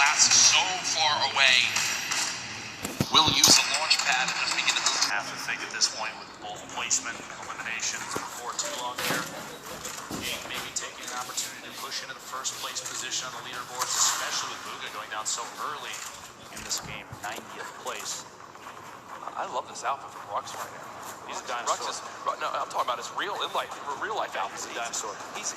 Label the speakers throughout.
Speaker 1: Class so far away. Will use the launch pad at the beginning of the
Speaker 2: have to think at this point with both placement and eliminations before too long here. King maybe taking an opportunity to push into the first place position on the leaderboards, especially with Buga going down so early in this game, 90th place.
Speaker 3: I love this outfit from Rux right now.
Speaker 2: He's a dinosaur.
Speaker 3: No, I'm talking about his real life outfit.
Speaker 2: He's a dinosaur.
Speaker 3: He's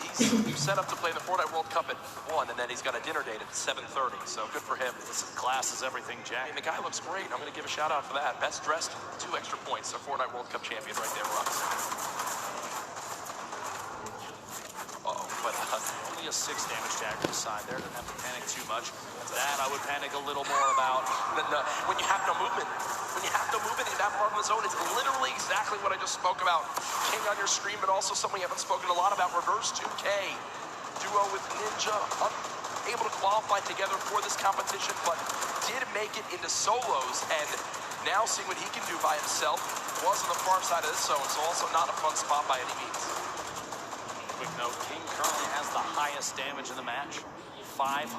Speaker 3: set up to play the Fortnite World Cup at 1, and then he's got a dinner date at 7:30. So good for him.
Speaker 2: Listen, class is everything, Jack.
Speaker 3: I mean, the guy looks great. I'm going to give a shout out for that. Best dressed, 2 extra points. A Fortnite World Cup champion right there, Rux.
Speaker 2: But only a 6 damage dagger aside there. Doesn't have to panic too much. That I would panic a little more about.
Speaker 3: When you have no movement. When you have no movement in that part of the zone, it's literally exactly what I just spoke about. King on your screen, but also something we haven't spoken a lot about, Reverse 2K. Duo with Ninja, unable to qualify together for this competition, but did make it into solos, and now seeing what he can do by himself. Was on the far side of this zone, so also not a fun spot by any means.
Speaker 2: Quick note, King currently has the highest damage in the match, 574,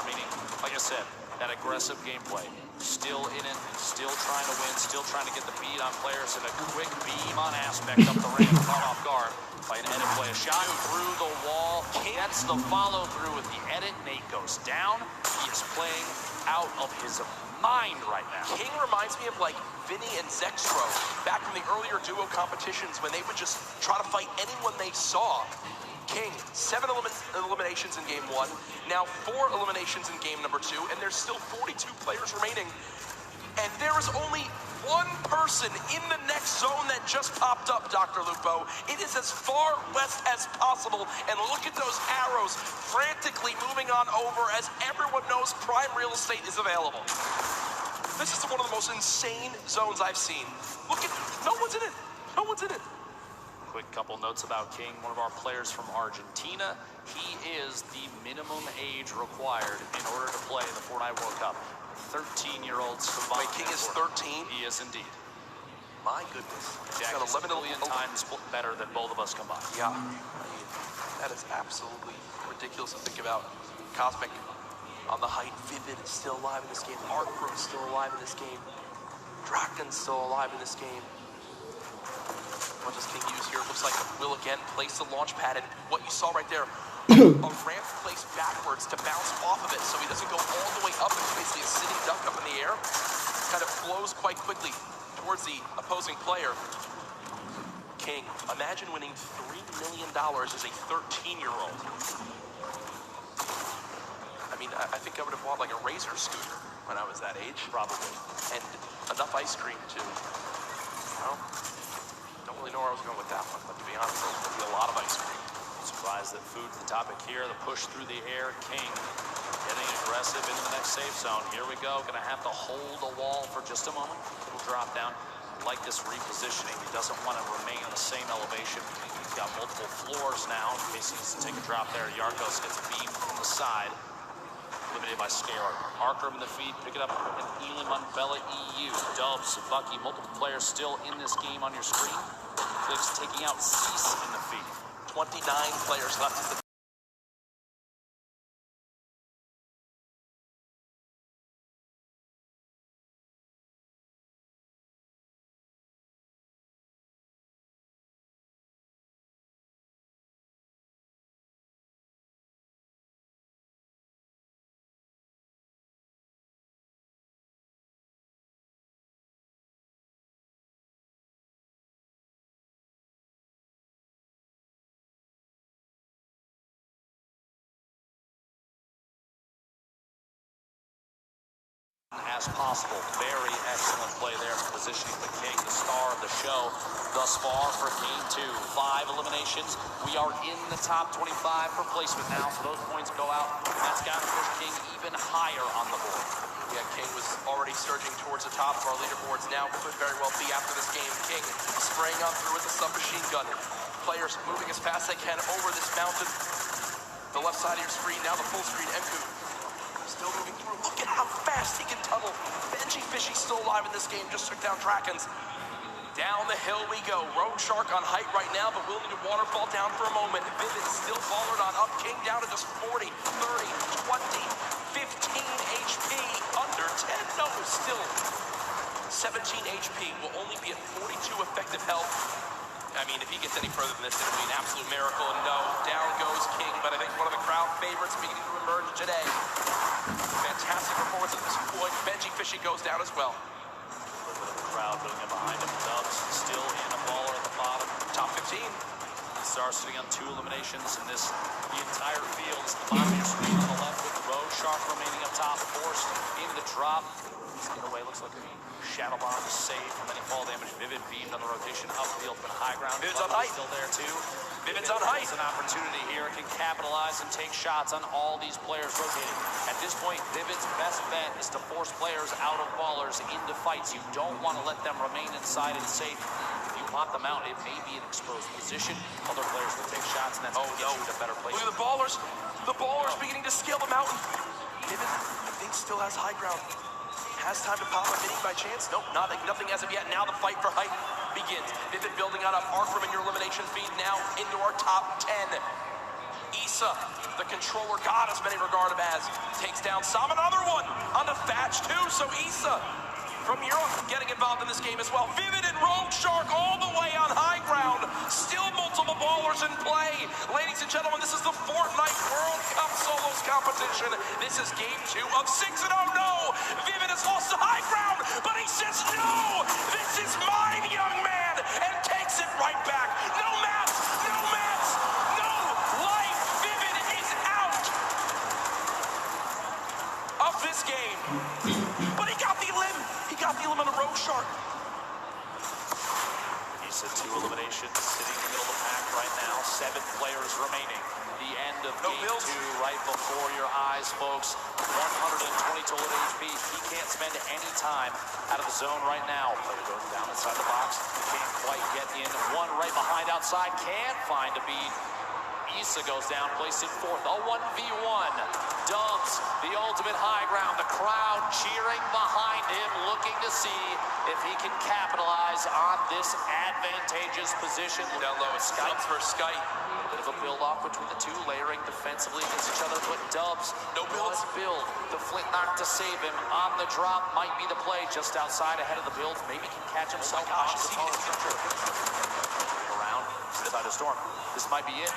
Speaker 2: meaning, like I said, that aggressive gameplay. Still in it, still trying to win, still trying to get the beat on players, and a quick beam on aspect up the ramp, caught off guard by an edit play. A shot through the wall, gets the follow through with the edit. Nate goes down. He is playing out of his mind right now.
Speaker 3: King reminds me of like Vinny and Zextro back from the earlier duo competitions when they would just try to fight anyone they saw. King, 7 eliminations in game 1, now 4 eliminations in game number 2, and there's still 42 players remaining. And there is only one person in the next zone that just popped up, Dr. Lupo. It is as far west as possible, and look at those arrows frantically moving on over as everyone knows prime real estate is available. This is one of the most insane zones I've seen. Look at, no one's in it. No one's in it.
Speaker 2: Quick couple notes about King, one of our players from Argentina. He is the minimum age required in order to play the Fortnite World Cup. 13-year-olds combined.
Speaker 3: Wait, King is 13?
Speaker 2: He is indeed.
Speaker 3: My goodness.
Speaker 2: Jack is 11 million times better than both of us combined.
Speaker 3: Yeah. I mean, that is absolutely ridiculous to think about. Cosmic on the height. Vivid is still alive in this game. Artbro is still alive in this game. Draken's still alive in this game. What does King use here? Looks like will again place the launch pad, and what you saw right there, a ramp placed backwards to bounce off of it so he doesn't go all the way up. It's basically a sitting duck up in the air. Kind of flows quite quickly towards the opposing player. King, imagine winning $3 million as a 13-year-old. I mean, I think I would have bought like a Razor scooter when I was that age.
Speaker 2: Probably.
Speaker 3: And enough ice cream too. You know? Don't really know where I was going with that one, but to be honest, there's going to be a lot of ice cream.
Speaker 2: Surprised that food's the topic here. The push through the air. King getting aggressive into the next safe zone. Here we go. Going to have to hold a wall for just a moment. Little drop down. Like this repositioning. He doesn't want to remain on the same elevation. He's got multiple floors now in case he needs to take a drop there. Yarkos gets a beam from the side. Limited by Scalar. Arkham in the feed, pick it up, and Elam on Bella EU. Dubs, Bucky, multiple players still in this game on your screen. Clicks taking out Cease in the feed.
Speaker 3: 29 players left in the
Speaker 2: as possible. Very excellent play there for positioning the King, the star of the show thus far for game 2. 5 eliminations. We are in the top 25 for placement now, so those points go out. That's got to push King even higher on the board.
Speaker 3: Yeah, King was already surging towards the top of our leaderboards. Now could very well be after this game. King spraying on through with the submachine gun. Players moving as fast as they can over this mountain. The left side of your screen, now the full screen. Enku still moving through. Look at how fast he can tunnel. Benji Fishy still alive in this game. Just took down Drakens. Down the hill we go. Rogue Shark on height right now, but we'll need a waterfall down for a moment. Vivid still followed on up. King down to just 40, 30, 20. who's still 17 HP, will only be at 42 effective health. I mean, if he gets any further than this, it'll be an absolute miracle. And no, down goes King, but I think one of the crowd favorites beginning to emerge today. Fantastic performance at this point. Benji Fishy goes down as well.
Speaker 2: A little bit of the crowd moving behind him. Dubs still in a baller at the bottom.
Speaker 3: Top 15.
Speaker 2: Star sitting on 2 eliminations in this. The entire field is the bottom of your screen on the left with the Road Shark remaining up top, forced into the drop. Get away, looks like a shadow bomb is safe from any fall damage. Vivid beamed on the rotation upfield, but high ground.
Speaker 3: Vivid's on height.
Speaker 2: Still there too.
Speaker 3: Vivid's on height.
Speaker 2: It's an opportunity here. Can capitalize and take shots on all these players rotating. At this point, Vivid's best bet is to force players out of ballers into fights. You don't want to let them remain inside and safe. If you pop them out, it may be an exposed position. Other players will take shots, and that's going to get you to a better place.
Speaker 3: Look at the ballers. The ballers beginning to scale the mountain. Vivid, I think, still has high ground. Has time to pop a mini by chance? Nope, nothing as of yet. Now the fight for height begins. Vivid building on a Arkham in your elimination feed now into our top 10. Issa, the controller god as many regard him as, takes down Sam. Another one on the Thatch too. So Issa from Europe getting involved in this game as well. Vivid and Road Shark all the way on high ground. Still multiple ballers in play. Ladies and gentlemen, this is the Fortnite World Cup Solos competition. This is game 2 of 6. And oh no, Vivid has lost the high ground, but he says no, this is mine, young man, and takes it right back. No mats, no mats, no life. Vivid is out of this game. But he got the limb. He got the limb on the Road Shark.
Speaker 2: He's at 2 eliminations, sitting in the middle of the pack right now. 7 players remaining. The end of game 2 right before your eyes, folks. 120 total HP. He can't spend any time out of the zone right now. Player going down inside the box. Can't quite get in. One right behind outside. Can't find a beat. Issa goes down, placed in 4th. A 1v1. Dubs, the ultimate high ground. The crowd cheering behind him, looking to see if he can capitalize on this advantageous position.
Speaker 3: Down low, it's Skype for Skype.
Speaker 2: A bit of a build-off between the two, layering defensively against each other. But Dubs,
Speaker 3: no builds.
Speaker 2: Build. The flint knock to save him on the drop might be the play just outside ahead of the builds. Maybe can catch himself on the taller structure. Around inside the storm. This might be it.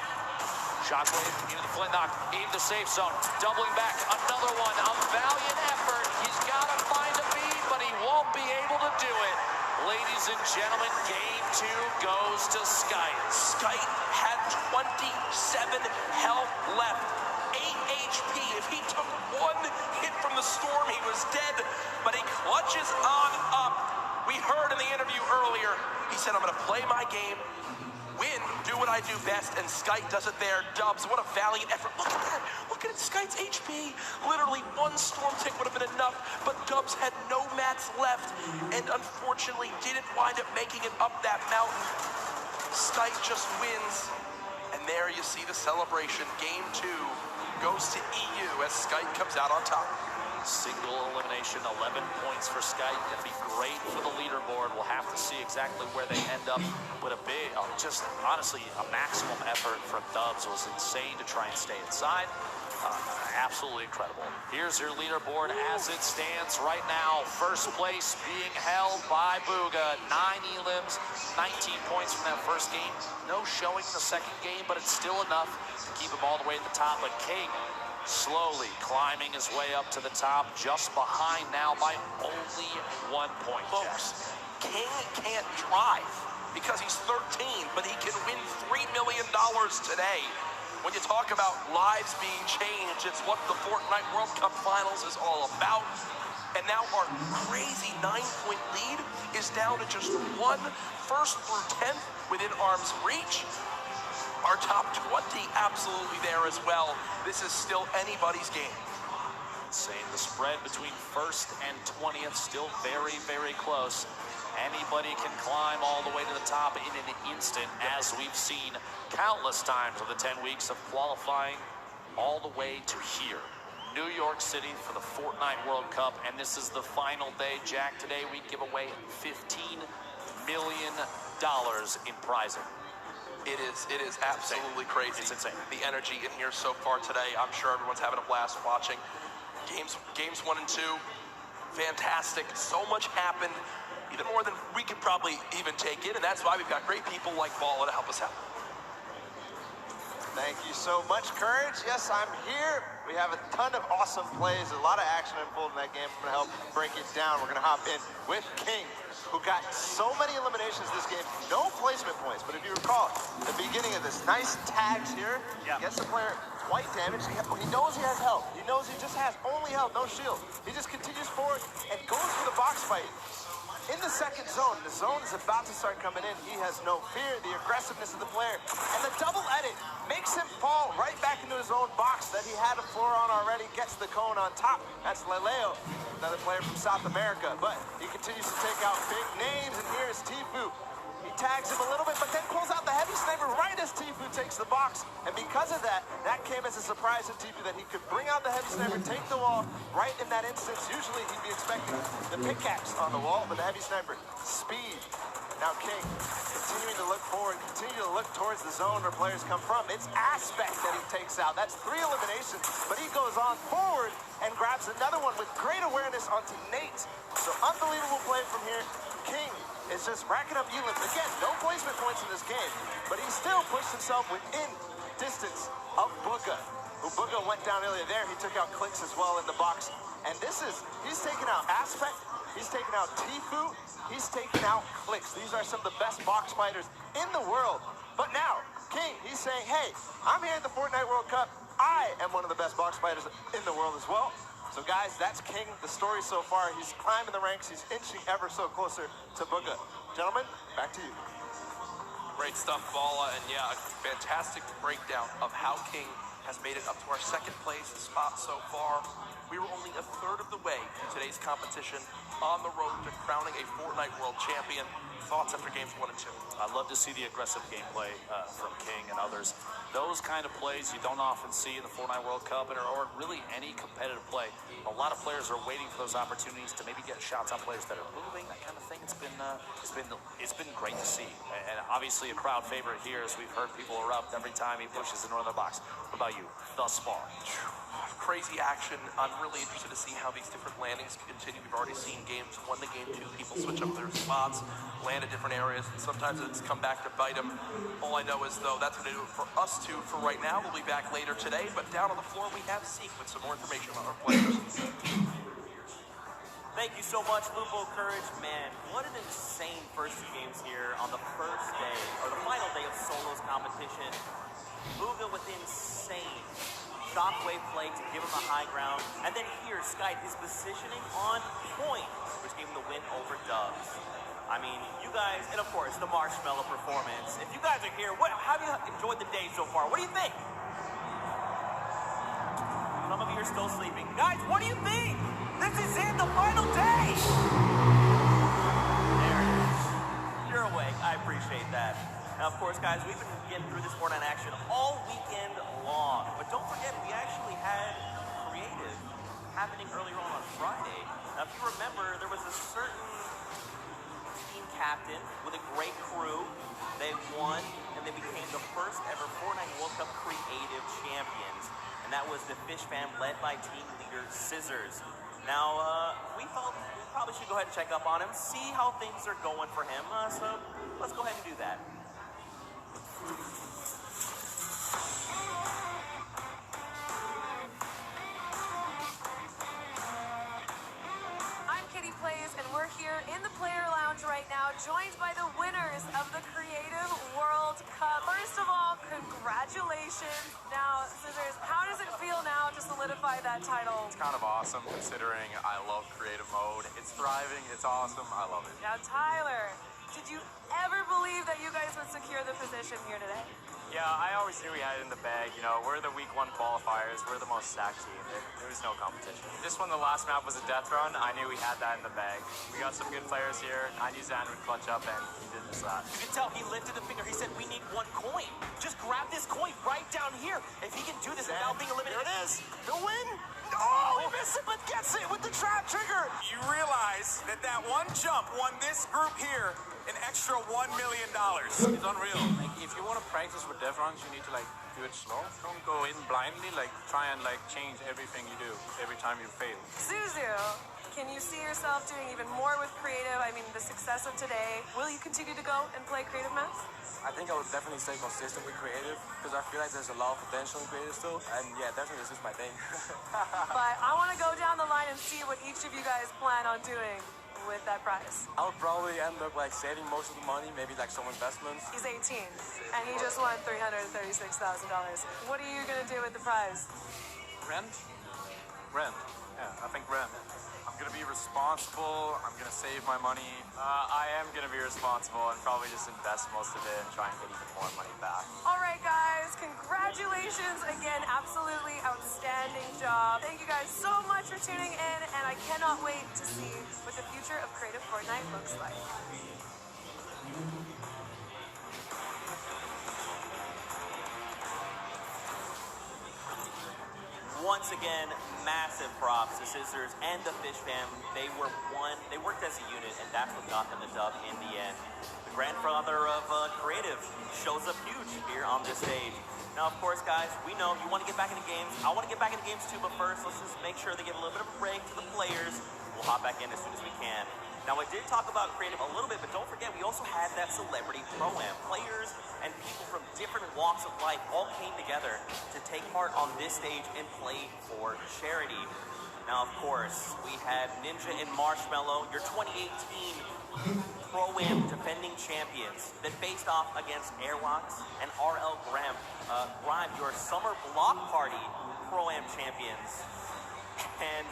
Speaker 2: Shockwave into the flint knock, in the safe zone, doubling back, another one, a valiant effort. He's got to find a beat, but he won't be able to do it. Ladies and gentlemen, game 2 goes to Skype.
Speaker 3: Skype had 27 health left, 8 HP. If he took one hit from the storm, he was dead, but he clutches on up. We heard in the interview earlier, he said, I'm going to play my game, win, do what I do best, and Skype does it there. Dubs, what a valiant effort. Look at that. Look at Skype's HP. Literally one storm tick would have been enough, but Dubs had no mats left and unfortunately didn't wind up making it up that mountain. Skype just wins, and there you see the celebration. Game 2 goes to EU as Skype comes out on top.
Speaker 2: Single elimination, 11 points for Skype. Gonna be great for the leaderboard. We'll have to see exactly where they end up. But a big, just honestly, a maximum effort from Dubs. Was insane to try and stay inside. Absolutely incredible. Here's your leaderboard as it stands right now. First place being held by Booga. 9 elims, 19 points from that first game. No showing in the second game, but it's still enough to keep him all the way at the top. But King slowly climbing his way up to the top, just behind now by only 1 point.
Speaker 3: Folks, King can't drive because he's 13, but he can win $3 million today. When you talk about lives being changed, it's what the Fortnite World Cup Finals is all about. And now our crazy 9-point lead is down to just 1 first through 10th within arm's reach. Our top 20 absolutely there as well. This is still anybody's game.
Speaker 2: Insane. The spread between first and 20th still very, very close. Anybody can climb all the way to the top in an instant, as we've seen countless times over the 10 weeks of qualifying all the way to here. New York City for the Fortnite World Cup, and this is the final day. Jack, today we give away $15 million in prizing.
Speaker 3: It is absolutely crazy.
Speaker 2: It's insane.
Speaker 3: The energy in here so far today. I'm sure everyone's having a blast watching. Games 1 and 2, fantastic. So much happened, even more than we could probably even take in, and that's why we've got great people like Balla to help us out.
Speaker 4: Thank you so much, Courage. Yes, I'm here. We have a ton of awesome plays, a lot of action unfolding in that game. I'm going to help break it down. We're going to hop in with King, who got so many eliminations this game, no placement points. But if you recall, the beginning of this, nice tags here, gets the player quite damaged. He knows he has health. He knows he just has only health, no shield. He just continues forward and goes for the box fight. In the second zone, the zone is about to start coming in. He has no fear, the aggressiveness of the player, and the double edit makes him fall right back into his own box that he had a floor on already, gets the cone on top. That's Leleo, another player from South America, but he continues to take out big names, and here's Tfue. He tags him a little bit, but then pulls out the heavy sniper right as Tfue takes the box. And because of that, that came as a surprise to Tfue that he could bring out the heavy sniper, take the wall right in that instance. Usually he'd be expecting the pickaxe on the wall, but the heavy sniper, speed. Now King, continuing to look forward, continue to look towards the zone where players come from. It's Aspect that he takes out. That's 3 eliminations, but he goes on forward and grabs another one with great awareness onto Nate. So unbelievable play from here. King is just racking up elims. Again, no placement points in this game, but he still pushed himself within distance of Bugha, who Bugha went down earlier there. He took out Clicks as well in the box. And he's taking out Aspect, he's taking out Tfue, he's taking out Clicks. These are some of the best box fighters in the world. But now, King, he's saying, hey, I'm here at the Fortnite World Cup. I am one of the best box fighters in the world as well. So guys, that's King, the story so far. He's climbing the ranks, he's inching ever so closer to Bugha. Gentlemen, back to you.
Speaker 3: Great stuff, Balla, and yeah, a fantastic breakdown of how King has made it up to our second place spot so far. We were only a third of the way in today's competition, on the road to crowning a Fortnite World Champion. Thoughts after games 1 and 2?
Speaker 2: I love to see the aggressive gameplay from King and others. Those kind of plays you don't often see in the Fortnite World Cup or really any competitive play. A lot of players are waiting for those opportunities to maybe get shots on players that are moving, that kind of thing. It's been great to see, and obviously a crowd favorite here, as we've heard people erupt every time he pushes into another box. What about you, thus far?
Speaker 3: Crazy action. I'm really interested to see how these different landings continue. We've already seen games 1 to game 2. People switch up their spots, land at different areas, and sometimes it's come back to bite them. All I know is, though, that's going to do it for us two for right now. We'll be back later today, but down on the floor we have Zeke with some more information about our players.
Speaker 5: Thank you so much, Lupo, Courage. Man, what an insane first 2 games here on the first day, or the final day of Solos competition. Bugha with insane shockwave play to give him the high ground. And then here, Skype, his positioning on point, which gave him the win over Dubs. I mean, you guys, and of course, the Marshmallow performance. If you guys are here, how have you enjoyed the day so far? What do you think? Some of you are still sleeping. Guys, what do you think? This is it, the final day! There it is. You're awake. I appreciate that. Now, of course, guys, we've been getting through this Fortnite action all weekend long. But don't forget, we actually had creative happening earlier on Friday. Now, if you remember, there was a certain team captain with a great crew. They won, and they became the first ever Fortnite World Cup Creative Champions. And that was the Fish Fam led by team leader Scissors. Now, we felt we probably should go ahead and check up on him, see how things are going for him. So let's go ahead and do that.
Speaker 6: I'm Kitty Plays, and we're here in the player lounge right now, joined by the winners of the Creative World Cup. First of all, congratulations. Now, Scissors, how does it feel now to solidify that title?
Speaker 7: It's kind of awesome considering I love creative mode. It's thriving, it's awesome, I love it.
Speaker 6: Now, Tyler, did you ever believe that you guys would secure the position here today?
Speaker 8: Yeah, I always knew we had it in the bag. You know, we're the week 1 qualifiers. We're the most stacked team. There was no competition. Just when the last map was a death run, I knew we had that in the bag. We got some good players here. I knew Zan would clutch up, and he did just that.
Speaker 5: You can tell he lifted a finger. He said, we need 1 coin. Just grab this coin right down here. If he can do this without being eliminated.
Speaker 4: There it is. The win. Oh, he missed it, but gets it with the trap trigger.
Speaker 7: You realize that one jump won this group here an extra $1 million. It's unreal.
Speaker 9: Like, if you want to practice with death runs, you need to like
Speaker 7: do it slow. Don't go in blindly, like try and like change everything you do every time you fail.
Speaker 6: Zuzu, can you see yourself doing even more with creative? I mean, the success of today, will you continue to go and play creative maps?
Speaker 7: I think I would definitely stay consistent with creative because I feel like there's a lot of potential in creative still. And yeah, definitely this is my thing.
Speaker 6: But I want to go down the line and see what each of you guys plan on doing with that prize.
Speaker 7: I would probably end up like saving most of the money, maybe like some investments.
Speaker 6: He's 18, and he just won $336,000. What are you going to do with the prize?
Speaker 7: Rent? Rent. Yeah, I think rent. I'm gonna be responsible. I'm gonna save my money.
Speaker 8: I am going to be responsible and probably just invest most of it and try and get even more money back.
Speaker 6: All right, guys, congratulations again. Absolutely outstanding job. Thank you guys so much for tuning in, and I cannot wait to see what the future of Creative Fortnite looks like.
Speaker 5: Once again, massive props to Scissors and the Fish Fam. They worked as a unit, and that's what got them the dub in the end. The grandfather of creative shows up huge here on this stage. Now, of course, guys, we know you want to get back into games. I want to get back into games too, but first, let's just make sure they give a little bit of a break to the players. We'll hop back in as soon as we can. Now, I did talk about creative a little bit, but don't forget, we also had that celebrity pro-am. Players and people from different walks of life all came together to take part on this stage and play for charity. Now, of course, we had Ninja and Marshmallow, your 2018 Pro-Am defending champions, that faced off against Airwalks and RL Grime, your Summer Block Party Pro-Am champions. And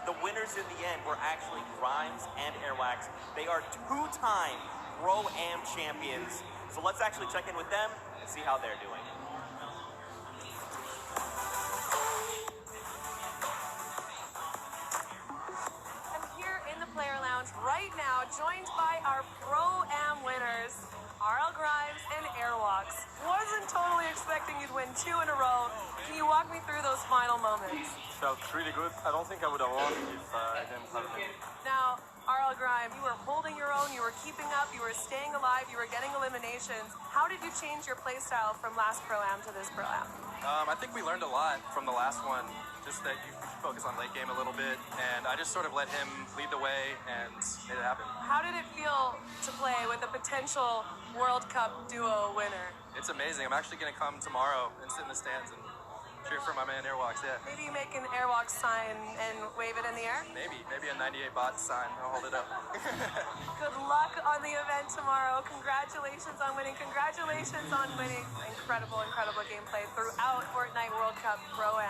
Speaker 5: the winners in the end were actually Grimes and Airwax. They are two-time Pro-Am champions. So let's actually check in with them and see how they're doing.
Speaker 6: I'm here in the player lounge right now, joined by our Pro-Am winners, RL Grimes and Airwalks. Wasn't totally expecting you'd win 2 in a row. Can you walk me through those final moments?
Speaker 7: Felt really good. I don't think I would have won if I didn't have it.
Speaker 6: Now, RL Grime, you were holding your own, you were keeping up, you were staying alive, you were getting eliminations. How did you change your playstyle from last Pro-Am to this Pro-Am?
Speaker 7: I think we learned a lot from the last one. Just that you focus on late game a little bit, and I just sort of let him lead the way and made it happen.
Speaker 6: How did it feel to play with a potential World Cup duo winner?
Speaker 7: It's amazing. I'm actually going to come tomorrow and sit in the stands and cheer for my man Airwalks, yeah.
Speaker 6: Maybe you make an Airwalk sign and wave it in the air?
Speaker 7: Maybe a 98 bot sign. I'll hold it up.
Speaker 6: Good luck on the event tomorrow. Congratulations on winning. Congratulations on winning. Incredible, incredible gameplay throughout Fortnite World Cup Pro-Am.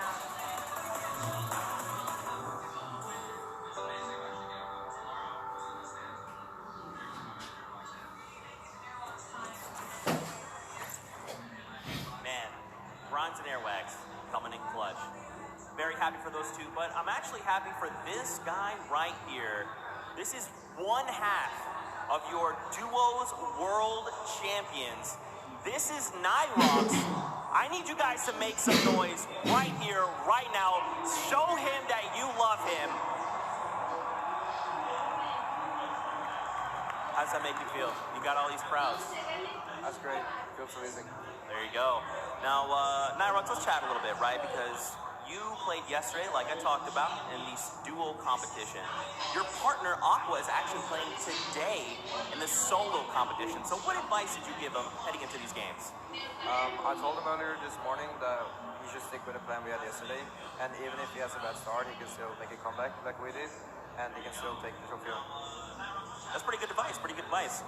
Speaker 5: Man, Grimes and Airwax coming in clutch. Very happy for those two, but I'm actually happy for this guy right here. This is one half of your duos world champions. This is Nyrox. I need you guys to make some noise right here, right now. Show him that you love him. How does that make you feel? You got all these crowds.
Speaker 7: That's great. Feels amazing.
Speaker 5: There you go. Now, Nyrox, let's chat a little bit, right? Because you played yesterday, like I talked about, in the duo competition. Your partner, Aqua, is actually playing today in the solo competition. So what advice did you give him heading into these games?
Speaker 9: I told him earlier this morning that he should stick with the plan we had yesterday. And even if he has a bad start, he can still make a comeback like we did. And he can still take the trophy home.
Speaker 5: That's pretty good advice, pretty good advice.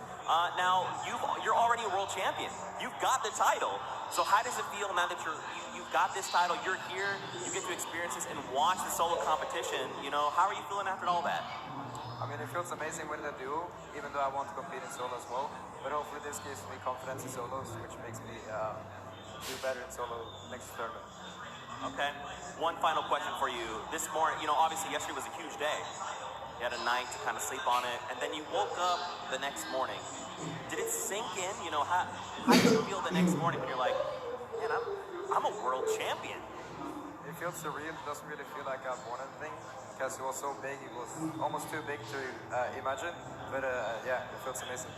Speaker 5: Now, you're already a world champion. You've got the title. So how does it feel now that you've got this title, you're here, you get to experience this and watch the solo competition? You know, how are you feeling after all that?
Speaker 9: I mean, it feels amazing with the duo, even though I want to compete in solo as well. But hopefully this gives me confidence in solos, which makes me do better in solo next tournament.
Speaker 5: Okay. One final question for you. This morning, you know, obviously yesterday was a huge day. You had a night to kind of sleep on it, and then you woke up the next morning. Did it sink in? You know, how did you feel the next morning when you're like, man, I'm a world champion?
Speaker 9: It feels surreal. It doesn't really feel like I've won anything because it was so big. It was almost too big to imagine. But yeah, it feels amazing.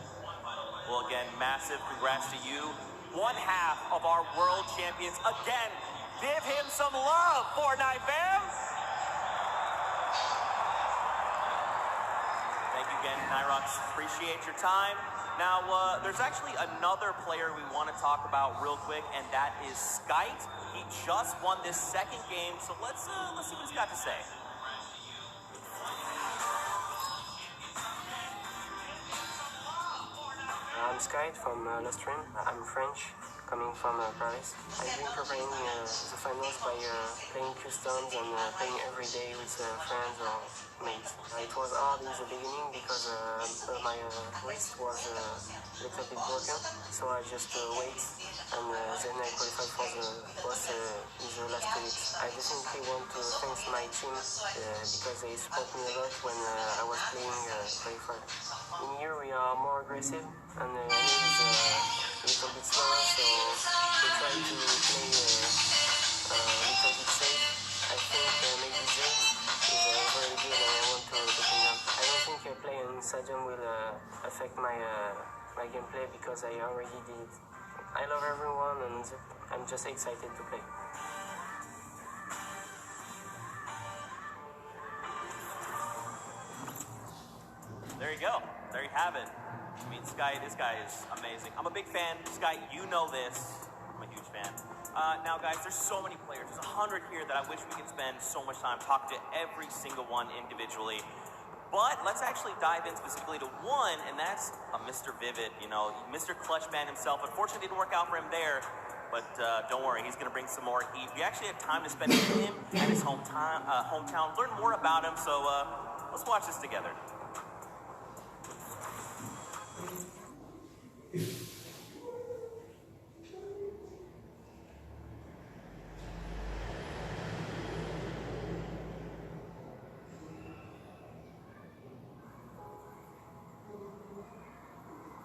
Speaker 5: Well, again, massive congrats to you. one half of our world champions. Again, give him some love, Fortnite fam. Thank you again, Nyrox. Appreciate your time. Now, there's actually another player we want to talk about real quick, and that is Skite. He just won this second game, so let's see what he's got to say.
Speaker 10: I'm Skite from Lustrum. I'm French, coming from Paris. I've been preparing the finals by playing customs and playing every day with friends or mates. It was hard in the beginning because my wrist was a little bit broken, so I just wait and then I qualified for the boss in the last 2 weeks. I definitely want to thank my team because they support me a lot when I was playing qualified. In here we are more aggressive and is a little bit slower, so we try to play a little bit safe. I think maybe Zane is very good and I want to take him down. I don't think playing in stadium will affect my gameplay because I already did it. I love everyone and I'm just excited to play.
Speaker 5: There you go. There you have it. I mean, Skite, this guy is amazing. I'm a big fan. Skite, you know this. I'm a huge fan. Now, guys, there's so many players. There's 100 here that I wish we could spend so much time talking to every single one individually. But let's actually dive in specifically to one, and that's Mr. Vivid, you know, Mr. Clutchman himself. Unfortunately, it didn't work out for him there, but don't worry, he's going to bring some more heat. We actually had time to spend with him at his hometown, learn more about him, so let's watch this together.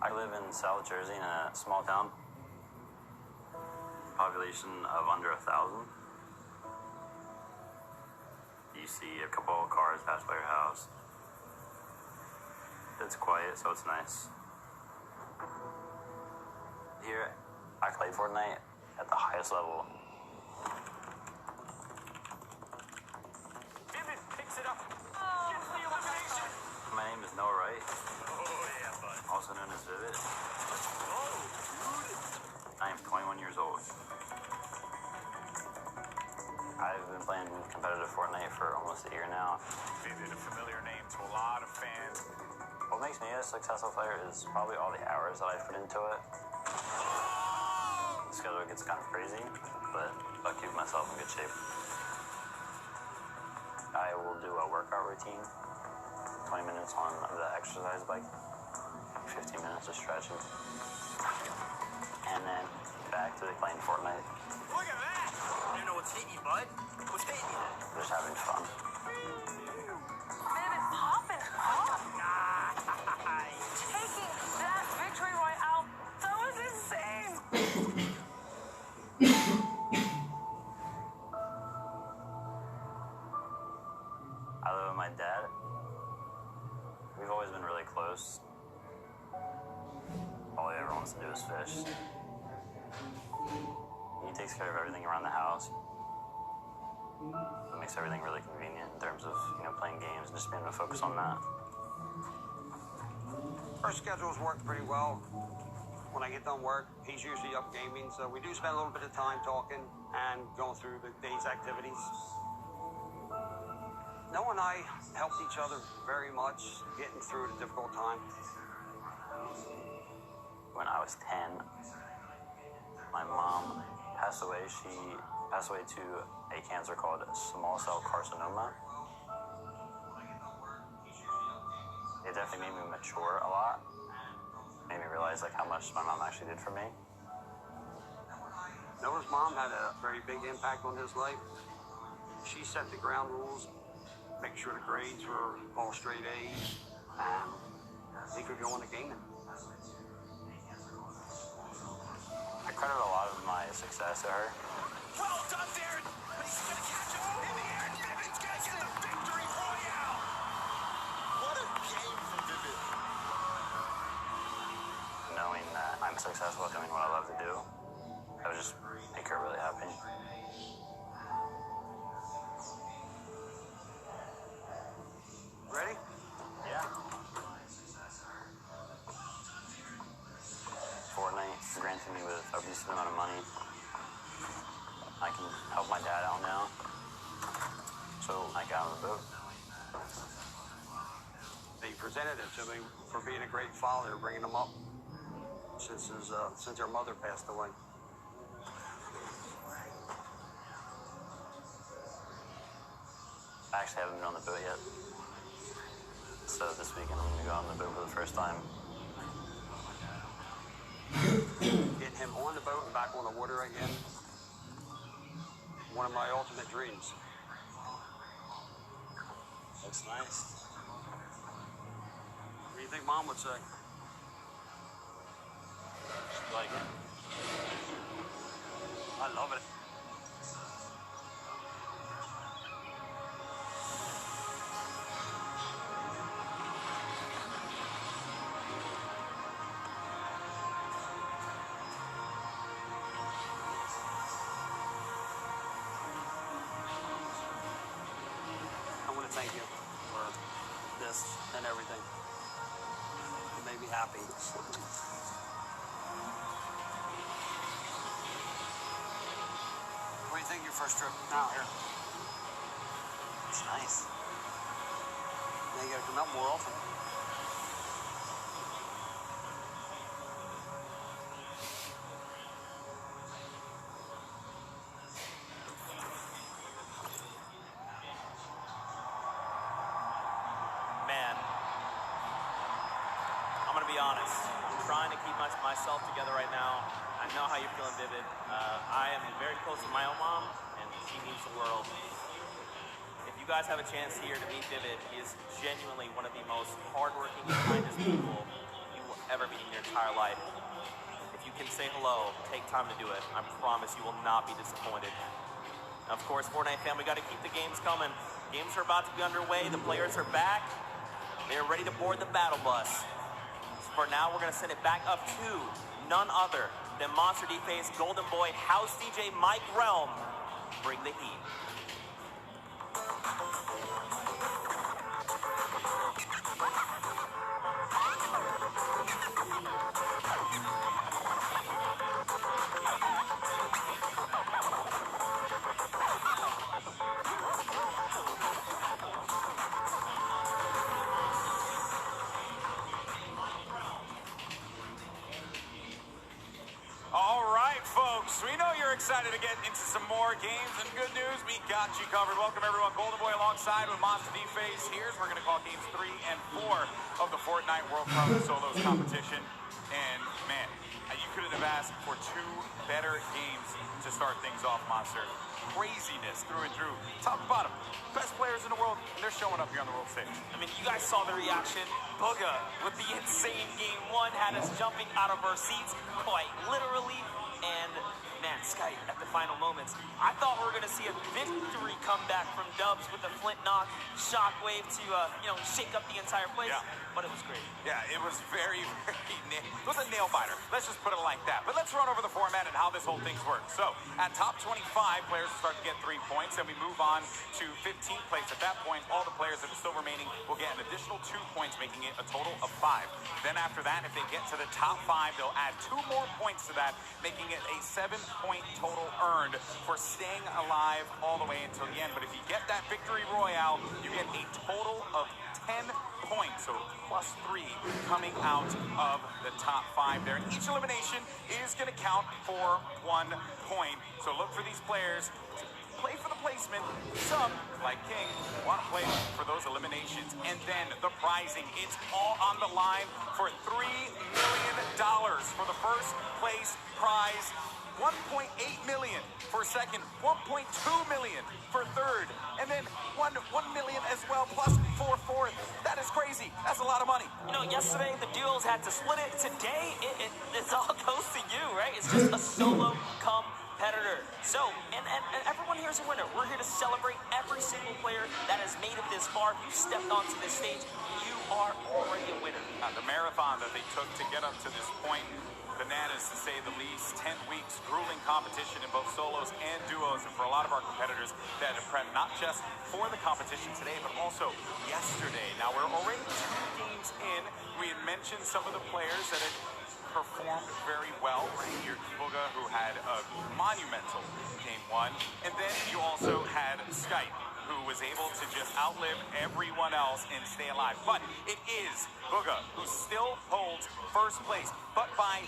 Speaker 11: I live in South Jersey in a small town, population of under 1,000. You see a couple of cars pass by your house. It's quiet, so it's nice. Here, I play Fortnite at the highest level.
Speaker 5: Vivid picks it up. Gets the elimination.
Speaker 11: My name is Noah Wright,
Speaker 5: Oh, yeah, bud.
Speaker 11: also known as Vivid.
Speaker 5: Oh, dude.
Speaker 11: I am 21 years old. I've been playing competitive Fortnite for almost a year now.
Speaker 12: Vivid, a familiar name to a lot of fans.
Speaker 11: What makes me a successful player is probably all the hours that I put into it. The schedule gets kind of crazy, but I'll keep myself in good shape. I will do a workout routine, 20 minutes on the exercise bike, 15 minutes of stretching, and then back to playing Fortnite.
Speaker 5: Look at that. I don't know what's hitting you, bud. What's hitting you?
Speaker 11: Just having fun.
Speaker 6: Vivid popping off. Taking that victory royale. That was insane.
Speaker 11: I live with my dad. We've always been really close. All he ever wants to do is fish. He takes care of everything around the house. It makes everything really convenient in terms of, playing games and just being able to focus on that.
Speaker 13: Our schedules work pretty well. When I get done work, he's usually up gaming, so we do spend a little bit of time talking and going through the day's activities. Noah and I helped each other very much getting through the difficult time.
Speaker 11: When I was 10, my mom passed away. She passed away to a cancer called small cell carcinoma. It definitely made me mature a lot. Made me realize how much my mom actually did for me.
Speaker 13: Noah's mom had a very big impact on his life. She set the ground rules, make sure the grades were all straight A's, and he could go on to gaming.
Speaker 11: I credit a lot of my success to her.
Speaker 12: Well done, Darren. But he's going to catch him in the air. Vivid's going to get the victory royale.
Speaker 4: What a game from Vivid.
Speaker 11: Knowing that I'm successful at doing what I love to do would just make her really happy.
Speaker 13: Ready?
Speaker 11: Yeah. Fortnite granted me with a decent amount of money. I can help my dad out now, so I got on the boat.
Speaker 13: They presented it to me for being a great father, bringing him up since her mother passed away.
Speaker 11: I actually haven't been on the boat yet. So this weekend I'm going to go on the boat for the first time.
Speaker 13: Getting him on the boat and back on the water again. One of my ultimate dreams.
Speaker 11: Looks nice.
Speaker 13: What do you think Mom would say?
Speaker 11: She'd like it.
Speaker 13: I love it. I want to thank you for this and everything. It made me happy. What do you think of your first trip out here?
Speaker 11: It's nice.
Speaker 13: Now you gotta come out more often.
Speaker 5: Man, I'm gonna be honest. I'm trying to keep myself together right now. I know how you're feeling, Vivid. I am very close to my own mom, and she means the world. If you guys have a chance here to meet Vivid, he is genuinely one of the most hardworking and kindest people you will ever meet in your entire life. If you can say hello, take time to do it. I promise you will not be disappointed. Now, of course, Fortnite fam, we got to keep the games coming. Games are about to be underway. The players are back. They are ready to board the battle bus. So for now, we're going to send it back up to none other than Monster D-Face Golden Boy House DJ Mike Realm. Bring the heat.
Speaker 12: All right, folks, we know you're excited to get into some more games, and good news, we got you covered. Welcome, everyone. Golden Boy alongside with Monster D-Face. Here's we're going to call games 3 and 4 of the Fortnite World Cup Solos competition. And, man, you couldn't have asked for 2 better games to start things off, Monster. Craziness through and through. Top to bottom. Best players in the world, and they're showing up here on the world stage.
Speaker 5: I mean, you guys saw the reaction. Booga, with the insane game 1, had us jumping out of our seats, quite literally. And, man, Skype, at the final moments, I thought we were going to see a victory comeback from Dubs with a flint knock shockwave to, shake up the entire place.
Speaker 12: Yeah.
Speaker 5: But it was great.
Speaker 12: Yeah, it was very, it was a nail biter. Let's just put it like that. But let's run over the format and how this whole thing's worked. So, at top 25, players start to get 3 points, and we move on to 15th place. At that point, all the players that are still remaining will get an additional 2 points, making it a total of 5. Then after that, if they get to the top 5, they'll add 2 more points to that, making it a 7-point total earned for staying alive all the way until the end. But if you get that victory royale, you get a total of 10 points, so plus 3 coming out of the top 5 there. And each elimination is going to count for 1 point. So look for these players to play for the placement. Some, like King, want to play for those eliminations. And then the prizing, it's all on the line for $3 million for the first place prize. 1.8 million for second, 1.2 million for third, and then 1 million as well, plus 4 fourth. That is crazy. That's a lot of money.
Speaker 5: You know, yesterday the duos had to split it. Today, it's all goes to you, right? It's just a solo competitor. So, and everyone here is a winner. We're here to celebrate every single player that has made it this far. If you stepped onto this stage, you are already a winner.
Speaker 12: The marathon that they took to get up to this point, bananas to say the least. 10 weeks, grueling competition in both solos and duos, and for a lot of our competitors that have prepped not just for the competition today, but also yesterday. Now, we're already 2 games in. We had mentioned some of the players that had performed very well. Right here, Buga, who had a monumental game 1, and then you also had Skype, who was able to just outlive everyone else and stay alive. But it is Buga who still holds first place, but by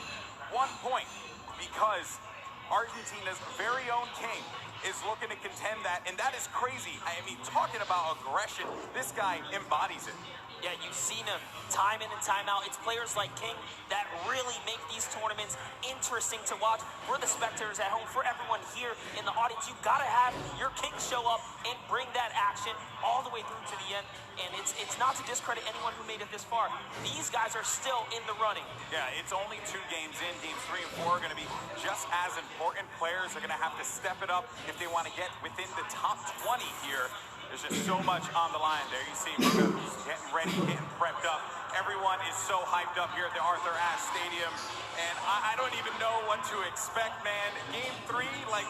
Speaker 12: 1 point, because Argentina's very own King is looking to contend that, and that is crazy. I mean, talking about aggression, this guy embodies it.
Speaker 5: Yeah, you've seen him time in and time out. It's players like King that really make these tournaments interesting to watch for the spectators at home, for everyone here in the audience. You've got to have your King show up and bring that action all the way through to the end. And it's not to discredit anyone who made it this far. These guys are still in the running.
Speaker 12: Yeah, it's only 2 games in. Games 3 and 4 are going to be just as important. Players are going to have to step it up if they want to get within the top 20 here. There's just so much on the line there. You see Buga getting ready, getting prepped up. Everyone is so hyped up here at the Arthur Ashe Stadium. And I don't even know what to expect, man. Game 3, like,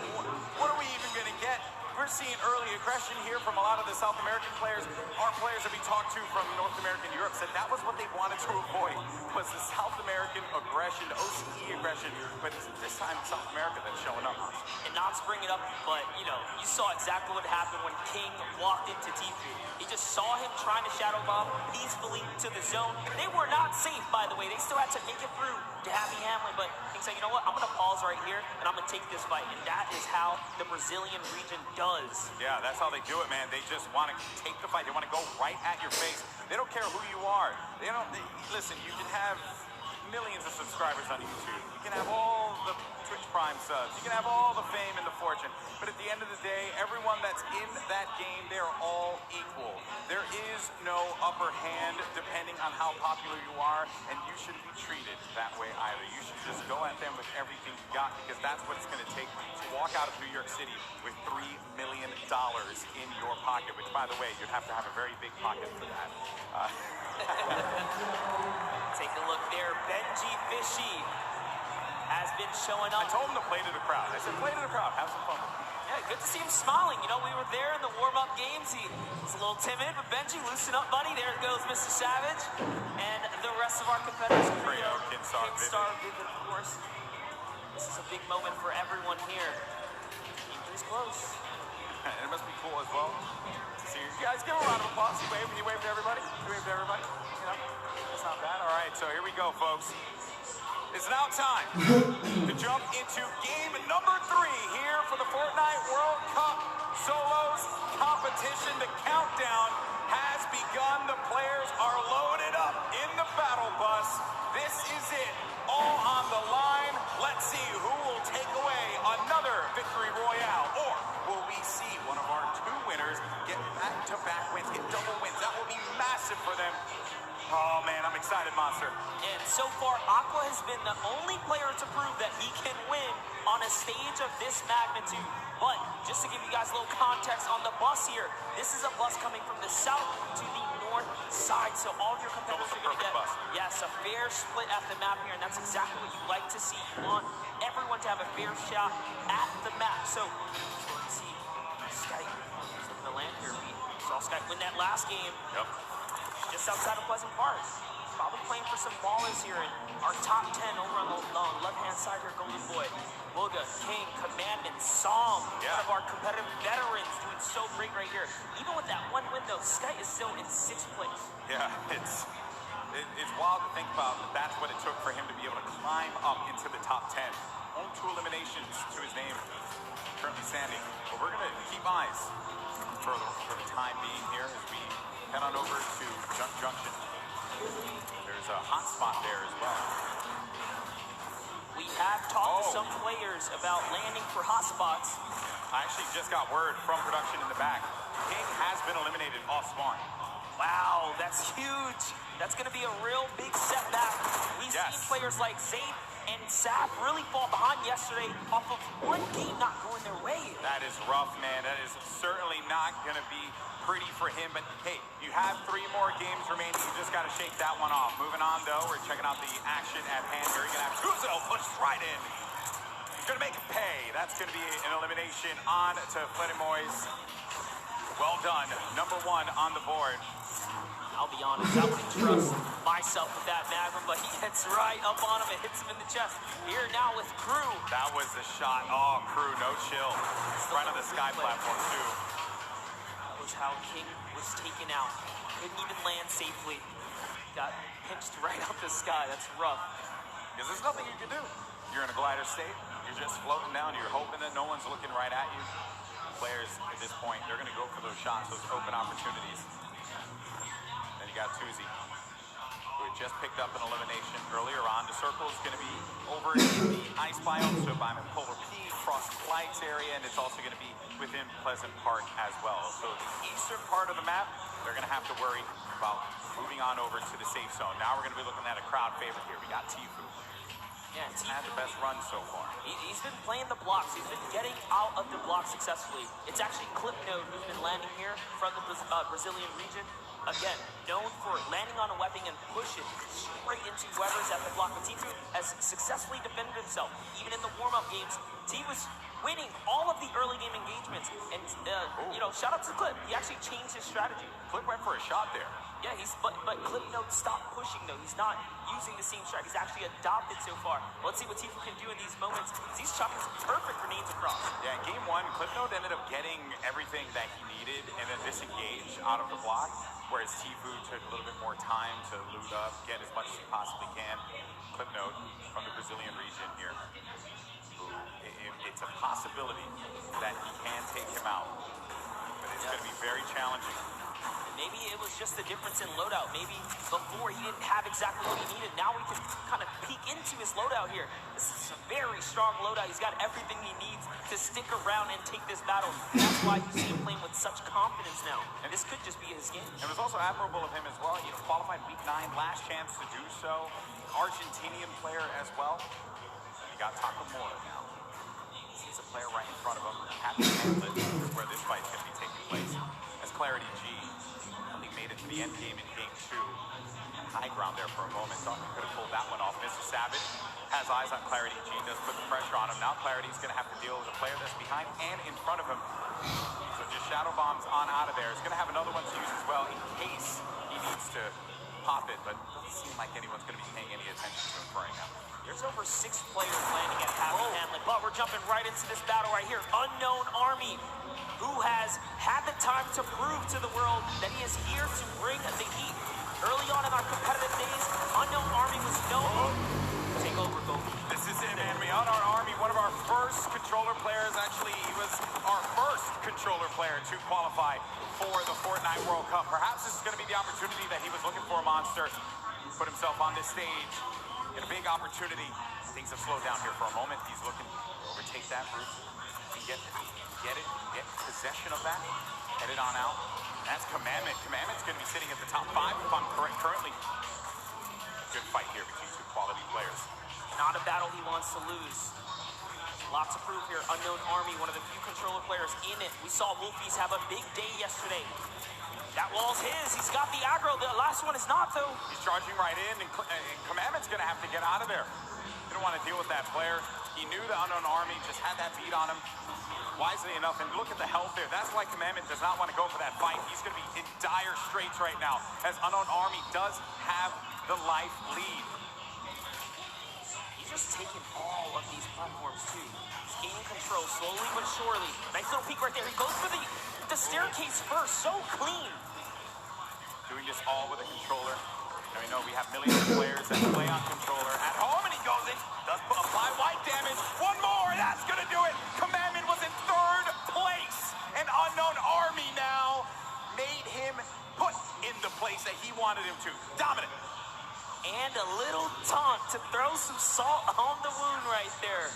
Speaker 12: what are we even going to get? We're seeing early aggression here from a lot of the South American players. Our players that we talked to from North America and Europe said that was what they wanted to avoid, was the South American aggression, OCE aggression. But this time it's South America that's showing up.
Speaker 5: And not to bring it up, but, you know, you saw exactly what happened when King walked into Tifu. He just saw him trying to shadow bomb peacefully to the zone. They were not safe, by the way. They still had to make it through to Happy Hamlin, but King said, you know what, I'm going to pause right here, and I'm going to take this fight. And that is how the Brazilian region does.
Speaker 12: Yeah, that's how they do it, man. They just want to take the fight. They want to go right at your face. They don't care who you are. Listen, you can have millions of subscribers on YouTube. You can have all the Twitch Prime subs. You can have all the fame and the fortune. But at the end of the day, everyone that's in that game, they're all equal. There is no upper hand depending on how popular you are, and you shouldn't be treated that way either. You should just go at them with everything you got, because that's what it's going to take to walk out of New York City with $3 million in your pocket, which, by the way, you'd have to have a very big pocket for that.
Speaker 5: Take a look there. Benji Fishy has been showing up.
Speaker 12: I told him to play to the crowd. I said, play to the crowd. Have some fun with me.
Speaker 5: Yeah, good to see him smiling. You know, we were there in the warm-up games. He was a little timid, but Benji, loosen up, buddy. There goes Mr. Savage. And the rest of our competitors.
Speaker 12: Creo,
Speaker 5: Kinstar, Vivid, of course. This is a big moment for everyone here. Game 3's close.
Speaker 12: And it must be cool as well to see you guys. Give a round of applause. You wave to everybody. You wave to everybody. You know, that's not bad. All right, so here we go, folks. It's now time to jump into game number 3 here for the Fortnite World Cup Solos competition. The countdown has begun. The players are loaded up in the battle bus. This is it, all on the line. Let's see who will take away another victory royale, or will we see one of our 2 winners get back-to-back wins, get double wins? That will be massive for them. Oh, man, I'm excited, Monster.
Speaker 5: And so far, Aqua has been the only player to prove that he can win on a stage of this magnitude. But just to give you guys a little context on the bus here, this is a bus coming from the south to the north side. So all of your competitors are going to get, yes, a fair split at the map here, and that's exactly what you like to see. You want everyone to have a fair shot at the map. So let's see, Skype is looking to land here. We saw Skype win that last game.
Speaker 12: Yep.
Speaker 5: Just outside of Pleasant Park. Probably playing for some ballers here in our top 10 over on the left-hand side here, Golden Boy. Buga, King, Commandment, Psalm, one of our competitive veterans doing so great right here. Even with that 1 win, though, Sky is still in 6th place.
Speaker 12: Yeah, it's wild to think about that. That's what it took for him to be able to climb up into the top 10. Only 2 eliminations to his name, currently standing. But we're going to keep eyes for the time being here as we head on over to Junction. There's a hot spot there as well.
Speaker 5: We have talked to some players about landing for hot spots.
Speaker 12: I actually just got word from production in the back. King has been eliminated off spawn.
Speaker 5: Wow, that's huge. That's going to be a real big setback. We've seen players like Zayn and Sap really fall behind yesterday off of one game not going their way.
Speaker 12: That is rough, man. That is certainly not going to be pretty for him. But, hey, you have 3 more games remaining. You just got to shake that one off. Moving on, though, we're checking out the action at hand here. You're going to have Kuzo pushed right in. He's going to make him pay. That's going to be an elimination on to Fletimoy's. Well done. Number 1 on the board.
Speaker 5: I'll be honest, I wouldn't trust myself with that Maverick, but he hits right up on him and hits him in the chest. Here now with Crew.
Speaker 12: That was the shot. Oh, Crew, no chill. Right on the sky platform, too.
Speaker 5: That was how King was taken out. Couldn't even land safely. Got pinched right out the sky. That's rough.
Speaker 12: Because there's nothing you can do. You're in a glider state. You're just floating down. You're hoping that no one's looking right at you. Players at this point, they're going to go for those shots, those open opportunities. Then you got Tuzi, who had just picked up an elimination earlier on. The circle is going to be over in the ice biome, so by Polar P, Cross Flights area, and it's also going to be within Pleasant Park as well. So the eastern part of the map, they're going to have to worry about moving on over to the safe zone. Now we're going to be looking at a crowd favorite here. We got Tifu.
Speaker 5: Yeah,
Speaker 12: He's had the best run so far.
Speaker 5: He's been playing the blocks. He's been getting out of the block successfully. It's actually Clipnode who's been landing here from the Brazilian region. Again, known for landing on a weapon and push it straight into whoever's at the block. But Tifu has successfully defended himself. Even in the warm-up games, T was winning all of the early game engagements. And, you know, shout out to Clip. He actually changed his strategy.
Speaker 12: Clip went for a shot there.
Speaker 5: Yeah, but Clipnode stopped pushing, though. He's not using the same strategy. He's actually adopted so far. Let's see what Tifu can do in these moments. He's chopping some perfect grenades across.
Speaker 12: Yeah, in game 1, Clipnode ended up getting everything that he needed and then disengaged out of the block, whereas Tifu took a little bit more time to loot up, get as much as he possibly can. Clipnode from the Brazilian region here. It's a possibility that he can take him out, but it's going to be very challenging.
Speaker 5: Maybe it was just the difference in loadout. Maybe before he didn't have exactly what he needed. Now we can kind of peek into his loadout here. This is a very strong loadout. He's got everything he needs to stick around and take this battle. That's why you see him playing with such confidence now. And this could just be his game.
Speaker 12: It was also admirable of him as well. He qualified week 9, last chance to do so. Argentinian player as well. You got Takamura now. He's a player right in front of him. Happy Hamlet is where this fight's going to be taking place. As Clarity G made it to the end game in game 2. High ground there for a moment. Thought he could have pulled that one off. Mr. Savage has eyes on Clarity G, does put the pressure on him. Now Clarity's going to have to deal with a player that's behind and in front of him. So just shadow bombs on out of there. He's going to have another one to use as well in case he needs to pop it, but it doesn't seem like anyone's going to be paying any attention to him right now.
Speaker 5: There's over 6 players landing at Happy Hamlet, but we're jumping right into this battle right here. Unknown Army, who has had the time to prove to the world that he is here to bring the heat. Early on in our competitive days, Unknown Army was known. Take over, Go.
Speaker 12: This is it, man. Unknown Army, one of our first controller players. Actually, he was our first controller player to qualify for the Fortnite World Cup. Perhaps this is going to be the opportunity that he was looking for, Monster. Put himself on this stage in a big opportunity. Things have slowed down here for a moment. He's looking to overtake that route and get possession of that, head it on out. That's Commandment. Commandment's going to be sitting at the top 5 if I'm correct currently. Good fight here between 2 quality players.
Speaker 5: Not a battle he wants to lose. Lots of proof here. Unknown Army, one of the few controller players in it. We saw Wolfies have a big day yesterday. That wall's his. He's got the aggro. The last one is not, though.
Speaker 12: He's charging right in, and Commandment's going to have to get out of there. Didn't want to deal with that player. He knew the Unknown Army just had that beat on him. Wisely enough, and look at the health there. That's why Commandment does not want to go for that fight. He's going to be in dire straits right now, as Unknown Army does have the life lead.
Speaker 5: He's just taking all of these platforms, too. He's gaining control slowly but surely. Nice little peek right there. He goes for the staircase first. So clean.
Speaker 12: Doing this all with a controller. Now we know we have millions of players that play on controller at home, and he goes in. Does apply white damage. One more. That's going to do it. Commandment was in 3rd place. And Unknown Army now made him put in the place that he wanted him to. Dominant.
Speaker 5: And a little taunt to throw some salt on the wound right there.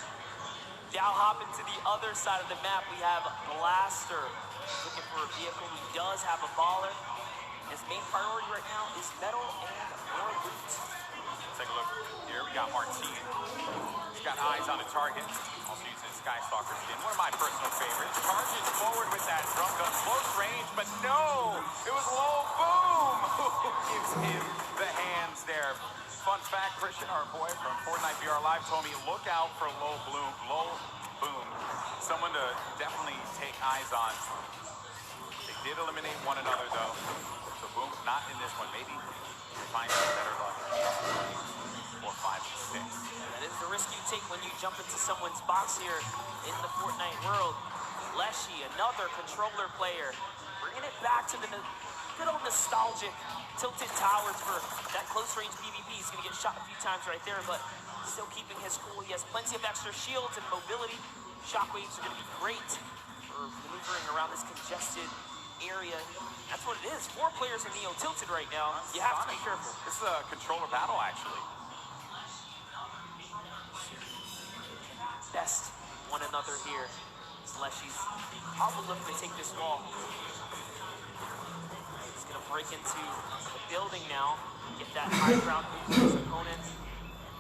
Speaker 5: Now hopping to the other side of the map, we have Blaster looking for a vehicle. He does have a baller. His main priority right now is metal and more loot.
Speaker 12: take a look here. We got Martine. He's got eyes on a target. Also using his Sky Stalker skin. One of my personal favorites. Charges forward with that drum gun. Close range, but no! It was low boom! Who gives him the hands there? Fun fact, Christian, our boy from Fortnite VR Live, told me look out for low boom. Someone to definitely take eyes on. They did eliminate one another though. So boom, not in this one. Maybe find some better luck. 4, 5, 6.
Speaker 5: That is the risk you take when you jump into someone's box here in the Fortnite world. Leshy, another controller player, bringing it back to the good old nostalgic tilted towers for that close-range PvP. He's going to get shot a few times right there, but still keeping his cool. He has plenty of extra shields and mobility. Shockwaves are going to be great for maneuvering around this congested area. That's what it is. 4 players in Neo tilted right now. You have to be careful.
Speaker 12: This is a controller battle, actually.
Speaker 5: Best one another here. Leshy's probably looking to take this wall. He's going to break into the building now. Get that high ground move to his opponent.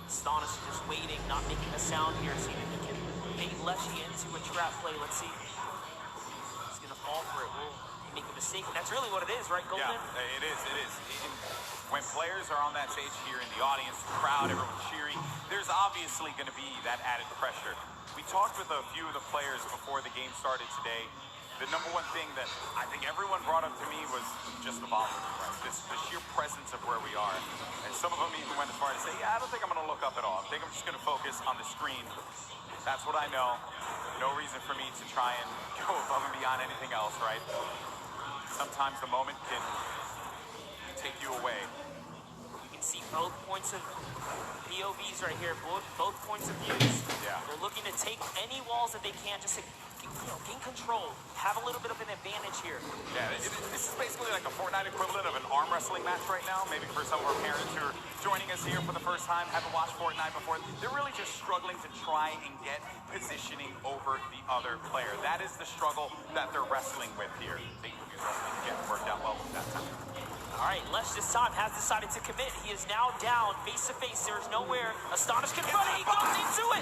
Speaker 5: Astonish just waiting, not making a sound here. See if he can bait Leshy into a trap play. Let's see. He's going to fall for it. Will he make a mistake? And that's really what it is, right, Golden?
Speaker 12: Yeah, it is. When players are on that stage here in the audience, the crowd, everyone cheering, there's obviously going to be that added pressure. We talked with a few of the players before the game started today. The number one thing that I think everyone brought up to me was just the volume, right? The sheer presence of where we are. And some of them even went as far as to say, yeah, I don't think I'm going to look up at all. I think I'm just going to focus on the screen. That's what I know. No reason for me to try and go above and beyond anything else, right? Sometimes the moment can take you away.
Speaker 5: You can see both points of POVs right here, both points of views.
Speaker 12: Yeah.
Speaker 5: They're looking to take any walls that they can just to gain control, have a little bit of an advantage here.
Speaker 12: Yeah, this is basically like a Fortnite equivalent of an arm wrestling match right now. Maybe for some of our parents who are joining us here for the first time, haven't watched Fortnite before, they're really just struggling to try and get positioning over the other player. That is the struggle that they're wrestling with here. They get worked out well that time.
Speaker 5: All right, Lesh this time has decided to commit. He is now down face to face. There is nowhere. Astonish confronted. He goes into it.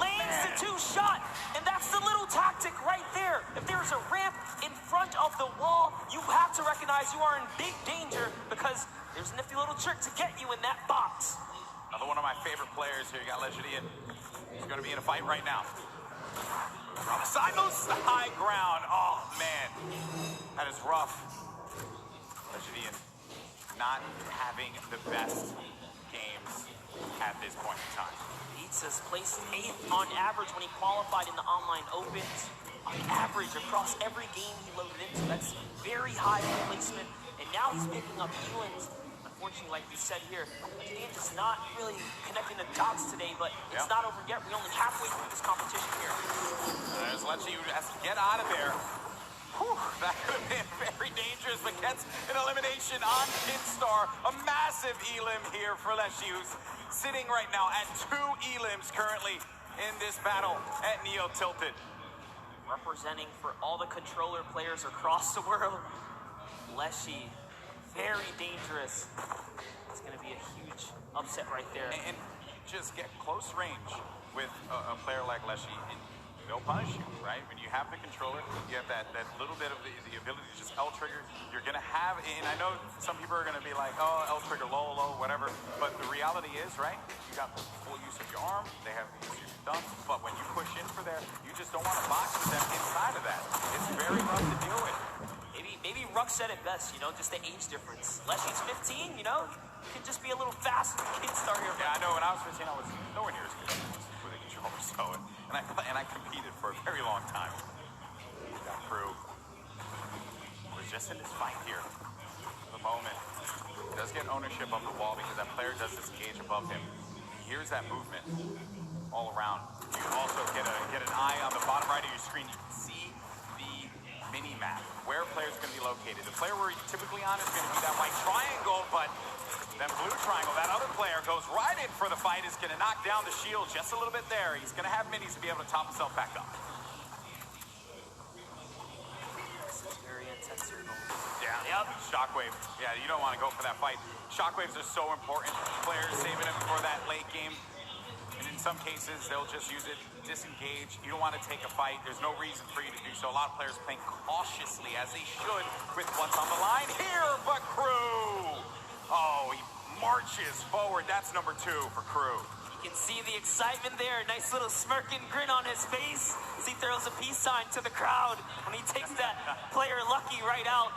Speaker 5: Lands the 2-shot. And that's the little tactic right there. If there's a ramp in front of the wall, you have to recognize you are in big danger because there's a nifty little trick to get you in that box.
Speaker 12: Another one of my favorite players here. You got Legendary. He's going to be in a fight right now. From the side, goes the high ground. Oh, man. That is rough. Legendary not having the best games at this point in time.
Speaker 5: Pizza's placed 8th on average when he qualified in the online opens. On average, across every game he loaded into, that's very high placement. And now he's picking up Elan's. Unfortunately, like we said here, the game is not really connecting the dots today, but it's not over yet. We're only halfway through this competition here.
Speaker 12: There's Lechi who has to get out of there. Whew, that could have been very dangerous, but gets an elimination on Kidstar. A massive elim here for Lechi, who's sitting right now at 2 elims currently in this battle at Neo Tilted.
Speaker 5: Representing for all the controller players across the world, Lechi, very dangerous. It's going to be a huge upset right there.
Speaker 12: And you just get close range with a player like Lechi, and they'll punish you, right? When you have the controller, you have that little bit of the ability to just L-trigger. You're going to have, and I know some people are going to be like, oh, L-trigger, low, whatever. But the reality is, right, you got full use of your arm. They have the use of your thumb. But when you push in for there, you just don't want to box with them inside of that. It's very rough to deal with.
Speaker 5: Maybe Ruck said it best, you know, just the age difference. Lechi's 15, you know, could just be a little fast Kidstar here.
Speaker 12: Yeah, I know. When I was 15, I was nowhere near as good with a controller. So, and I competed for a very long time. That crew was just in this fight here. For the moment, he does get ownership of the wall because that player does disengage above him. He hears that movement all around. You can also get an eye on the bottom right of your screen. You can see the mini-map, where players are going to be located. The player we're typically on is going to be that white triangle, but that blue triangle, that other player goes right in for the fight, is going to knock down the shield just a little bit there. He's going to have minis to be able to top himself back up.
Speaker 5: This is very intense here.
Speaker 12: Yeah.
Speaker 5: Yep,
Speaker 12: Shockwave. Yeah, you don't want to go for that fight. Shockwaves are so important. Players saving them for that late game. And in some cases, they'll just use it, disengage. You don't want to take a fight. There's no reason for you to do so. A lot of players playing cautiously, as they should, with what's on the line here. But Crew, oh, he marches forward. That's number 2 for Crew.
Speaker 14: You can see the excitement there. Nice little smirking grin on his face as he throws a peace sign to the crowd when he takes that player Lucky right out.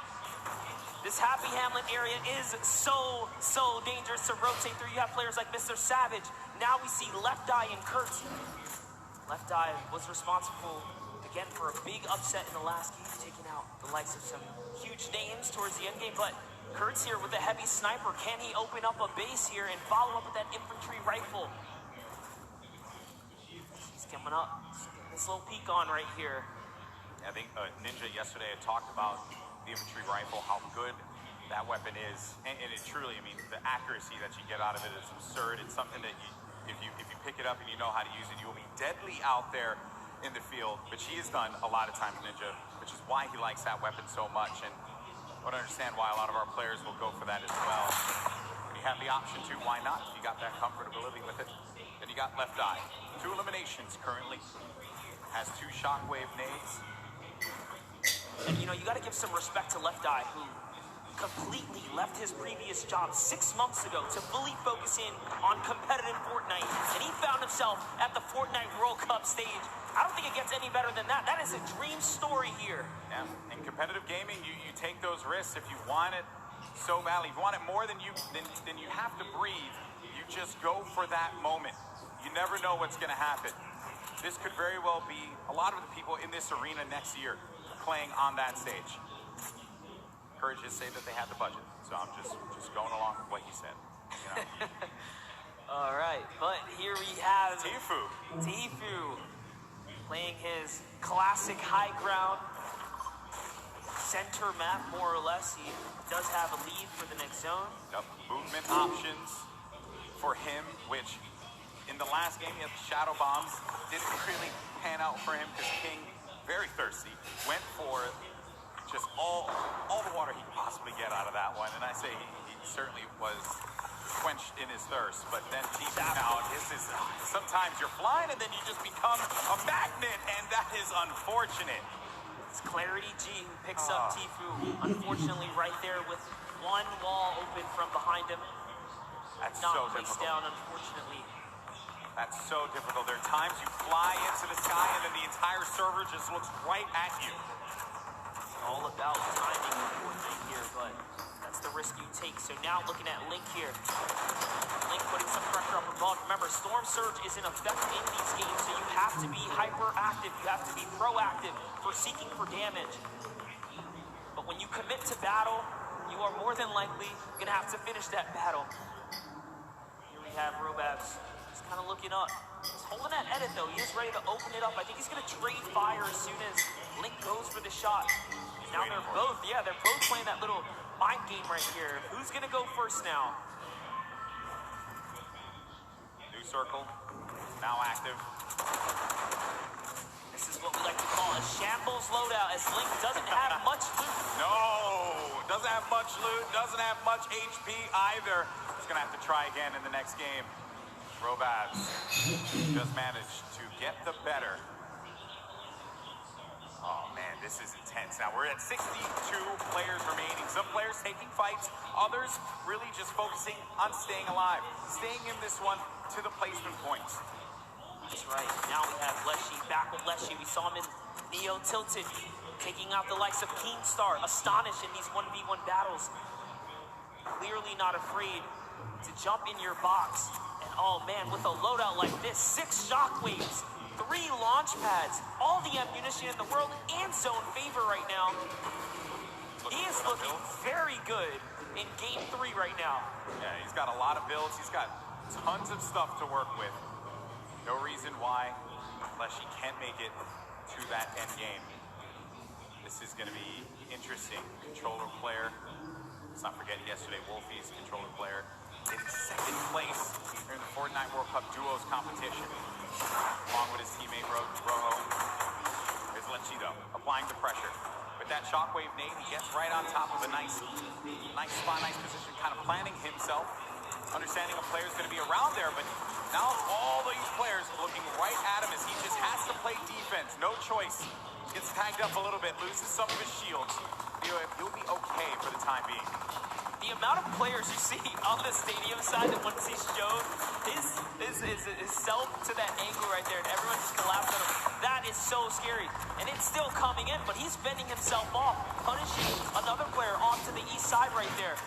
Speaker 14: This Happy Hamlet area is so dangerous to rotate through. You have players like Mr. Savage. Now we see Left Eye and Kurt. Left Eye was responsible, again, for a big upset in the last game, taking out the likes of some huge names towards the end game. But Kurt's here with a heavy sniper. Can he open up a base here and follow up with that infantry rifle? He's coming up. He's getting this little peek on right here.
Speaker 12: I think Ninja yesterday had talked about the infantry rifle, how good that weapon is, and it truly, I mean, the accuracy that you get out of it is absurd. It's something that if you pick it up and you know how to use it, you will be deadly out there in the field. But she has done a lot of times, Ninja, which is why he likes that weapon so much, and I would understand why a lot of our players will go for that as well. When you have the option to, why not? If you got that comfortability with it. Then you got Left Eye. 2 eliminations currently. Has 2 Shockwave nades.
Speaker 14: And you know, you got to give some respect to Left Eye, who completely left his previous job 6 months ago to fully focus in on competitive Fortnite. And he found himself at the Fortnite World Cup stage. I don't think it gets any better than that. That is a dream story here.
Speaker 12: Yeah, in competitive gaming, you take those risks if you want it so badly. If you want it more than you have to breathe, you just go for that moment. You never know what's going to happen. This could very well be a lot of the people in this arena next year playing on that stage. Courage just say that they had the budget, so I'm just going along with what he said. You know?
Speaker 14: All right, but here we have
Speaker 12: Tfue
Speaker 14: playing his classic high ground center map, more or less. He does have a lead for the next zone.
Speaker 12: Yep. Movement options for him, which in the last game he had the shadow bombs. Didn't really pan out for him because King, very thirsty, went for just all the water he could possibly get out of that one. And I say he certainly was quenched in his thirst. But then Tfue now, this is, sometimes you're flying and then you just become a magnet, and that is unfortunate.
Speaker 14: It's Clarity G who picks up Tfue, unfortunately right there with one wall open from behind him.
Speaker 12: That's
Speaker 14: not
Speaker 12: so
Speaker 14: placed
Speaker 12: difficult.
Speaker 14: down, unfortunately.
Speaker 12: That's so difficult. There are times you fly into the sky and then the entire server just looks right at you.
Speaker 14: All about timing, unfortunately, here, but that's the risk you take. So now looking at Link here. Link putting some pressure up above. Remember, Storm Surge is in effect in these games, so you have to be hyperactive. You have to be proactive for seeking for damage. But when you commit to battle, you are more than likely going to have to finish that battle. Here we have Robabs just kind of looking up. He's holding that edit, though. He is ready to open it up. I think he's going to trade fire as soon as Link goes for the shot. Now they're both playing that little mind game right here. Who's going to go first now?
Speaker 12: New circle, now active.
Speaker 14: This is what we like to call a shambles loadout, as Link doesn't have much loot.
Speaker 12: No, doesn't have much loot, doesn't have much HP either. He's going to have to try again in the next game. Robabs just managed to get the better. Oh man, this is intense. Now we're at 62 players remaining. Some players taking fights, others really just focusing on staying alive. Staying in this one to the placement points.
Speaker 14: That's right. Now we have Leshy back with Leshy. We saw him in Neo Tilted, taking out the likes of Keemstar, Astonish in these 1v1 battles. Clearly not afraid to jump in your box. And oh man, with a loadout like this, 6 shockwaves, 3 launch pads, all the ammunition in the world, and zone favor right now. He is looking very good in game 3 right now.
Speaker 12: Yeah, he's got a lot of builds. He's got tons of stuff to work with. No reason why Leshy can't make it to that end game. This is going to be interesting. Controller player. Let's not forget yesterday, Wolfie's controller player in 2nd place in the Fortnite World Cup Duos competition, along with his teammate Rojo. Here's Lechido applying the pressure, but that shockwave nade. He gets right on top of a nice spot, nice position, kind of planning himself, understanding a player's going to be around there, but now all these players looking right at him as he just has to play defense. No choice. Gets tagged up a little bit, loses some of his shields. He'll be okay for the time being.
Speaker 14: The amount of players you see on the stadium side that once he's shown his self to that angle right there, and everyone just collapsed on him. That is so scary. And it's still coming in, but he's fending himself off, punishing another player off to the east side right there.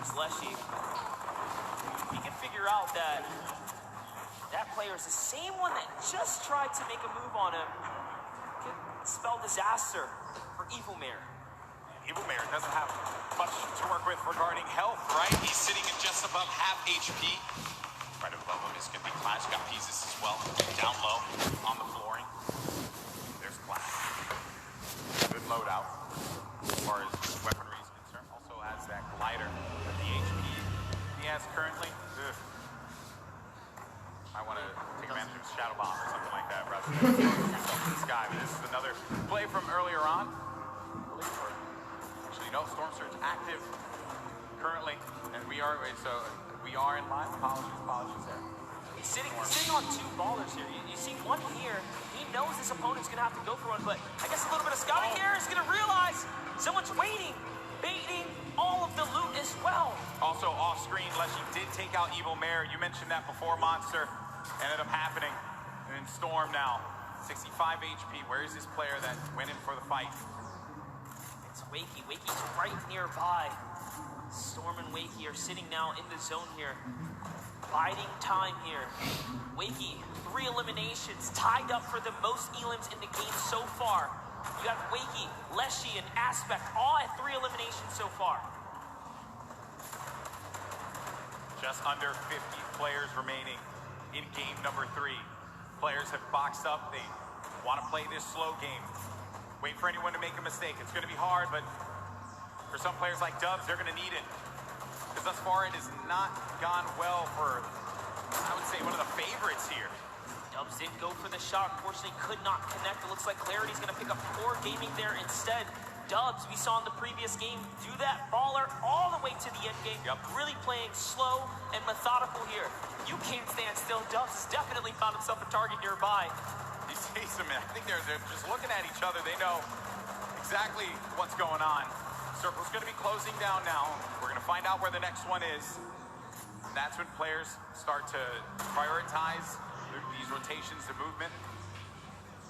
Speaker 14: Here's Leshy. He can figure out that player is the same one that just tried to make a move on him. Could spell disaster for Evil Mare.
Speaker 12: Evil Mare doesn't have much to work with regarding health, right? He's sitting at just above half HP. Right above him is going to be Clash. Got pieces as well. Down low on the flooring. There's Clash. Good loadout as far as weaponry is concerned. Also has that glider with the HP he has currently. I want to take advantage of Shadow Bomb or something like that rather than throwing yourself in the sky. But this is another play from earlier on. Actually, no, Storm Surge active currently, and we are in line. Apologies there.
Speaker 14: He's sitting on two ballers here. You see one here. He knows his opponent's gonna have to go for one, but I guess a little bit of scouting here is gonna realize someone's waiting, baiting all of the loot as well.
Speaker 12: Also off screen, Leshy did take out Evil Mare. You mentioned that before, Monster. Ended up happening. And in Storm now, 65 HP. Where is this player that went in for the fight?
Speaker 14: It's Wakey. Wakey's right nearby. Storm and Wakey are sitting now in the zone here. Biding time here. Wakey, 3 eliminations, tied up for the most elims in the game so far. You got Wakey, Leshy, and Aspect all at 3 eliminations so far.
Speaker 12: Just under 50 players remaining in game number 3. Players have boxed up. They want to play this slow game. Wait for anyone to make a mistake. It's going to be hard, but for some players like Dubs, they're going to need it. Because thus far, it has not gone well for, I would say, one of the favorites here.
Speaker 14: Dubs did go for the shot. Unfortunately, could not connect. It looks like Clarity's going to pick up Core Gaming there instead. Dubs, we saw in the previous game, do that baller all the way to the end game.
Speaker 12: Yep.
Speaker 14: Really playing slow and methodical here. You can't stand still. Dubs has definitely found himself a target nearby.
Speaker 12: You see some, I think they're just looking at each other. They know exactly what's going on. Circle's going to be closing down now. We're going to find out where the next one is. And that's when players start to prioritize these rotations, the movement.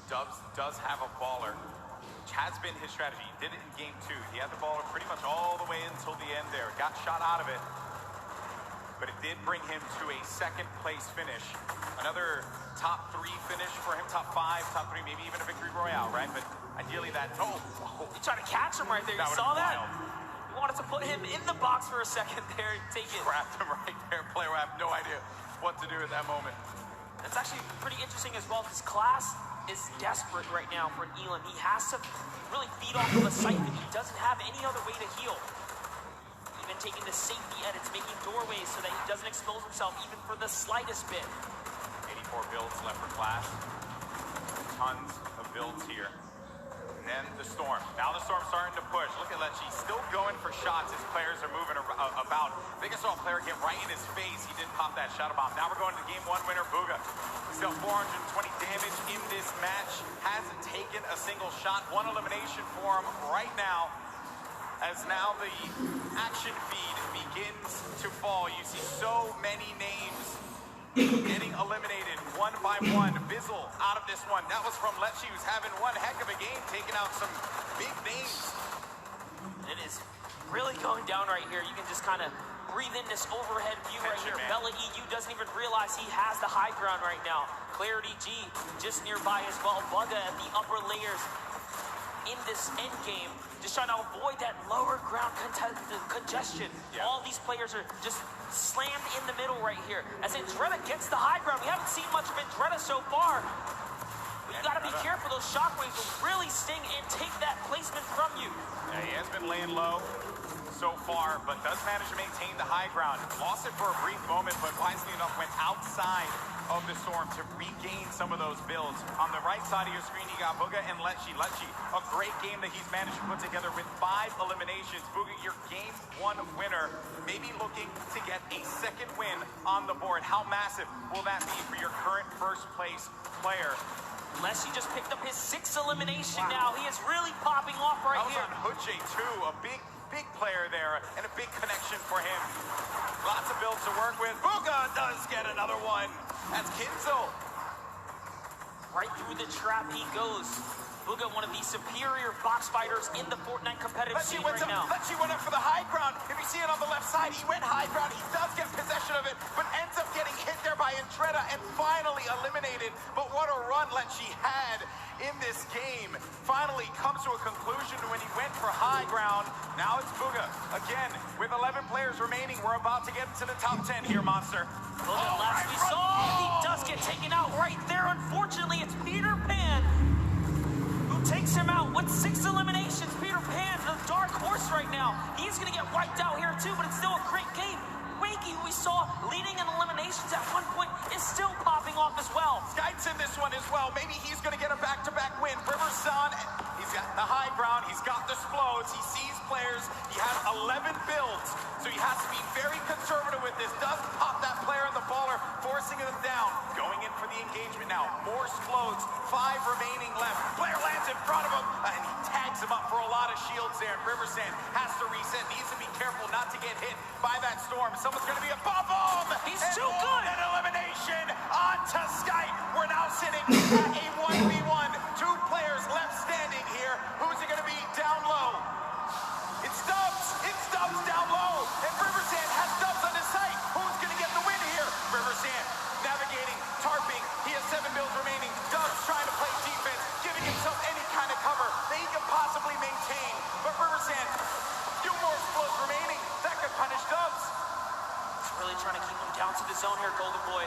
Speaker 12: Dubs does have a baller, which has been his strategy. He did it in game 2. He had the baller pretty much all the way until the end there. Got shot out of it, but it did bring him to a 2nd place finish. Another top 3 finish for him, top 5, top 3, maybe even a victory royale, right? But ideally that,
Speaker 14: He tried to catch him right there. You saw that? He wanted to put him in the box for a second there and take it.
Speaker 12: Grabbed him right there. Player would have no idea what to do at that moment.
Speaker 14: That's actually pretty interesting as well, because Class is desperate right now for an Elam. He has to really feed off of a siphon. He doesn't have any other way to heal. Even taking the safety edits, making doorways so that he doesn't expose himself even for the slightest bit.
Speaker 12: 84 builds left for Class. Tons of builds here. And then the Storm. Now the Storm's starting to push. Look at Lecce, still going for shots as players are moving about. I think I saw a player get right in his face. He didn't pop that Shadow Bomb. Now we're going to game 1 winner, Booga. Still 420 damage in this match. Hasn't taken a single shot. 1 elimination for him right now. As now the action feed begins to fall. You see so many names getting eliminated one by one. Bizzle out of this one. That was from Lecce, who's having one heck of a game, taking out some big names.
Speaker 14: It is really going down right here. You can just kind of breathe in this overhead view right here.
Speaker 12: Man.
Speaker 14: Bella EU doesn't even realize he has the high ground right now. Clarity G just nearby as well. Bugga at the upper layers in this end game, just trying to avoid that lower ground congestion.
Speaker 12: Yeah.
Speaker 14: All these players are just slammed in the middle right here. As Andretta gets the high ground, we haven't seen much of Andretta so far. But you gotta be careful, those shockwaves will really sting and take that placement from you.
Speaker 12: Yeah, he has been laying low. so far, but does manage to maintain the high ground. Lost it for a brief moment, but wisely enough went outside of the storm to regain some of those builds. On the right side of your screen, you got Bugha and Lecce. Lecce, a great game that he's managed to put together with 5 eliminations. Bugha, your game 1 winner, maybe looking to get a second win on the board. How massive will that be for your current first place player?
Speaker 14: Lecce just picked up his 6th elimination now. He is really popping off right here.
Speaker 12: That was on Huche too, a big player there and a big connection for him. Lots of builds to work with. Bugha does get another one. That's Kinzel.
Speaker 14: Right through the trap he goes. Bugha, one of the superior box fighters in the Fortnite competitive scene right now.
Speaker 12: Lecce went up for the high ground. If you see it on the left side, he went high ground. He does get possession of it, but ends up getting hit there by Entreta and finally eliminated. But what a run Lecce had in this game. Finally comes to a conclusion when he went for high ground. Now it's Bugha. Again, with 11 players remaining, we're about to get into the top 10 here, Monster.
Speaker 14: Bugha, last we saw, he does get taken out right there. Unfortunately, it's Peter Pan who takes him out with 6 eliminations. Peter Pan, the dark horse right now. He's going to get wiped out here too, but it's still a great game. Wakey, who we saw leading in eliminations at one point, is still popping off as well.
Speaker 12: Skype's in this one as well. Maybe he's going to get a back-to-back win. Riverson, he's got the high ground. He's got the explodes. He sees players. He has 11 builds, so he has to be very conservative with this. Does pop that player in the baller, forcing them down. Going in for the engagement now. More explodes. 5 remaining left. Player lands in front of him, and he tags him up for a lot of shields there. And Riverson has to reset. Needs to be careful not to get hit by that storm. Someone's going to be above him.
Speaker 14: He's too good.
Speaker 12: An elimination onto Skype. We're now sitting at a 1v1. 2 players left standing here. Who's it going to be down low? It's Dubs. It's Dubs down low. And Riversand has Dubs on his sight. Who's going to get the win here? Riversand navigating, tarping. He has 7 builds remaining. Dubs trying to play defense, giving himself any kind of cover that he can possibly maintain. But Riversand, a few more explodes remaining. That could punish Dubs.
Speaker 14: Really trying to keep him down to the zone here, Golden Boy.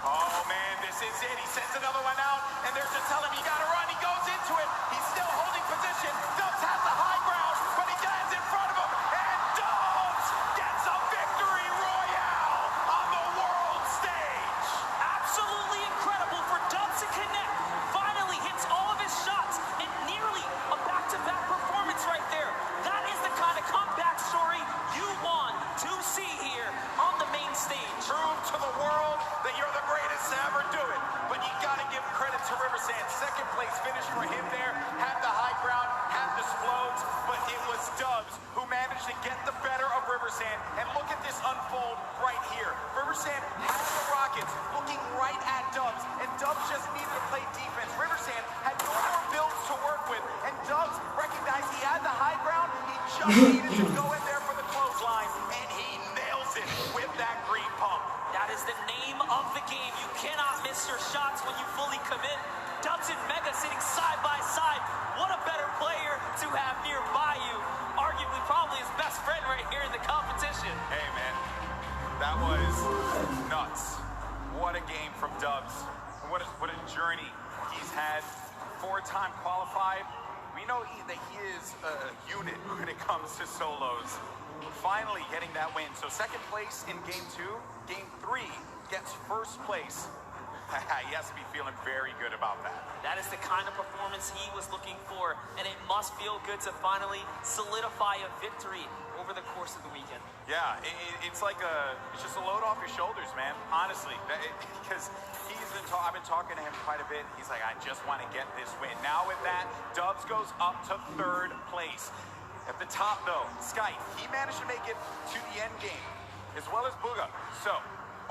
Speaker 12: Oh man, this is it. He sends another one out, and they're just telling him, you gotta run. He goes into it. He's still holding position. Dubs has the high ground, but he lands in front of him, and Dubs gets a victory royale on the world stage.
Speaker 14: Absolutely incredible for Dubs to connect. Finally hits all of his shots, and nearly a back-to-back performance right there. That is the kind of comeback story you want to see here on the main stage.
Speaker 12: Prove to the world that you're the greatest to ever do it. But you gotta give credit to Riversand. 2nd place finish for him there. Had the high ground, had the explodes, but it was Dubs who managed to get the better of Riversand. And look at this unfold right here. Riversand had the Rockets looking right at Dubs, and Dubs just needed to play defense. Riversand had no more builds to work with, and Dubs recognized he had the high ground. He just needed to go in there for the clothesline, and he nails it with that green pump.
Speaker 14: That is the name of the game. You cannot miss your shots when you fully commit. Dubs and Mega sitting side by side. What a better player to have nearby you. Arguably probably his best friend right here in the competition.
Speaker 12: Hey man, that was nuts. What a game from Dubs. What a journey he's had. 4-time qualified. We know that he is a unit when it comes to solos. Finally getting that win. So 2nd place in game 2. Game 3 gets 1st place. He has to be feeling very good about that.
Speaker 14: That is the kind of performance he was looking for, and it must feel good to finally solidify a victory over the course of the weekend.
Speaker 12: Yeah, it's like it's just a load off your shoulders, man. Honestly, because I've been talking to him quite a bit. He's like, I just want to get this win. Now with that, Dubs goes up to 3rd place. At the top, though, Skype, he managed to make it to the end game, as well as Bugha. So,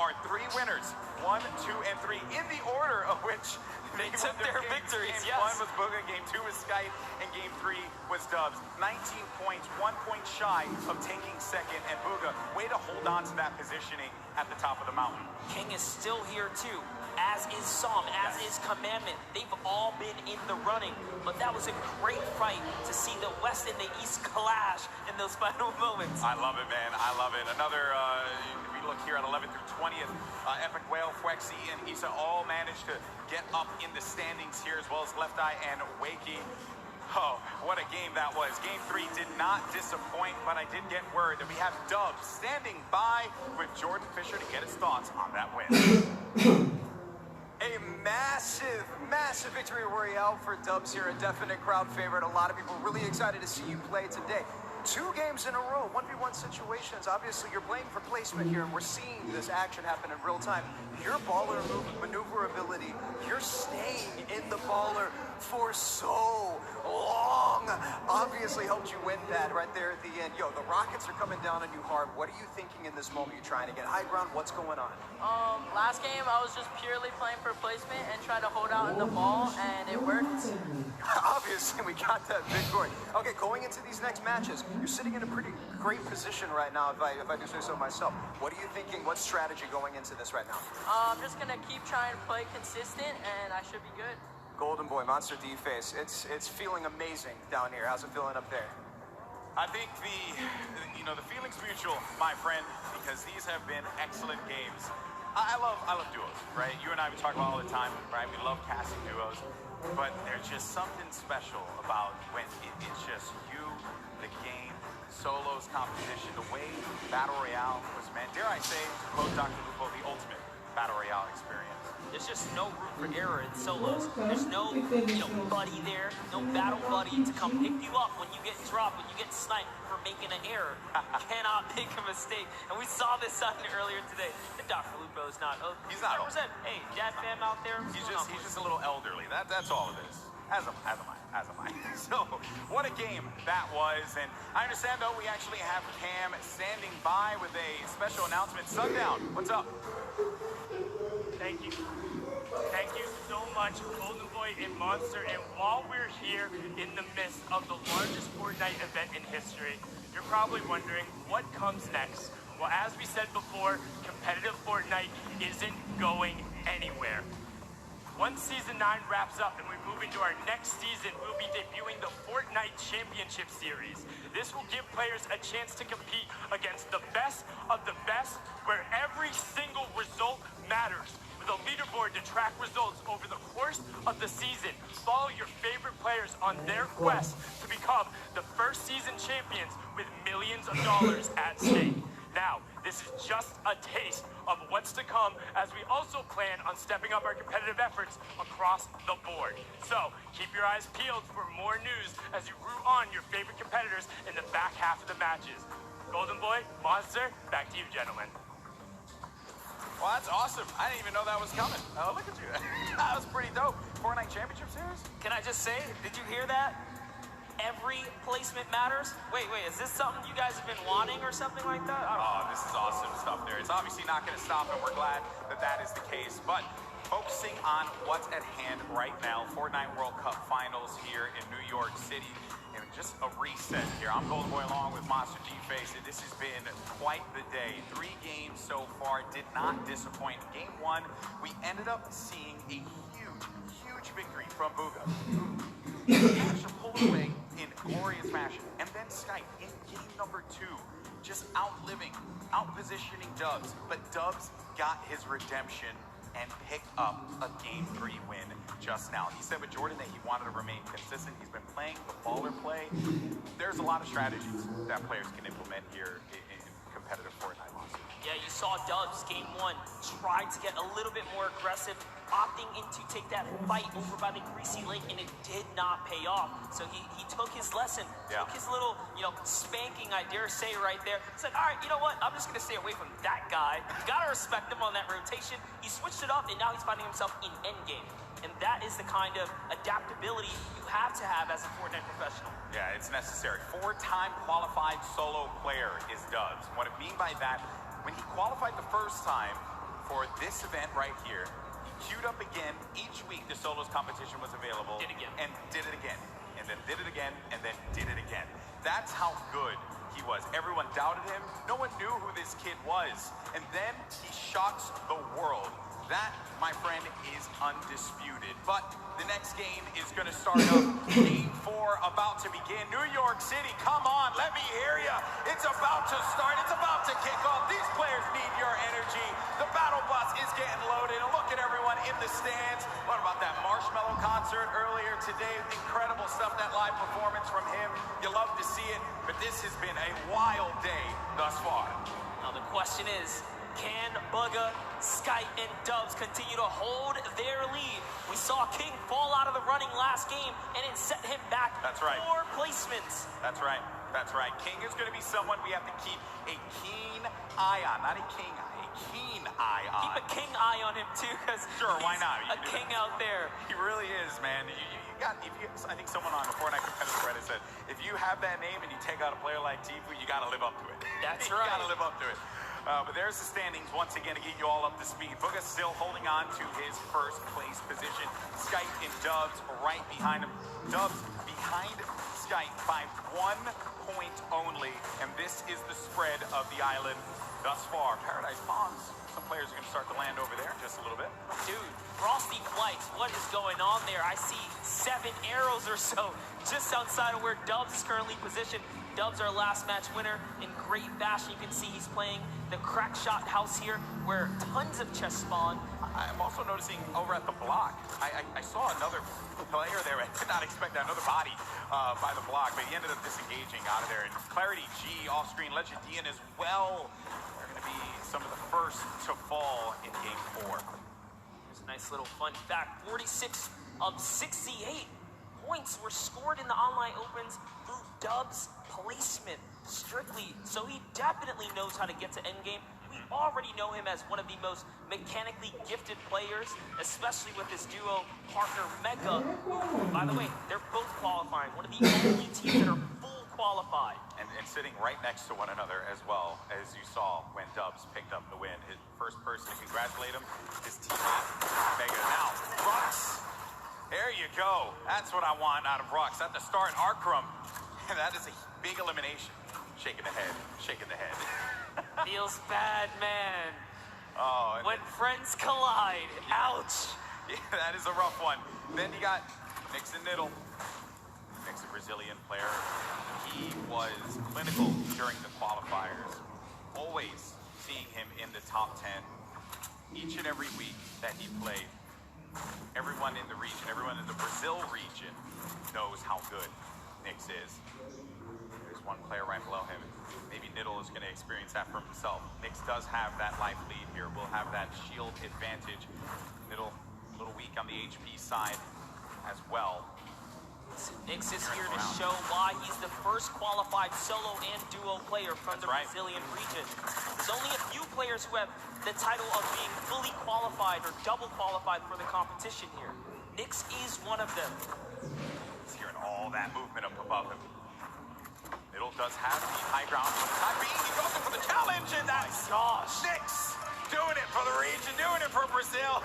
Speaker 12: our 3 winners, 1, 2, and 3, in the order of which
Speaker 14: they took their victories.
Speaker 12: Game
Speaker 14: yes.
Speaker 12: 1 was Bugha, Game 2 was Skype, and Game 3 was Dubs. 19 points, 1 point shy of taking 2nd, and Bugha, way to hold on to that positioning at the top of the mountain.
Speaker 14: King is still here too, as is Psalm, as is Commandment. They've all been in the running, but that was a great fight to see the West and the East clash in those final moments.
Speaker 12: I love it, man. I love it. Another, we look here at 11th through 20th, Epic Whale, Fwexy, and Issa all managed to get up in the standings here, as well as Left Eye and Wakey. Oh, what a game that was. Game 3 did not disappoint, but I did get word that we have Dubs standing by with Jordan Fisher to get his thoughts on that win.
Speaker 9: A massive, massive victory royale for Dubs here, a definite crowd favorite. A lot of people really excited to see you play today. 2 games in a row, 1v1 situations. Obviously, you're playing for placement here, and we're seeing this action happen in real time. Your baller maneuverability, you're staying in the baller for so long, obviously helped you win that right there at the end. Yo, the Rockets are coming down on you hard. What are you thinking in this moment? You're trying to get high ground. What's going on?
Speaker 15: Last game, I was just purely playing for placement and trying to hold out in the ball, and it worked.
Speaker 9: Obviously, we got that victory. Okay, going into these next matches, you're sitting in a pretty great position right now, if I do say so myself. What are you thinking? What strategy going into this right now?
Speaker 15: I'm just going to keep trying to play consistent, and I should be good.
Speaker 9: Golden Boy, Monster D-Face, it's feeling amazing down here. How's it feeling up there?
Speaker 12: I think the feeling's mutual, my friend, because these have been excellent games. I love duos, right? You and I, we talk about all the time, right? We love casting duos, but there's just something special about when it's just you, the game, solos, competition, the way Battle Royale was meant. Dare I say, to quote Dr. Lupo, the ultimate Battle Royale experience.
Speaker 14: There's just no room for error in solos. There's no, buddy there, no battle buddy to come pick you up when you get dropped, when you get sniped for making an error. You cannot make a mistake. And we saw this sign earlier today. And Dr. Lupo's not.
Speaker 12: He's not.
Speaker 14: Represent. Hey, dad fam out there.
Speaker 12: He's just a little elderly. That's all it is. As am I. So, what a game that was. And I understand, though, we actually have Cam standing by with a special announcement. Sundown, what's up?
Speaker 16: Thank you. Thank you so much, Golden Boy and Monster. And while we're here in the midst of the largest Fortnite event in history, you're probably wondering what comes next. Well, as we said before, competitive Fortnite isn't going anywhere. Once Season 9 wraps up and we move into our next season, we'll be debuting the Fortnite Championship Series. This will give players a chance to compete against the best of the best, where every single result matters. With a leaderboard to track results over the course of the season, follow your favorite players on their quest to become the first season champions with millions of dollars at stake. Now, this is just a taste of what's to come, as we also plan on stepping up our competitive efforts across the board. So, keep your eyes peeled for more news as you root on your favorite competitors in the back half of the matches. Golden Boy, Monster, back to you, gentlemen.
Speaker 12: Well, that's awesome. I didn't even know that was coming. Oh, look at you. That was pretty dope. Fortnite Championship Series?
Speaker 14: Can I just say, did you hear that? Every placement matters. Wait, is this something you guys have been wanting or something like that?
Speaker 12: Oh, this is awesome stuff there. It's obviously not going to stop, and we're glad that that is the case. But focusing on what's at hand right now, Fortnite World Cup Finals here in New York City. And just a reset here. I'm Golden Boy along with Monster G-Face, and this has been quite the day. 3 games so far, did not disappoint. Game 1, we ended up seeing a huge victory from Booga. Managed to pull away in glorious fashion. And then Skype in game number 2, just outpositioning Dubs. But Dubs got his redemption and picked up a Game 3 win just now. He said with Jordan that he wanted to remain consistent. He's been playing the baller play. There's a lot of strategies that players can implement here in competitive Fortnite Monster.
Speaker 14: Yeah, you saw Dubs, game 1, tried to get a little bit more aggressive, opting in to take that fight over by the Greasy Lake, and it did not pay off. So he took his lesson, took his little, spanking, I dare say, right there. It's like, all right, you know what? I'm just going to stay away from that guy. You got to respect him on that rotation. He switched it up, and now he's finding himself in endgame. And that is the kind of adaptability you have to have as a Fortnite professional.
Speaker 12: Yeah, it's necessary. 4-time qualified solo player is Dubs. What I mean by that, when he qualified the first time for this event right here, he queued up again. Each week the solos competition was available.
Speaker 14: Did it again.
Speaker 12: And did it again. And then did it again. And then did it again. That's how good he was. Everyone doubted him. No one knew who this kid was. And then he shocks the world. That, my friend, is undisputed. But the next game is going to start up. Game 4 about to begin. New York City, come on, let me hear you. It's about to start. It's about to kick off. These players need your energy. The battle bus is getting loaded. And look at everyone in the stands. What about that Marshmallow concert earlier today? Incredible stuff, that live performance from him. You love to see it, but this has been a wild day thus far.
Speaker 14: Now the question is, can Bugga, Skype, and Dubs continue to hold their lead? We saw King fall out of the running last game, and it set him back.
Speaker 12: That's right.
Speaker 14: 4 placements.
Speaker 12: That's right. That's right. King is going to be someone we have to keep a keen eye on. Not a king eye, a keen eye on.
Speaker 14: Keep a king eye on him, too, because
Speaker 12: sure, why not?
Speaker 14: a king out there.
Speaker 12: He really is, man. I think someone on the Fortnite competitive Reddit said, if you have that name and you take out a player like Tifu, you got to live up to it.
Speaker 14: That's
Speaker 12: you
Speaker 14: right.
Speaker 12: got to live up to it. But there's the standings once again to get you all up to speed. Bugga still holding on to his first place position. Skype and Dubs right behind him. Dubs behind Skype by 1 point only. And this is the spread of the island thus far. Paradise Palms. Some players are going to start to land over there in just a little bit.
Speaker 14: Dude, Frosty Flights, what is going on there? I see 7 arrows or so just outside of where Dubs is currently positioned. Dubs, our last match winner, in great fashion. You can see he's playing the crack shot house here, where tons of chests spawn.
Speaker 12: I'm also noticing over at the block, I saw another player there. I did not expect that, another body by the block, but he ended up disengaging out of there. And Clarity G, off-screen, Legendian as well. They're going to be some of the first to fall in game 4.
Speaker 14: There's a nice little fun fact. 46 of 68 points were scored in the online opens through Dubs placement strictly. So he definitely knows how to get to endgame. We already know him as one of the most mechanically gifted players, especially with his duo partner Mega, who, by the way, they're both qualifying. One of the only teams that are full qualified.
Speaker 12: And sitting right next to one another as well, as you saw when Dubs picked up the win. His first person to congratulate him, his teammate Mega. Now, Rux, there you go. That's what I want out of Rux. At the start, Arkrum, that is a big elimination. Shaking the head, shaking the head.
Speaker 14: Feels bad, man.
Speaker 12: Oh,
Speaker 14: when friends collide, ouch.
Speaker 12: Yeah, that is a rough one. Then you got Nix and Niddle. Nix, a Brazilian player. He was clinical during the qualifiers. Always seeing him in the top 10 each and every week that he played. Everyone in the region, everyone in the Brazil region knows how good Nix is. There's one player right below him. Maybe Niddle is going to experience that for himself. Nix does have that life lead here. Will have that shield advantage. Niddle a little weak on the HP side as well.
Speaker 14: Nix is here to show why he's the first qualified solo and duo player from the Brazilian region. There's only a few players who have the title of being fully qualified or double qualified for the competition here. Nix is one of them.
Speaker 12: He's hearing all that movement up above him. Niddle does have the high ground. He goes in for the challenge, and that's Nix doing it for the region, doing it for Brazil.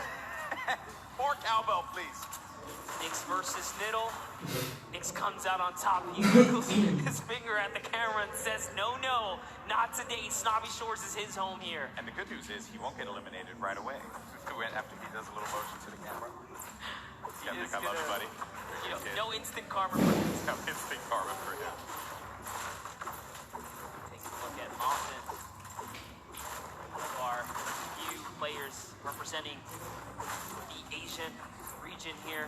Speaker 12: More cowbell, please.
Speaker 14: Nix versus Niddle. Nix comes out on top. He wiggles his finger at the camera and says, no, no, not today. Snobby Shores is his home here.
Speaker 12: And the good news is he won't get eliminated right away after he does a little motion to the camera. Yeah, I think I love you, buddy.
Speaker 14: No instant karma for him.
Speaker 12: No instant karma for him.
Speaker 14: Take a look at Austin. One of our few players representing the Asian region here.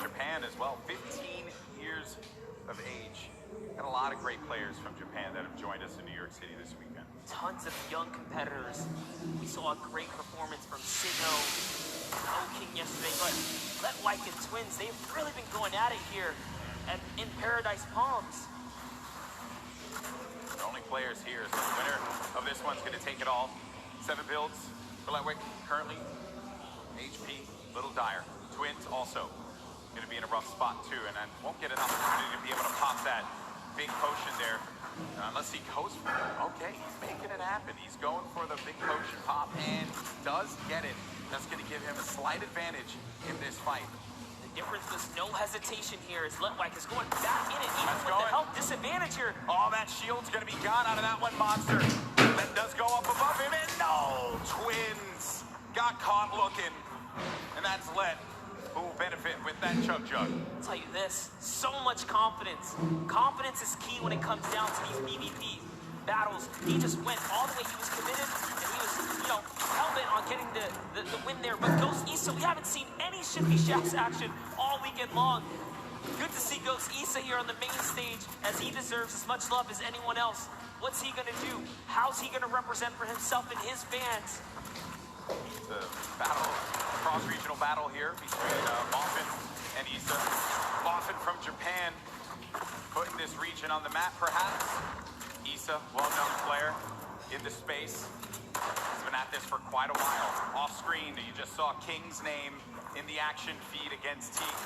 Speaker 12: Japan as well, 15 years of age. Got a lot of great players from Japan that have joined us in New York City this weekend.
Speaker 14: Tons of young competitors. We saw a great performance from Sigo, King yesterday, but Let White and Twins, they've really been going at it here in Paradise Palms.
Speaker 12: The only players here, so the winner of this one's going to take it all. 7 builds for Lightweight currently. HP, little dire. Twins also going to be in a rough spot too, and then won't get an opportunity to be able to pop that big potion there unless he goes for it. Okay, he's making it happen. He's going for the big potion pop and does get it. That's going to give him a slight advantage in this fight.
Speaker 14: The difference was no hesitation here as Letwike is going back in it, even with the health disadvantage here.
Speaker 12: Oh, that shield's going to be gone out of that one monster. That does go up above him, and no! Twins got caught looking, and that's let who will benefit with that chug jug.
Speaker 14: I'll tell you this, so much confidence. Confidence is key when it comes down to these PvP battles. He just went all the way, he was committed, and he was, you know, hell-bent on getting the win there. But Ghost Issa, we haven't seen any Shifty Shafts action all weekend long. Good to see Ghost Issa here on the main stage, as he deserves as much love as anyone else. What's he gonna do? How's he gonna represent for himself and his fans?
Speaker 12: It's a battle, cross-regional battle here between Boffin and Issa. Boffin from Japan, putting this region on the map, perhaps. Issa, well-known player in the space. He's been at this for quite a while. Off-screen, you just saw King's name in the action feed against Teak.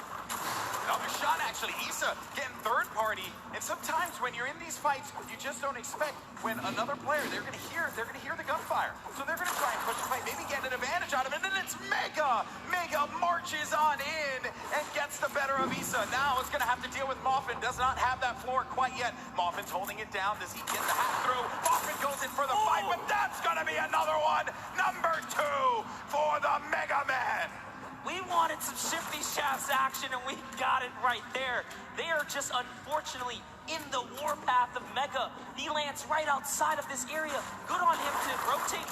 Speaker 12: Another shot, actually. Issa getting third party. And sometimes when you're in these fights, you just don't expect when another player, they're gonna hear the gunfire. So they're gonna try and push the fight, maybe get an advantage out of it. And then it's Mega! Mega marches on in and gets the better of Issa. Now it's gonna have to deal with Moffin. Does not have that floor quite yet. Moffin's holding it down. Does he get the hat through? Moffin goes in for the fight, but that's gonna be another one. Number 2 for the Mega Man.
Speaker 14: We wanted some Shifty Shafts action, and we got it right there. They are just, unfortunately, in the warpath of Mega. He lands right outside of this area. Good on him to rotate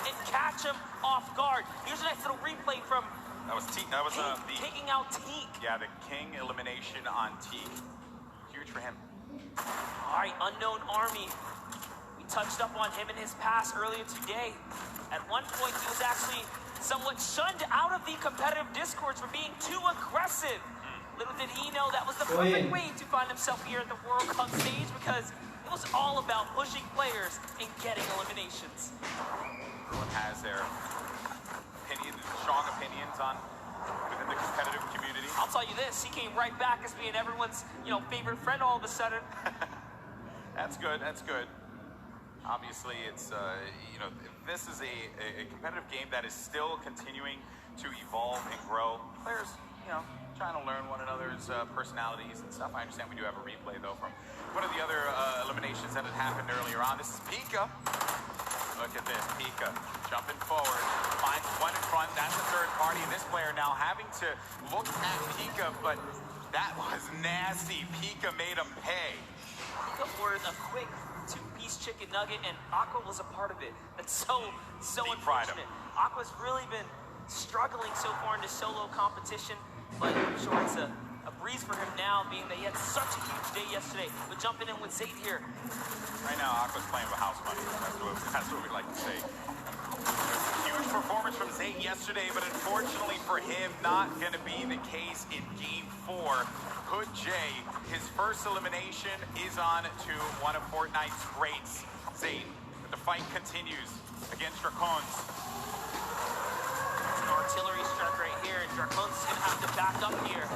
Speaker 14: and catch him off guard. Here's a nice little replay from
Speaker 12: That was Teak. That was
Speaker 14: taking out Teak.
Speaker 12: Yeah, the King elimination on Teak. Huge for him.
Speaker 14: All right, Unknown Army. We touched up on him in his pass earlier today. At one point, he was actually somewhat shunned out of the competitive discords for being too aggressive. Little did he know that was the perfect way to find himself here at the World Cup stage, because it was all about pushing players and getting eliminations.
Speaker 12: Everyone has their strong opinions on within the competitive community.
Speaker 14: I'll tell you this, he came right back as being everyone's, favorite friend all of a sudden.
Speaker 12: That's good, that's good. Obviously, it's, this is a competitive game that is still continuing to evolve and grow. Players, trying to learn one another's personalities and stuff. I understand we do have a replay, though, from one of the other eliminations that had happened earlier on. This is Pika. Look at this, Pika jumping forward, finds one in front. That's a third party. This player now having to look at Pika, but that was nasty. Pika made him pay.
Speaker 14: Pika ordered a quick 2-piece chicken nugget, and Aqua was a part of it. That's so unfortunate. Aqua's really been struggling so far in the solo competition, but I'm sure it's a breeze for him now, being that he had such a huge day yesterday. But jumping in with Zayt here.
Speaker 12: Right now, Aqua's playing with house money. That's what we like to say. Huge performance from Zayt yesterday, but unfortunately for him, not going to be the case in Game 4. Hood J, his first elimination is on to one of Fortnite's greats, Zayt. But the fight continues against Dracons.
Speaker 14: It's an artillery strike right here, and Dracons is going to have to back up here.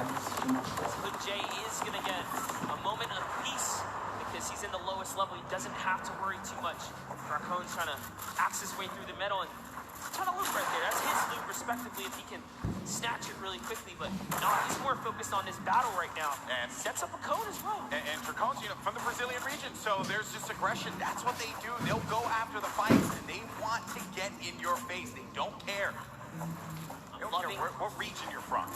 Speaker 14: Hood J is going to get a moment of peace because he's in the lowest level. He doesn't have to worry too much. Dracons trying to axe his way through the middle and trying to loop right there. That's his loop, respectively, if he can snatch it really quickly. But no, he's more focused on this battle right now. And sets up a cone as well.
Speaker 12: And Dracons, from the Brazilian region, so there's just aggression. That's what they do. They'll go after the fights, and they want to get in your face. They don't care. They don't care what region you're from.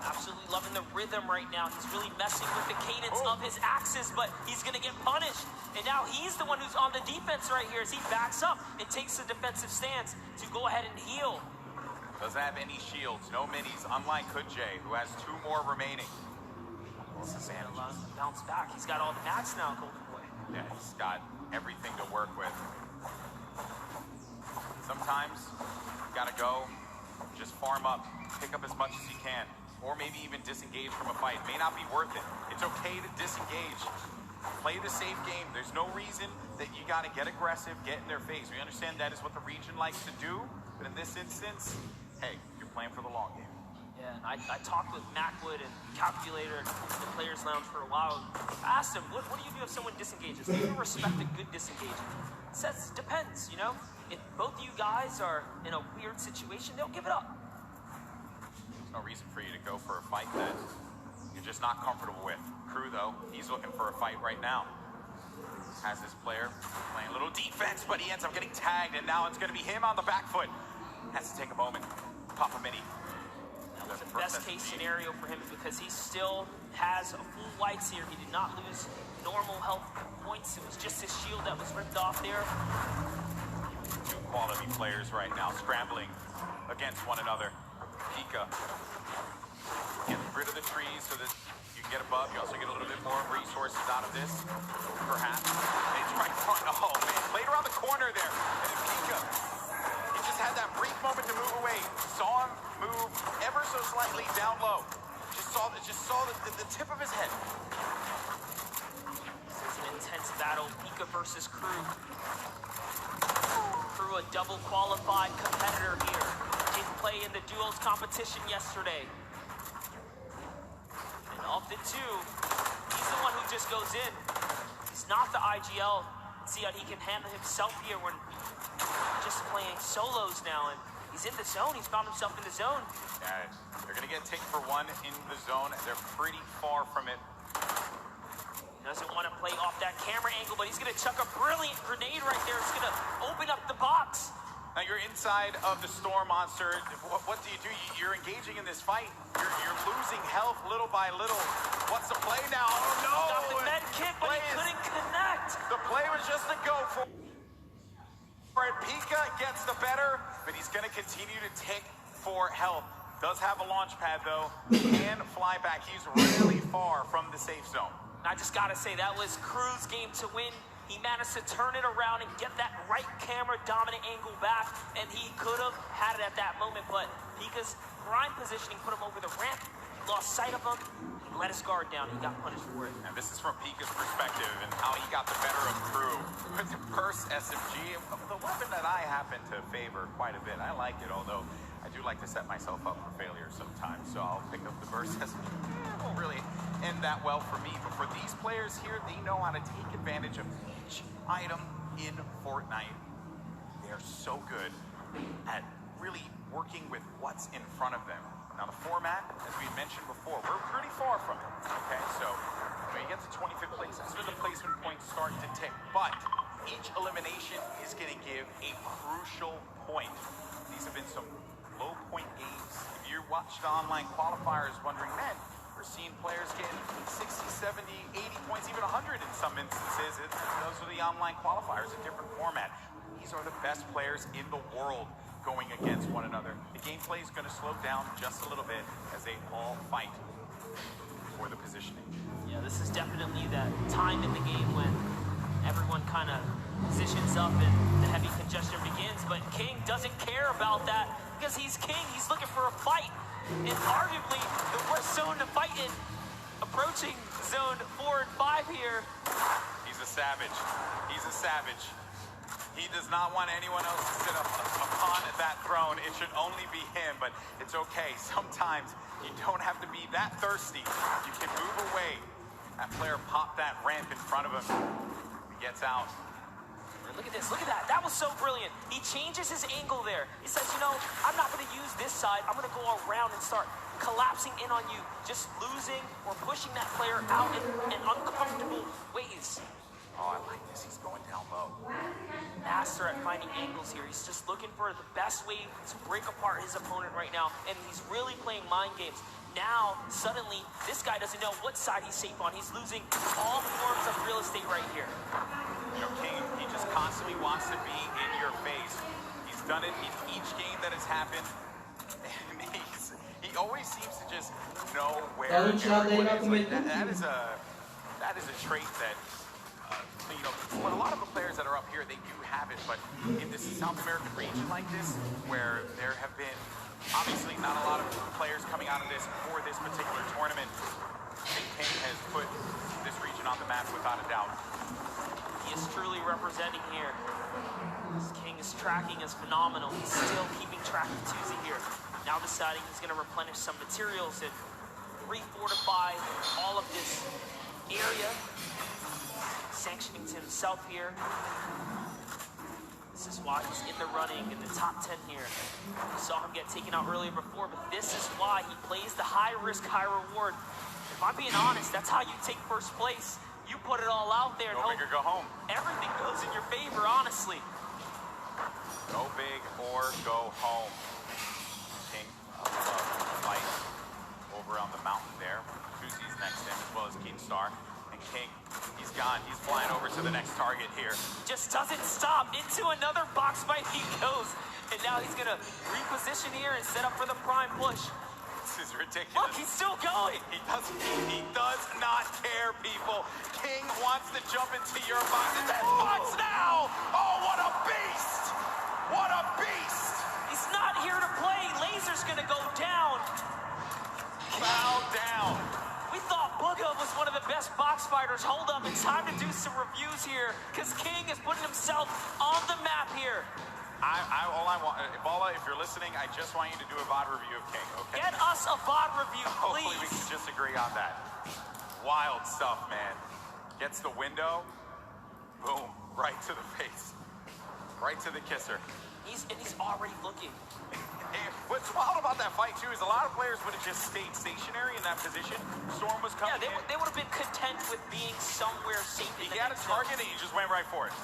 Speaker 14: Absolutely loving the rhythm right now. He's really messing with the cadence of his axes, but he's going to get punished. And now he's the one who's on the defense right here as he backs up and takes a defensive stance to go ahead and heal.
Speaker 12: Doesn't have any shields, no minis, unlike Hood J, who has 2 more remaining.
Speaker 14: This is allows him to bounce back. He's got all the mats now, Golden Boy.
Speaker 12: Yeah, he's got everything to work with. Sometimes you gotta go, just farm up, pick up as much as you can, or maybe even disengage from a fight. It may not be worth it. It's okay to disengage. Play the safe game. There's no reason that you gotta get aggressive, get in their face. We understand that is what the region likes to do, but in this instance, hey, you're playing for the long game.
Speaker 14: Yeah, and I talked with Macwood and Calculator in the Players Lounge for a while. I asked him, what do you do if someone disengages? Do you respect a good disengagement? He says, depends, If both of you guys are in a weird situation, they'll give it up.
Speaker 12: There's no reason for you to go for a fight that you're just not comfortable with. Crew, though, he's looking for a fight right now. Has this player playing a little defense, but he ends up getting tagged, and now it's going to be him on the back foot. has to take a moment. Pop a mini.
Speaker 14: That was the best case scenario for him because he still has a full whites here. He did not lose normal health points. It was just his shield that was ripped off there.
Speaker 12: Two quality players right now scrambling against one another. Pika. Get rid of the trees so that you can get above. You also get a little bit more resources out of this. Perhaps. It's right front. Oh, man. Played around the corner there. And then Pika. He just had that brief moment to move away. Saw him move ever so slightly down low. Just saw the tip of his head.
Speaker 14: This is an intense battle. Pika versus Crew. Crew, a double qualified competitor here. Didn't play in the duos competition yesterday. And of the two, he's the one who just goes in. He's not the IGL. See how he can handle himself here when just playing solos now. And he's in the zone. He's found himself in the zone.
Speaker 12: Yeah, they're going to get ticked for one in the zone. They're pretty far from it.
Speaker 14: Doesn't want to play off that camera angle, but he's going to chuck a brilliant grenade right there. It's going to open up the box.
Speaker 12: Now you're inside of the Storm Monster. What do? You're engaging in this fight. You're losing health little by little. What's the play now? Oh no!
Speaker 14: Got the med kit, but he couldn't connect.
Speaker 12: The play was just a go for it. Pika gets the better, but he's going to continue to tick for health. Does have a launch pad though. Can fly back. He's really far from the safe zone.
Speaker 14: I just gotta say, that was Crew's game to win. He managed to turn it around and get that right camera dominant angle back, and he could have had it at that moment, but Pika's grind positioning put him over the ramp. He lost sight of him. He let his guard down. He got punished for it.
Speaker 12: And this is from Pika's perspective and how he got the better of Crew. With the burst SMG, the weapon that I happen to favor quite a bit. I like it, although I do like to set myself up for failure sometimes, so I'll pick up the burst SMG. It won't really end that well for me, but for these players here, they know how to take advantage of each item in Fortnite. They are so good at really working with what's in front of them. Now the format, as we mentioned before, we're pretty far from it, okay? So when you get to 25th place, that's where the placement points start to tick, but each elimination is going to give a crucial point. These have been some low point games. If you watched the online qualifiers wondering, man, we're seeing players getting 60, 70, 80 points, even 100 in some instances. Those are the online qualifiers, a different format. These are the best players in the world going against one another. The gameplay is going to slow down just a little bit as they all fight for the positioning.
Speaker 14: Yeah, this is definitely that time in the game when everyone kind of positions up and the heavy congestion begins, but King doesn't care about that because he's King. He's looking for a fight. And arguably the worst zone to fight in, approaching zone 4 and 5 here.
Speaker 12: He's a savage. He's a savage. He does not want anyone else to sit upon that throne. It should only be him, but it's okay. Sometimes you don't have to be that thirsty. You can move away. That player popped that ramp in front of him. He gets out.
Speaker 14: Look at this, look at that. That was so brilliant. He changes his angle there. He says, you know, I'm not going to use this side. I'm going to go around and start collapsing in on you, just losing or pushing that player out in uncomfortable ways.
Speaker 12: Oh, I like this. He's going down low.
Speaker 14: Master at finding angles here. He's just looking for the best way to break apart his opponent right now, and he's really playing mind games. Now, suddenly, this guy doesn't know what side he's safe on. He's losing all forms of real estate right here.
Speaker 12: You know, King, he just constantly wants to be in your face. He's done it in each game that has happened. And he always seems to just know where everyone is. Like that is a trait that, you know, for a lot of the players that are up here, they do have it. But in this South American region like this, where there have been obviously not a lot of players coming out of this for this particular tournament, I think King has put this region on the map without a doubt.
Speaker 14: He is truly representing here. This King is tracking is phenomenal. He's still keeping track of Tuesday here. Now deciding he's going to replenish some materials and refortify all of this area. Sanctioning to himself here. This is why he's in the running in the top 10 here. We saw him get taken out earlier before, but this is why he plays the high risk, high reward. If I'm being honest, that's how you take first place. You put it all out there and
Speaker 12: go big or go home.
Speaker 14: Everything goes in your favor, honestly.
Speaker 12: Go big or go home. King fight over on the mountain there. Kuzi's next to him, as well as Keemstar. And King, he's gone. He's flying over to the next target here.
Speaker 14: Just doesn't stop. Into another box fight he goes. And now he's going to reposition here and set up for the prime push.
Speaker 12: This is ridiculous.
Speaker 14: Look, he's still going.
Speaker 12: He does not care, people. King wants to jump into your box. It's that box now! Oh, what a beast! What a beast!
Speaker 14: He's not here to play. Laser's going to go down.
Speaker 12: Bow down.
Speaker 14: We thought Booga was one of the best box fighters. Hold up, it's time to do some reviews here, because King is putting himself on the map here.
Speaker 12: All I want, Bala, if you're listening, I just want you to do a VOD review of King, okay?
Speaker 14: Get us a VOD review, please.
Speaker 12: Hopefully we can just agree on that. Wild stuff, man. Gets the window, boom, right to the face. Right to the kisser.
Speaker 14: He's already looking.
Speaker 12: What's wild about that fight, too, is a lot of players would have just stayed stationary in that position. Storm was coming in.
Speaker 14: They would have been content with being somewhere safe in the
Speaker 12: He had a target and he just went right for it.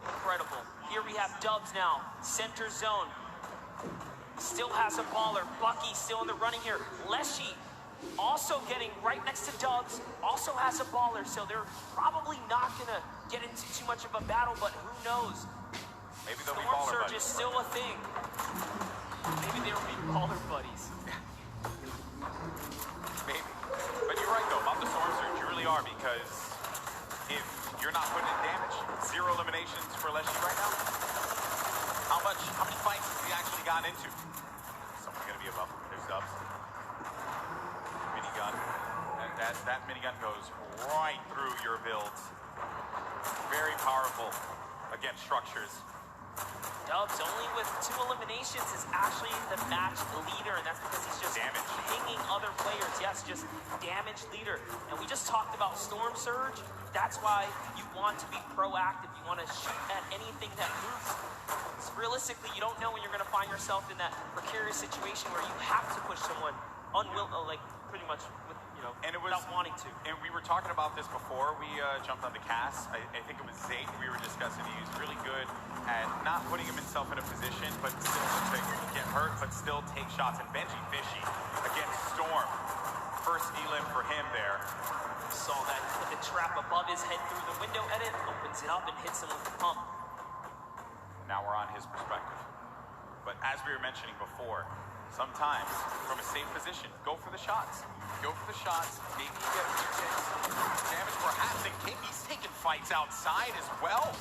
Speaker 14: Incredible. Here we have Dubs now. Center zone. Still has a baller. Bucky still in the running here. Leshy also getting right next to Dubs. Also has a baller, so they're probably not going to get into too much of a battle, but who knows?
Speaker 12: Maybe they'll be
Speaker 14: Storm
Speaker 12: baller
Speaker 14: Surge
Speaker 12: buddies.
Speaker 14: is still a thing. Maybe they'll be baller buddies.
Speaker 12: Maybe. But you're right, though, about the Storm Surge. You really are, because if you're not putting in damage, 0 eliminations for Leshy right now. How many fights has he actually gotten into? Someone's going to be above him. There's Dubs. Minigun. That minigun goes right through your builds. Very powerful against structures.
Speaker 14: Dubs, only with 2 eliminations, is actually the match leader, and that's because he's just pinging other players. Yes, just damage leader. And we just talked about Storm Surge. That's why you want to be proactive. You want to shoot at anything that moves. So realistically, you don't know when you're going to find yourself in that precarious situation where you have to push someone like pretty much with, without wanting to.
Speaker 12: And we were talking about this before we jumped on the cast. I think it was Zayt we were discussing. He was really good at not putting himself in a position, but still to get hurt, but still take shots. And Benji Fishy against Storm. First elim for him there.
Speaker 14: Saw that. He put the trap above his head through the window edit, opens it up and hits him with the pump.
Speaker 12: Now we're on his perspective. But as we were mentioning before, sometimes from a safe position, go for the shots. Go for the shots. Maybe you get a few hits. Damage perhaps. And Kinky's taking fights outside as well.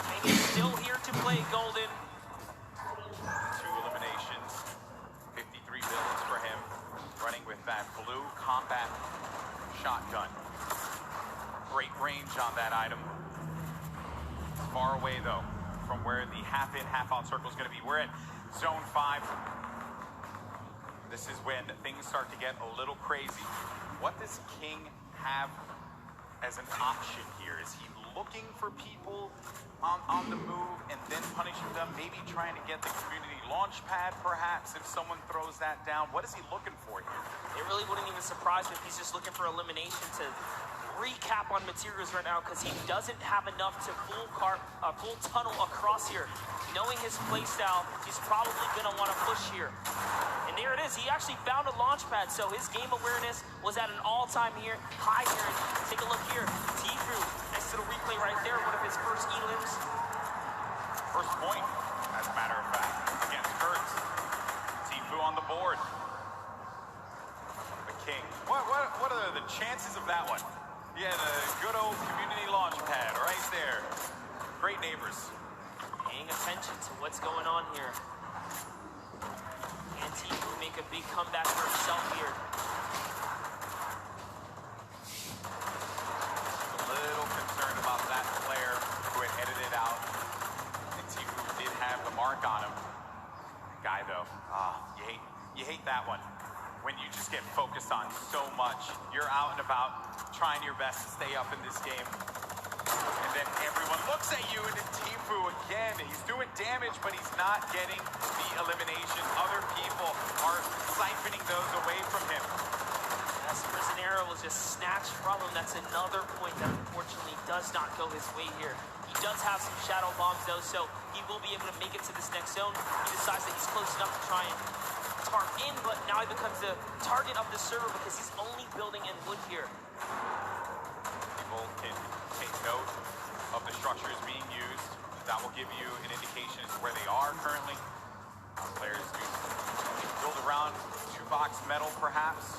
Speaker 14: Kinky's still here to play Golden.
Speaker 12: 2 eliminations. 53 builds for him. Running with that blue combat shotgun. Great range on that item. It's far away though from where the half-in, half-out circle is going to be. We're at Zone 5. This is when things start to get a little crazy. What does King have as an option here? Is he looking for people on the move and then punishing them? Maybe trying to get the community launch pad, perhaps, if someone throws that down. What is he looking for here?
Speaker 14: It really wouldn't even surprise me if he's just looking for elimination to recap on materials right now, because he doesn't have enough to full tunnel across here. Knowing his playstyle, he's probably going to want to push here. And there it is. He actually found a launch pad, so his game awareness was at an all-time high here. And take a look here. Tifu, nice little replay right there. One of his first elims.
Speaker 12: First point, as a matter of fact, against Kurtz. Tifu on the board. The King. What are the chances of that one? He had a good old community launch pad right there. Great neighbors.
Speaker 14: Paying attention to what's going on here. Can Tifu make a big comeback for himself here?
Speaker 12: A little concerned about that player who had edited out. And Tifu did have the mark on him. That guy though, you hate that one. When you just get focused on so much. You're out and about, trying your best to stay up in this game. And then everyone looks at you, and then Tifu again. He's doing damage, but he's not getting the elimination. Other people are siphoning those away from him.
Speaker 14: Yes, Prisionero was just snatched from him. That's another point that unfortunately does does not go his way here. He does have some shadow bombs though, so he will be able to make it to this next zone. He decides that he's close enough to try and tarp in, but now he becomes the target of the server because he's only building in wood here.
Speaker 12: People can take note of the structures being used. That will give you an indication as to where they are currently. Players do build around 2-box metal, perhaps.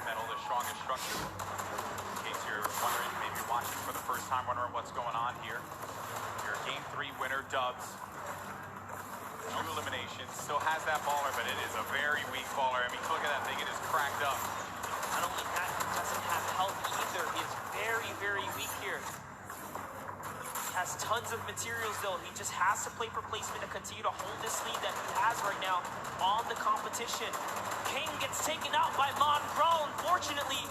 Speaker 12: Metal, the strongest structure. In case you're wondering, maybe you're watching for the first time, wondering what's going on here. Your Game 3 winner, Dubs. 2 eliminations. Still has that baller, but it is a very weak baller. I mean, look at that thing. It is cracked up.
Speaker 14: Not only that, he doesn't have health either. He is very, very weak here. Has tons of materials though. He just has to play for placement to continue to hold this lead that he has right now on the competition. King gets taken out by Monroe. Unfortunately,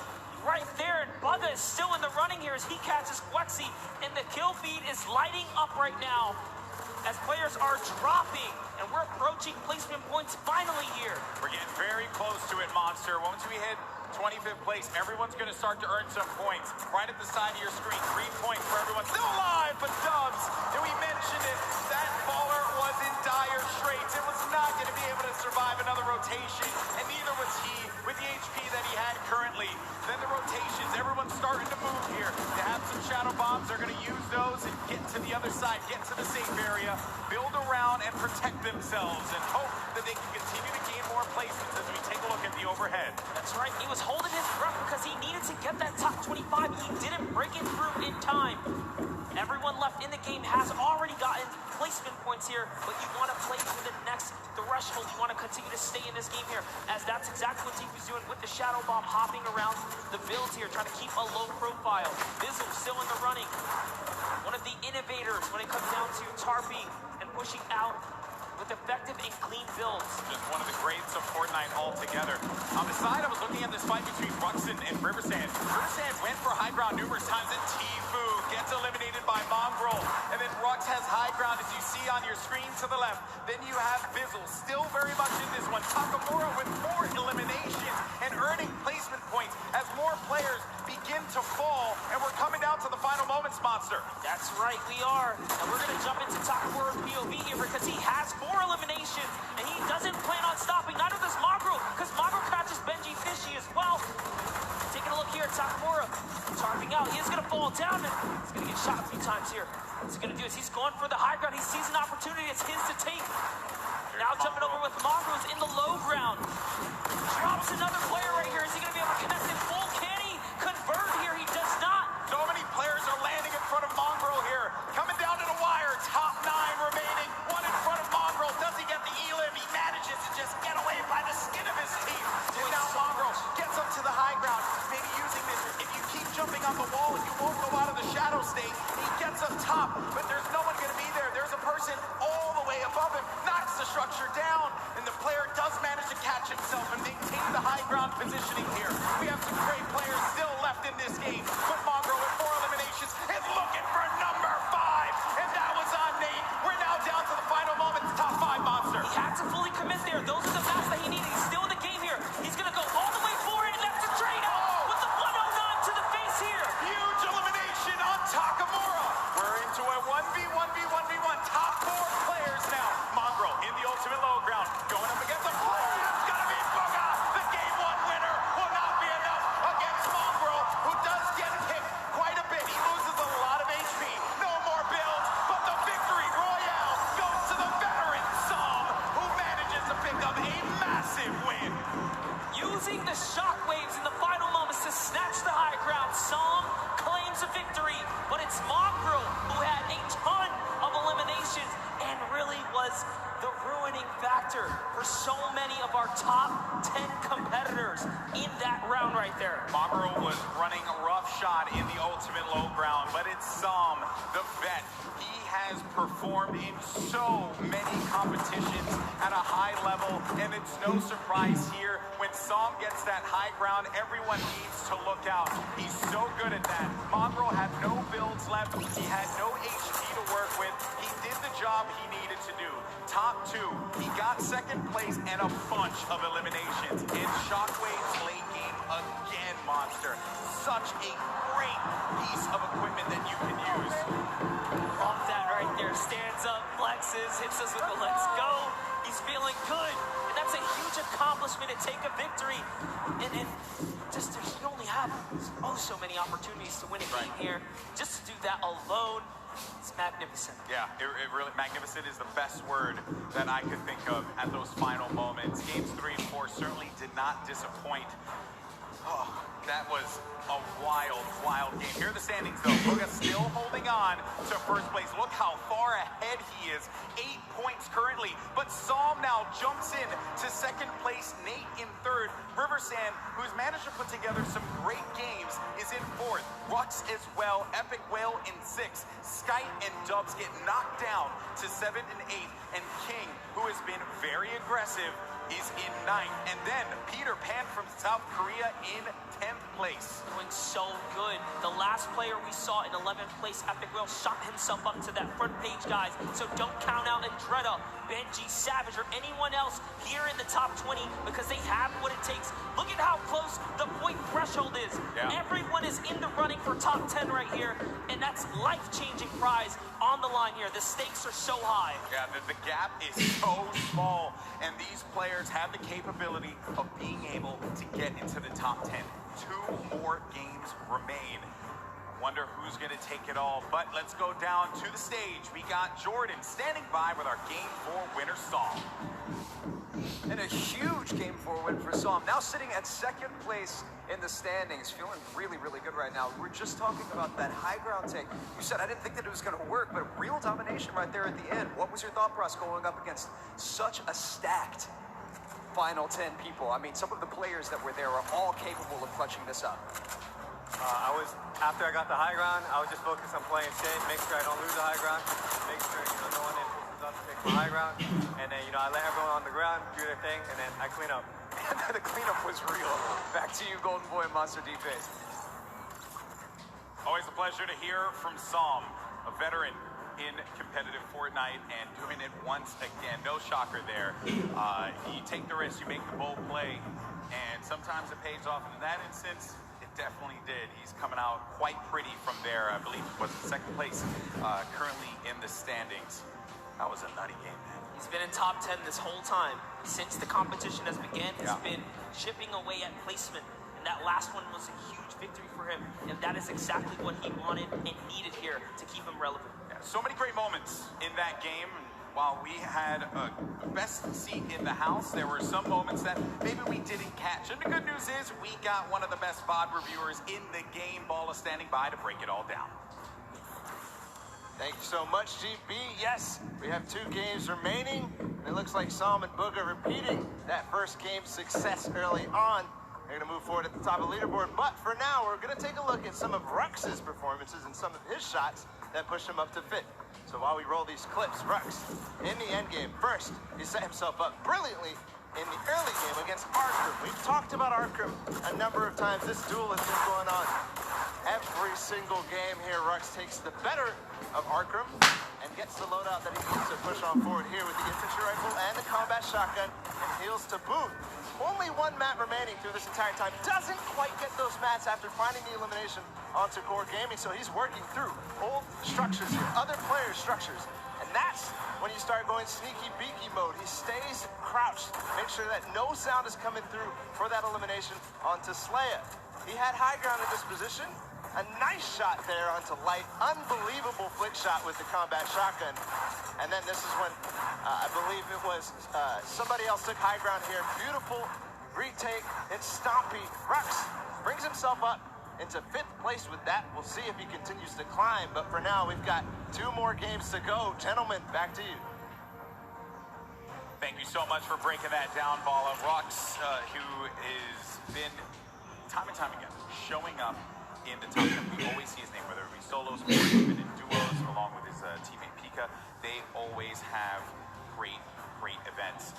Speaker 14: right there, and Bugga is still in the running here as he catches Quexy, and the kill feed is lighting up right now as players are dropping, and we're approaching placement points finally here.
Speaker 12: We're getting very close to it, Monster. Once we hit 25th place, everyone's going to start to earn some points. Right at the side of your screen, 3 points for everyone still alive, but Dubs, and we mentioned it, that baller was in dire straits. It was not going to be able to survive another rotation, and neither was he with the HP that he had currently. Then the rotations, everyone's starting to move here. They have some shadow bombs, they're going to use those and get to the other side, get to the safe area, build around and protect themselves, and hope that they can continue to gain more placements as we take a look at the overhead.
Speaker 14: That's right, he was holding his breath because he needed to get that top 25. He didn't break it through in time. Everyone left in the game has already gotten placement points here, but you want to play to the next threshold. You want to continue to stay in this game here, as that's exactly what Tifu's doing with the shadow bomb, hopping around the builds here, trying to keep a low profile. Bizzle still in the running. One of the innovators when it comes down to tarping and pushing out with effective and clean builds.
Speaker 12: Just one of the greats of Fortnite altogether. On the side, I was looking at this fight between Ruxin and Riversand. Riversand went for high ground numerous times, and Tifu gets eliminated by Mongrel. And then Rux has high ground, as you see on your screen to the left. Then you have Bizzle, still very much in this one. Takamura with 4 eliminations and earning placement points as more players begin to fall. And we're coming down to the final moments, Monster.
Speaker 14: That's right, we are. And we're going to jump into Takamura's POV here because he has 4 eliminations, and he doesn't plan on stopping. Neither does Magro, because Magro catches Benji Fishy as well. Taking a look here at Takamura, tarping out. He is going to fall down, and he's going to get shot a few times here. What he's going to do is he's going for the high ground. He sees an opportunity. It's his to take. Now jumping over with Monroe's in the low ground. Drops another player right here. Is he going to be able to connect in full? Can he convert here? He does not.
Speaker 12: So many players are landing in front of Mongrel here. Coming down to the wire. Top 9 remaining. 1 in front of Mongrel. Does he get the elim? He manages to just get away by the skin of his teeth. And now Mongrel gets up to the high ground. Maybe using this. If you keep jumping on the wall, you won't go out of the shadow state. He gets up top, but there's no one going to be there. There's a person all the way above him. Knocks the structure down, and the player does manage to catch himself and maintain the high ground positioning here. We have some great players still left in this game, but Mongrel with 4 eliminations is looking for number 5, and that was on Nate. We're now down to the final moments. Top 5 Monster.
Speaker 14: He had to fully commit there. Those are the maps that he needed. He's still in the game here. He's going to go all the way for it, and that's a trade out with the 109 to the face here.
Speaker 12: Huge elimination on Takamura. We're into a 1v1v1v1. Top 4 players now. Mongrel in the ultimate low ground, going up against a player. It's gonna be Bugga. The game 1 winner will not be enough against Mongrel, who does get hit quite a bit. He loses a lot of HP. No more builds, but the victory royale goes to the veteran Som, who manages to pick up a massive win.
Speaker 14: Using the shockwaves in the final moments to snatch the high ground, Som claims a victory, but it's Mongrel who had a ton of eliminations and really was the ruining factor for so many of our top 10 competitors in that round right there.
Speaker 12: Mongrel was running roughshod in the ultimate low ground, but it's Som, the vet. He has performed in so many competitions at a high level, and it's no surprise here. When Som gets that high ground, everyone needs to look out. He's so good at that. Mongrel had no builds left. He had no HP to work with. He did the job he needed to do. Top 2. He got 2nd place and a bunch of eliminations. And Shockwave's late game again, Monster. Such a great piece of equipment that you can use.
Speaker 14: says with the let's go, he's feeling good. And that's a huge accomplishment to take a victory. And just he only had so many opportunities to win a game here. Just to do that alone, it's magnificent.
Speaker 12: Yeah, it really, magnificent is the best word that I could think of at those final moments. Games 3 and 4 certainly did not disappoint. Oh, that was a wild, wild game. Here are the standings, though. Boga still holding on to first place. Look how far ahead he is. 8 points currently. But Psalm now jumps in to second place. Nate in third. Riversand, who's managed to put together some great games, is in fourth. Rux as well. Epic Whale in sixth. Skite and Dubs get knocked down to 7th and 8th. And King, who has been very aggressive, is in 9th. And then Peter Pan from South Korea in 10th place.
Speaker 14: Doing so good. The last player we saw in 11th place, Epic Whale, shot himself up to that front page, guys. So don't count out Andretta, Benji, Savage, or anyone else here in the top 20 because they have what it takes. Look at how close the point threshold is.
Speaker 12: Yeah.
Speaker 14: Everyone is in the running for top 10 right here, and that's life-changing prize on the line here. The stakes are so high.
Speaker 12: Yeah, the gap is so small, and these players have the capability of being able to get into the top 10. 2 more games remain. Wonder who's going to take it all, but let's go down to the stage. We got Jordan standing by with our Game 4 winner, Psalm.
Speaker 9: And a huge Game 4 win for Psalm. Now sitting at second place in the standings, feeling really, really good right now. We're just talking about that high ground take. You said, I didn't think that it was going to work, but real domination right there at the end. What was your thought process going up against such a stacked final 10 people? I mean, some of the players that were there are all capable of clutching this up.
Speaker 7: After I got the high ground, I was just focused on playing safe, make sure I don't lose the high ground, make sure, no one influences up to take the high ground, and then, I let everyone on the ground do their thing, and then I clean up.
Speaker 9: And then the cleanup was real. Back to you, Golden Boy and Monster D-Face.
Speaker 12: Always a pleasure to hear from Psalm, a veteran in competitive Fortnite and doing it once again. No shocker there. You take the risk, you make the bold play, and sometimes it pays off. And in that instance, it definitely did. He's coming out quite pretty from there. I believe was in second place, currently in the standings. That was a nutty game, man.
Speaker 14: He's been in top 10 this whole time. Since the competition has begun, he's been chipping away at placement. And that last one was a huge victory for him. And that is exactly what he wanted and needed here to keep him relevant.
Speaker 12: Yeah, so many great moments in that game. And while we had a best seat in the house, there were some moments that maybe we didn't catch. And the good news is we got one of the best VOD reviewers in the game. Ball is standing by to break it all down.
Speaker 4: Thank you so much, GB. Yes, we have 2 games remaining. And it looks like Psalm and Booga repeating that first game success early on. They're going to move forward at the top of the leaderboard. But for now, we're going to take a look at some of Rux's performances and some of his shots that push him up to 5th. So while we roll these clips, Rux, in the end game, first, he set himself up brilliantly in the early game against Arkham. We've talked about Arkham a number of times. This duel has been going on every single game here. Rux takes the better of Arkham and gets the loadout that he needs to push on forward here with the infantry rifle and the combat shotgun and heals to boot. Only 1 mat remaining through this entire time. Doesn't quite get those mats after finding the elimination onto Core Gaming, so he's working through old structures here, other players' structures. And that's when you start going sneaky beaky mode. He stays crouched, make sure that no sound is coming through for that elimination onto Slaya. He had high ground in this position. A nice shot there onto Light. Unbelievable flick shot with the combat shotgun. And then this is when I believe it was somebody else took high ground here. Beautiful retake. It's Stompy. Rux brings himself up into 5th place with that. We'll see if he continues to climb. But for now, we've got 2 more games to go. Gentlemen, back to you.
Speaker 12: Thank you so much for breaking that down, Bala. Rux, who has been time and time again showing up in the top 10. We always see his name, whether it be solos or even in duos, along with his teammate Pika. They always have great events.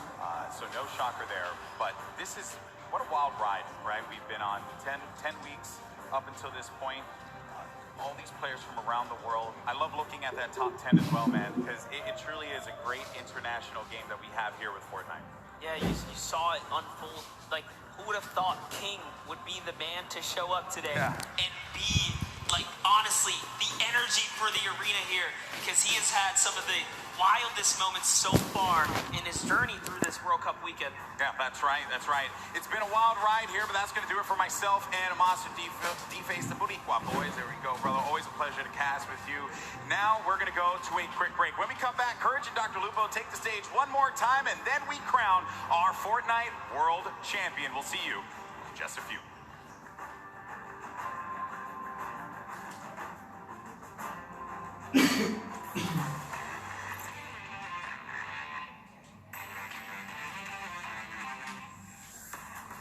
Speaker 12: So no shocker there. But this is, what a wild ride, right? We've been on 10 weeks up until this point. All these players from around the world. I love looking at that top 10 as well, man, because it truly is a great international game that we have here with Fortnite.
Speaker 14: Yeah, you saw it unfold. Like, who would have thought King would be the man to show up today and be like honestly, the energy for the arena here, because he has had some of the wildest moments so far in his journey through this World Cup weekend.
Speaker 12: Yeah, that's right, that's right. It's been a wild ride here, but that's going to do it for myself and Master D-Face the Boricua boys. There we go, brother. Always a pleasure to cast with you. Now we're going to go to a quick break. When we come back, Courage and Dr. Lupo take the stage one more time, and then we crown our Fortnite World Champion. We'll see you in just a few.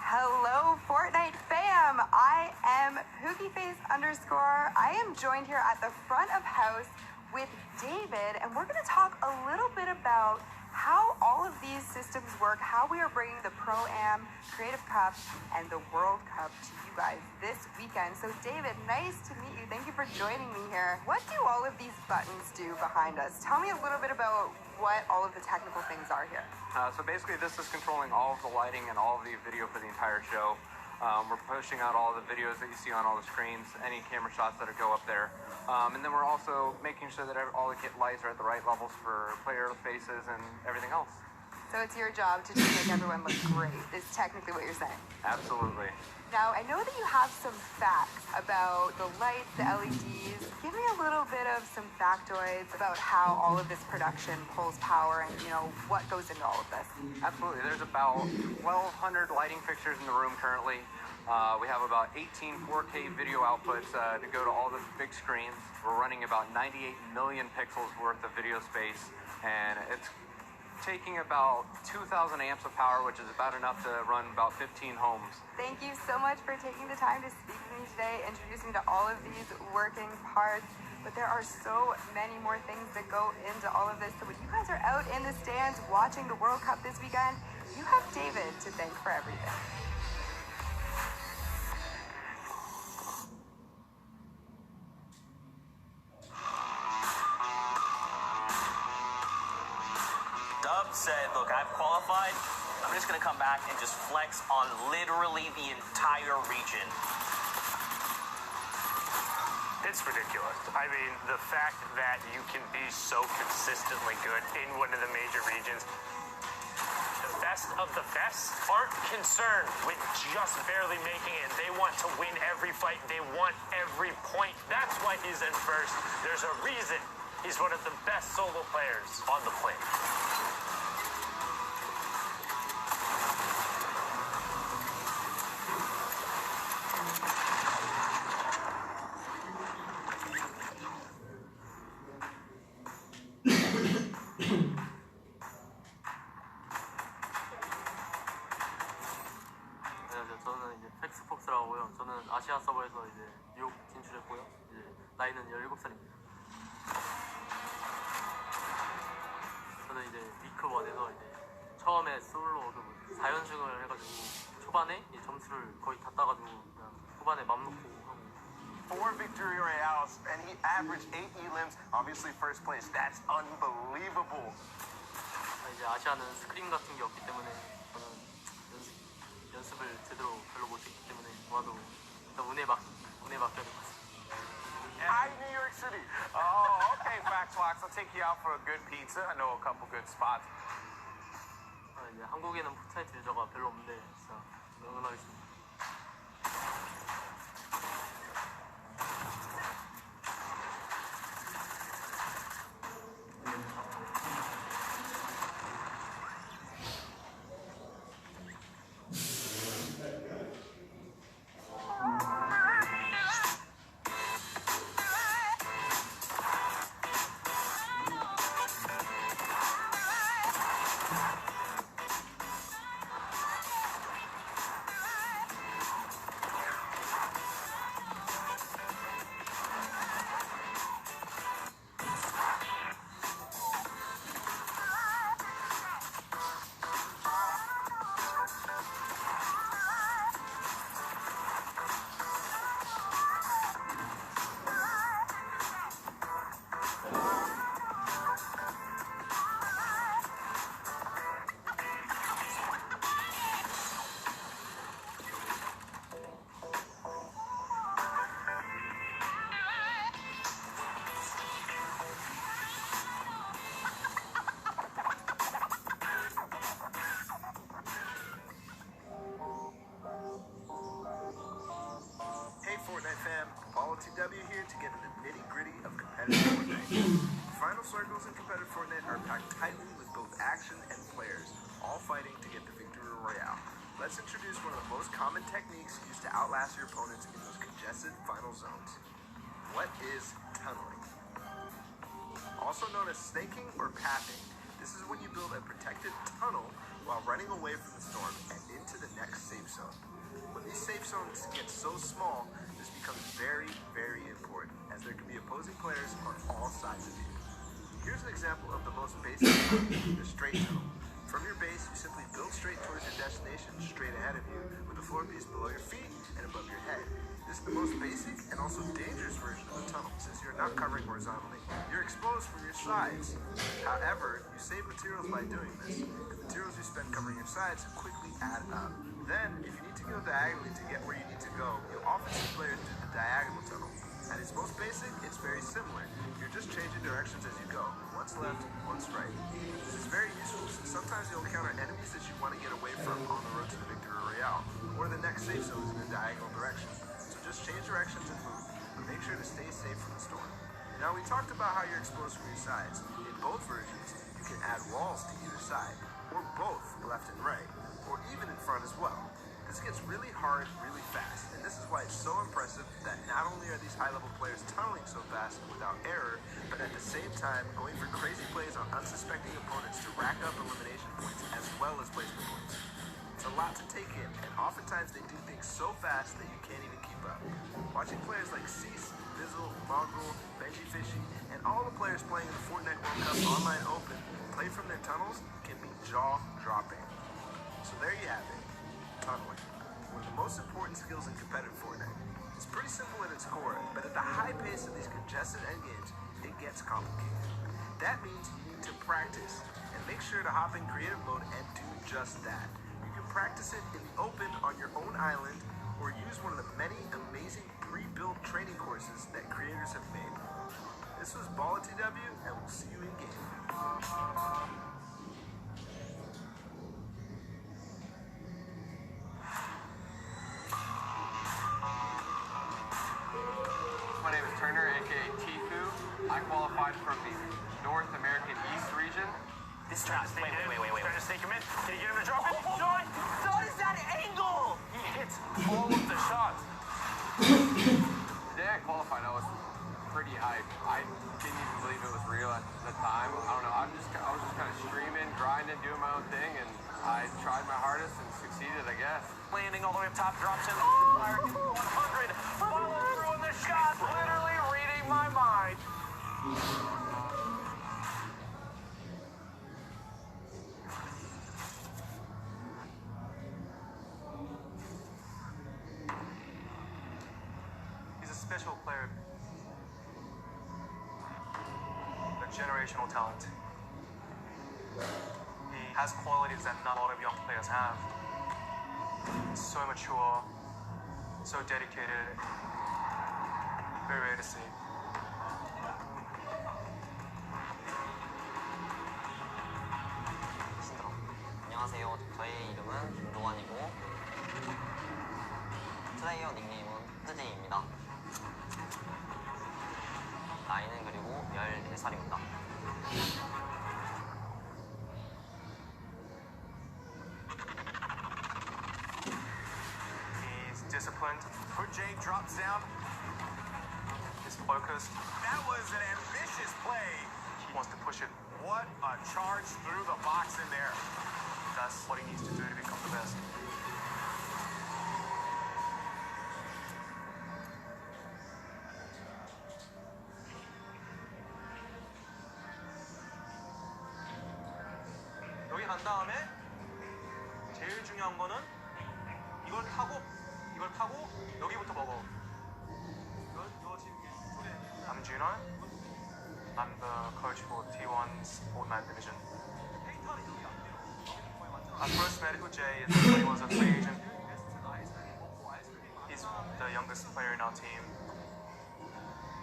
Speaker 17: Hello, Fortnite fam. I am PookieFace_. I am joined here at the front of house with David, and we're going to talk a little bit about how all of these systems work, how we are bringing the Pro-Am, Creative Cup, and the World Cup to you guys this weekend. So David, nice to meet you. Thank you for joining me here. What do all of these buttons do behind us? Tell me a little bit about what all of the technical things are here.
Speaker 18: So basically this is controlling all of the lighting and all of the video for the entire show. We're pushing out all the videos that you see on all the screens, any camera shots that go up there. And then we're also making sure that all the lights are at the right levels for player faces and everything else.
Speaker 17: So it's your job to just make everyone look great, is technically what you're saying.
Speaker 18: Absolutely.
Speaker 17: Now, I know that you have some facts about the lights, the LEDs. Give me a little bit of some factoids about how all of this production pulls power and, you know, what goes into all of this.
Speaker 18: Absolutely. There's about 1,200 lighting fixtures in the room currently. We have about 18 4K video outputs to go to all the big screens. We're running about 98 million pixels worth of video space, and it's taking about 2,000 amps of power, which is about enough to run about 15 homes.
Speaker 17: Thank you so much for taking the time to speak with me today, introducing to all of these working parts. But there are so many more things that go into all of this. So when you guys are out in the stands watching the World Cup this weekend, you have David to thank for everything.
Speaker 14: Said, look, I've qualified. I'm just going to come back and just flex on literally the entire region.
Speaker 16: It's ridiculous. I mean, the fact that you can be so consistently good in one of the major regions. The best of the best aren't concerned with just barely making it. They want to win every fight. They want every point. That's why he's in first. There's a reason he's one of the best solo players on the planet.
Speaker 10: 팩스폭스라고요. 저는 아시아 서버에서 이제 뉴욕 진출했고요. 이제 나이는 17살입니다. 저는 이제 위크 1에서 이제 처음에 솔로 4연승을 해가지고 초반에 이 점수를 거의 다 따가지고 그냥 후반에 맘 놓고 하고.
Speaker 4: 4 victory royales, and he averaged 8 elims. Obviously, first place. That's unbelievable.
Speaker 10: 이제 아시아는 스크림 같은 게 없기 때문에 저는 연습을 제대로 별로 못했기 때문에 와도 일단 운에 맡겨야 될 것 같습니다.
Speaker 12: Hi, New York City. Oh, okay, Factbox. I'll take you out for a good pizza. I know a couple good spots.
Speaker 10: 이제 한국에는 포트나이트 유저가 별로 없는데 진짜 응원하겠습니다.
Speaker 19: competitive Fortnite. Final circles in competitive Fortnite are packed tightly with both action and players, all fighting to get the victory royale. Let's introduce one of the most common techniques used to outlast your opponents in those congested final zones. What is tunneling? Also known as snaking or pathing, this is when you build a protected tunnel while running away from the storm and into the next safe zone. When these safe zones get so small, this becomes very, very important, as there can be opposing players on all sides of you. Here's an example of the most basic the straight tunnel. From your base, you simply build straight towards your destination straight ahead of you, with the floor piece below your feet and above your head. This is the most basic and also dangerous version of the tunnel, since you're not covering horizontally. You're exposed from your sides. However, you save materials by doing this. The materials you spend covering your sides quickly add up. Then, if you need to go diagonally to get where you need to go, you'll often see players do the diagonal tunnel. At its most basic, it's very similar. You're just changing directions as you go. Once left, once right. This is very useful, since sometimes you'll encounter enemies that you want to get away from on the road to the victory royale, or the next safe zone is in a diagonal direction. So just change directions and move, but make sure to stay safe from the storm. Now, we talked about how you're exposed from your sides. In both versions, you can add walls to either side, or both, left and right, or even in front as well. This gets really hard, really fast, and this is why it's so impressive that not only are these high-level players tunneling so fast without error, but at the same time going for crazy plays on unsuspecting opponents to rack up elimination points as well as placement points. It's a lot to take in, and oftentimes they do things so fast that you can't even keep up. Watching players like Cease, Bizzle, Mongrel, Benji Fishy, and all the players playing in the Fortnite World Cup Online Open play from their tunnels can be jaw-dropping. So there you have it. Tunneling, one of the most important skills in competitive Fortnite. It's pretty simple at its core, but at the high pace of these congested endgames, it gets complicated. That means you need to practice, and make sure to hop in creative mode and do just that. You can practice it in the open on your own island, or use one of the many amazing pre-built training courses that creators have made. This was Balla TW, and we'll see you in game.
Speaker 18: My name is Turner, aka Tifu. I qualified from the North American East region.
Speaker 16: This trying to stake him. Wait. Trying to stake him in. Can you get him to drop it?
Speaker 14: What is that angle?
Speaker 16: He hits all of the shots.
Speaker 18: Today I qualified, I was pretty hyped. I didn't even believe it was real at the time. I don't know, I was just kind of streaming, grinding, doing my own thing, and I tried my hardest and succeeded, I guess.
Speaker 3: Landing all the way up top, drops in. Fire 100. Follow through on the shot. Literally reading my mind.
Speaker 20: He's a special player. A generational talent. He has qualities that not a lot of young players have. He's so mature, so dedicated, very rare to see.
Speaker 10: 안녕하세요. 저의 이름은 김도환이고 플레이어 닉네임은 흐제이입니다. 나이는 그리고 14살입니다.
Speaker 20: He's disciplined.
Speaker 12: Jay drops down.
Speaker 20: He's focused.
Speaker 12: That was an ambitious play.
Speaker 20: He wants to push it.
Speaker 12: What a charge through the box in there.
Speaker 20: That's what he needs to do to become the best. 여기 간 다음에 제일 중요한 거는 이걸 타고 여기부터 먹어. 이거 지금 소개. I'm Juno. I'm the coach for T1's Fortnite division. I first met Jay when he was a free agent. He's the youngest player in our team.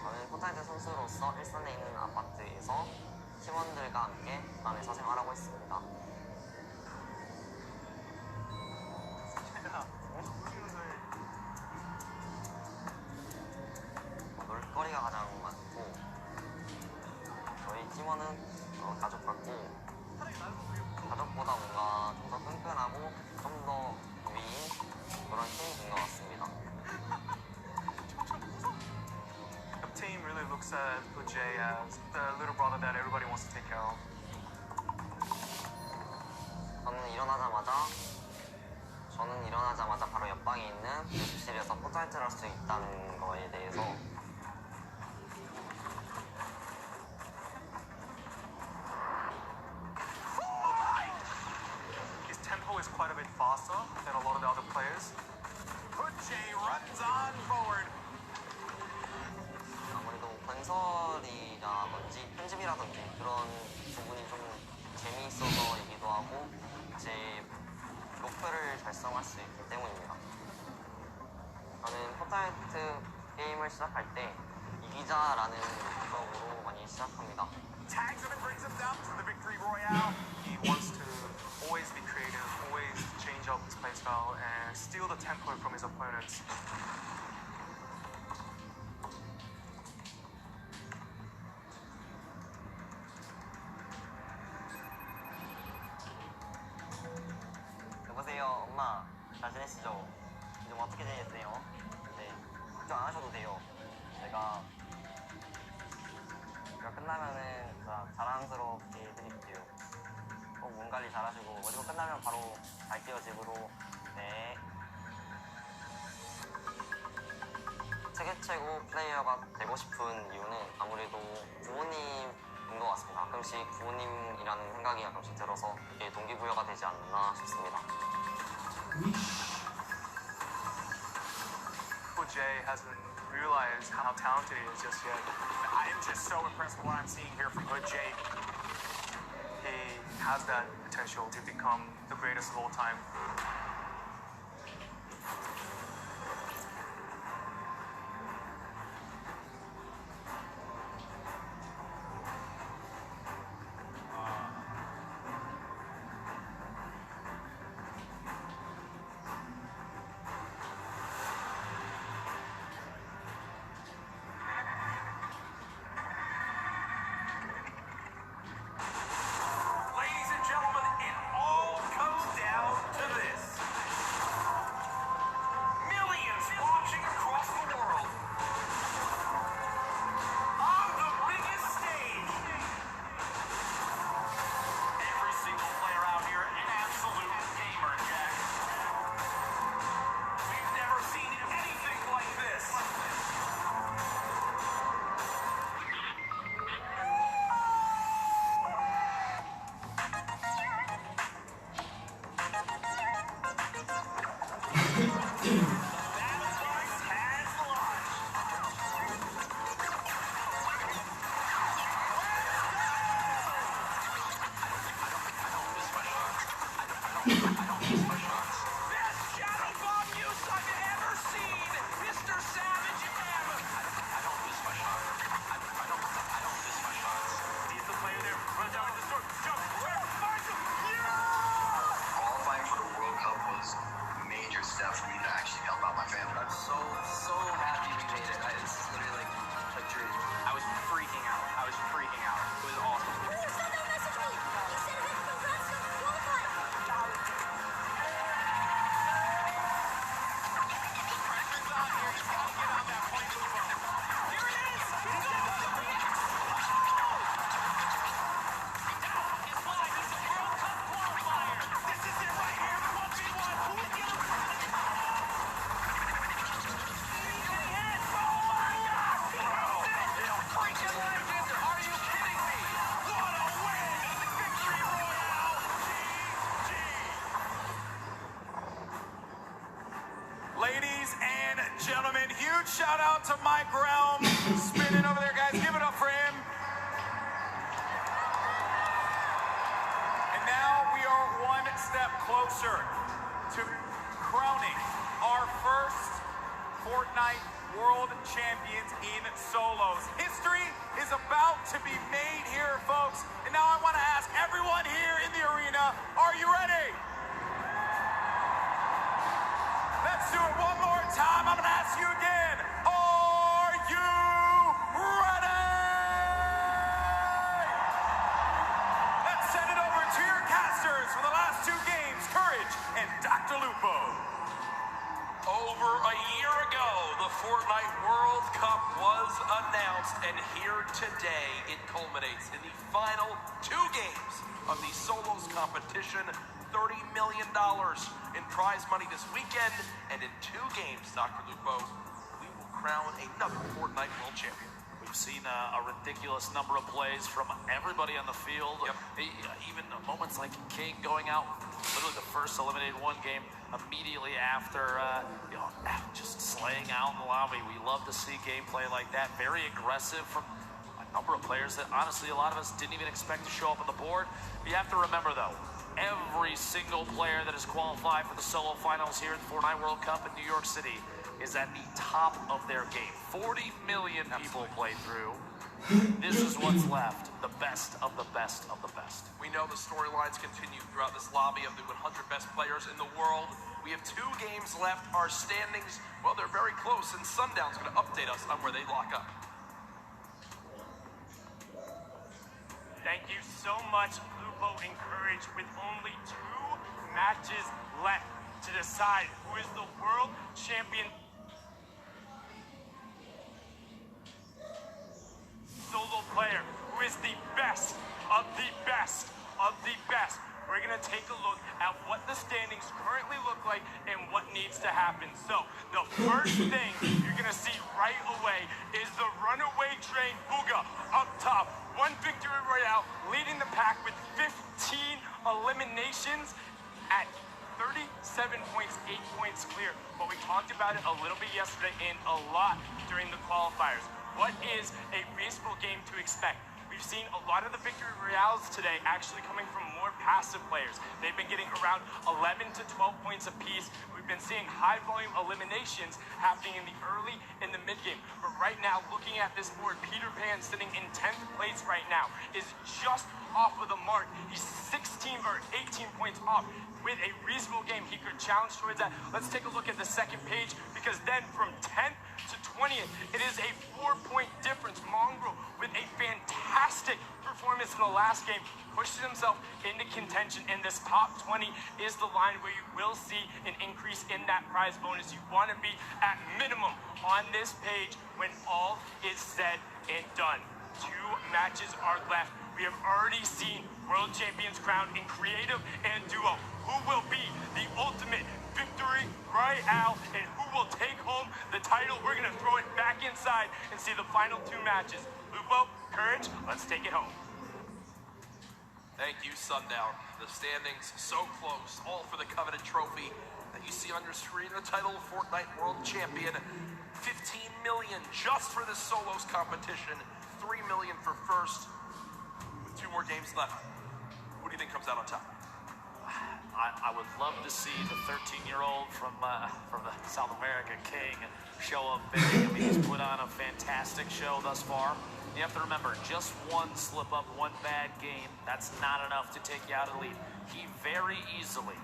Speaker 10: 저는 포트나이트 선수로서 일선에 있는 아파트에서 팀원들과 함께 부산에서 생활하고 있습니다. 놀거리가 가장 많고 거는 가족 같고 가족보다 뭔가 좀 더 끈끈하고 좀 더 위인 그런 팀인 것 같습니다.
Speaker 8: The team really looks at Jay as the little brother that everybody wants to take care of.
Speaker 10: 저는 일어나자마자 바로 옆방에 있는 연습실에서 포트나이트를 할 수 있다는 거에 대해서
Speaker 8: His tempo is quite a bit faster than a lot of the other players.
Speaker 12: Jay runs on forward.
Speaker 10: 아무래도 건설이라든지 편집이라든지 그런 부분이 좀 재미있어서이기도 하고 제 목표를 달성할 수 있기 때문입니다. 저는 포트나이트 게임을 시작할 때 이기자라는 목적으로 많이 시작합니다.
Speaker 12: Tags him and brings him down to the victory royale.
Speaker 8: He wants to always be creative, always change up his playstyle, and steal the tempo from his opponents.
Speaker 10: 여보세요, 엄마. 잘 지내시죠? 요즘 어떻게 지내세요? 네, 걱정 안 하셔도 돼요. 제가 끝나면은 자랑스럽게 해드릴게요. 꼭 몸 관리 잘하시고 모두 끝나면 바로 갈게요, 집으로. 네. 세계 최고 플레이어가 되고 싶은 이유는 아무래도 부모님인 것 같습니다. 가끔씩 부모님이라는 생각이 가끔씩 들어서 이게 동기부여가 되지 않나 싶습니다.
Speaker 8: Jay hasn't realized how talented he is just yet.
Speaker 12: I am just so impressed with what I'm seeing here from Hood Jay.
Speaker 8: He has that potential to become the greatest of all time.
Speaker 12: Ladies and gentlemen, it all comes down to this. Millions watching across the world. On the biggest stage. Every single player out here, an absolute gamer, Jack. We've never seen anything like this.
Speaker 21: Qualifying for the World Cup was a major step for me to actually help out my family.
Speaker 10: I'm so happy we made it. This is literally like a dream.
Speaker 20: I was freaking out. It was awesome.
Speaker 12: Ladies and gentlemen, huge shout out to Mike Realm. Spinning over there, guys. Give it up for him. And now we are one step closer to crowning our first Fortnite World Champions in solos. History is about to be made here, folks. And now I want to ask everyone here in the arena, are you ready? Let's do it one more time. I'm going to ask you again. Are you ready? and Dr. Lupo.
Speaker 3: Over a year ago, the Fortnite World Cup was announced, and here today it culminates in the final 2 games of the solos competition. $30 million in prize money this weekend, and in 2 games, Dr. Lupo, we will crown another Fortnite World Champion.
Speaker 2: We've seen a ridiculous number of plays from everybody on the field.
Speaker 3: Yep.
Speaker 2: Even moments like King going out, literally the first eliminated one game immediately after, just slaying out in the lobby. We love to see gameplay like that. Very aggressive from a number of players that honestly a lot of us didn't even expect to show up on the board. You have to remember though, every single player that has qualified for the solo finals here at the Fortnite World Cup in New York City is at the top of their game. 40 million people play through. This is what's left. The best of the best of the best.
Speaker 3: We know the storylines continue throughout this lobby of the 100 best players in the world. We have 2 games left. Our standings, well, they're very close, and Sundown's going to update us on where they lock up.
Speaker 16: Thank you so much, Lupo and Courage, with only 2 matches left to decide who is the world champion solo player, who is the best of the best of the best. We're gonna take a look at what the standings currently look like and what needs to happen. So the first thing you're gonna see right away is the runaway train Bugha up top. 1 victory royale, leading the pack with 15 eliminations at 37 points, 8 points clear. But we talked about it a little bit yesterday and a lot during the qualifiers. What is a reasonable game to expect? We've seen a lot of the victory royales today actually coming from more passive players. They've been getting around 11 to 12 points apiece. We've been seeing high volume eliminations happening in the early and the mid game. But right now, looking at this board, Peter Pan sitting in 10th place right now is just off of the mark. He's 16 or 18 points off. With a reasonable game, he could challenge towards that. Let's take a look at the second page, because then from 10th to 20th, it is a 4-point difference. Mongrel, with a fantastic performance in the last game, pushes himself into contention, and this top 20 is the line where you will see an increase in that prize bonus. You want to be at minimum on this page when all is said and done. 2 matches are left. We have already seen world champions crowned in creative and duo. Who will be the ultimate victory royale and who will take home the title? We're going to throw it back inside and see the final 2 matches. Lupo, Courage, let's take it home.
Speaker 3: Thank you, Sundown. The standings so close, all for the coveted trophy that you see on your screen. The title of Fortnite World Champion. 15 million just for this solos competition. 3 million for first. With 2 more games left, who do you think comes out on top?
Speaker 2: I would love to see the 13-year-old from the South America, King, show up big. I mean, he's put on a fantastic show thus far. You have to remember, just 1 slip-up, 1 bad game, that's not enough to take you out of the lead. He very easily,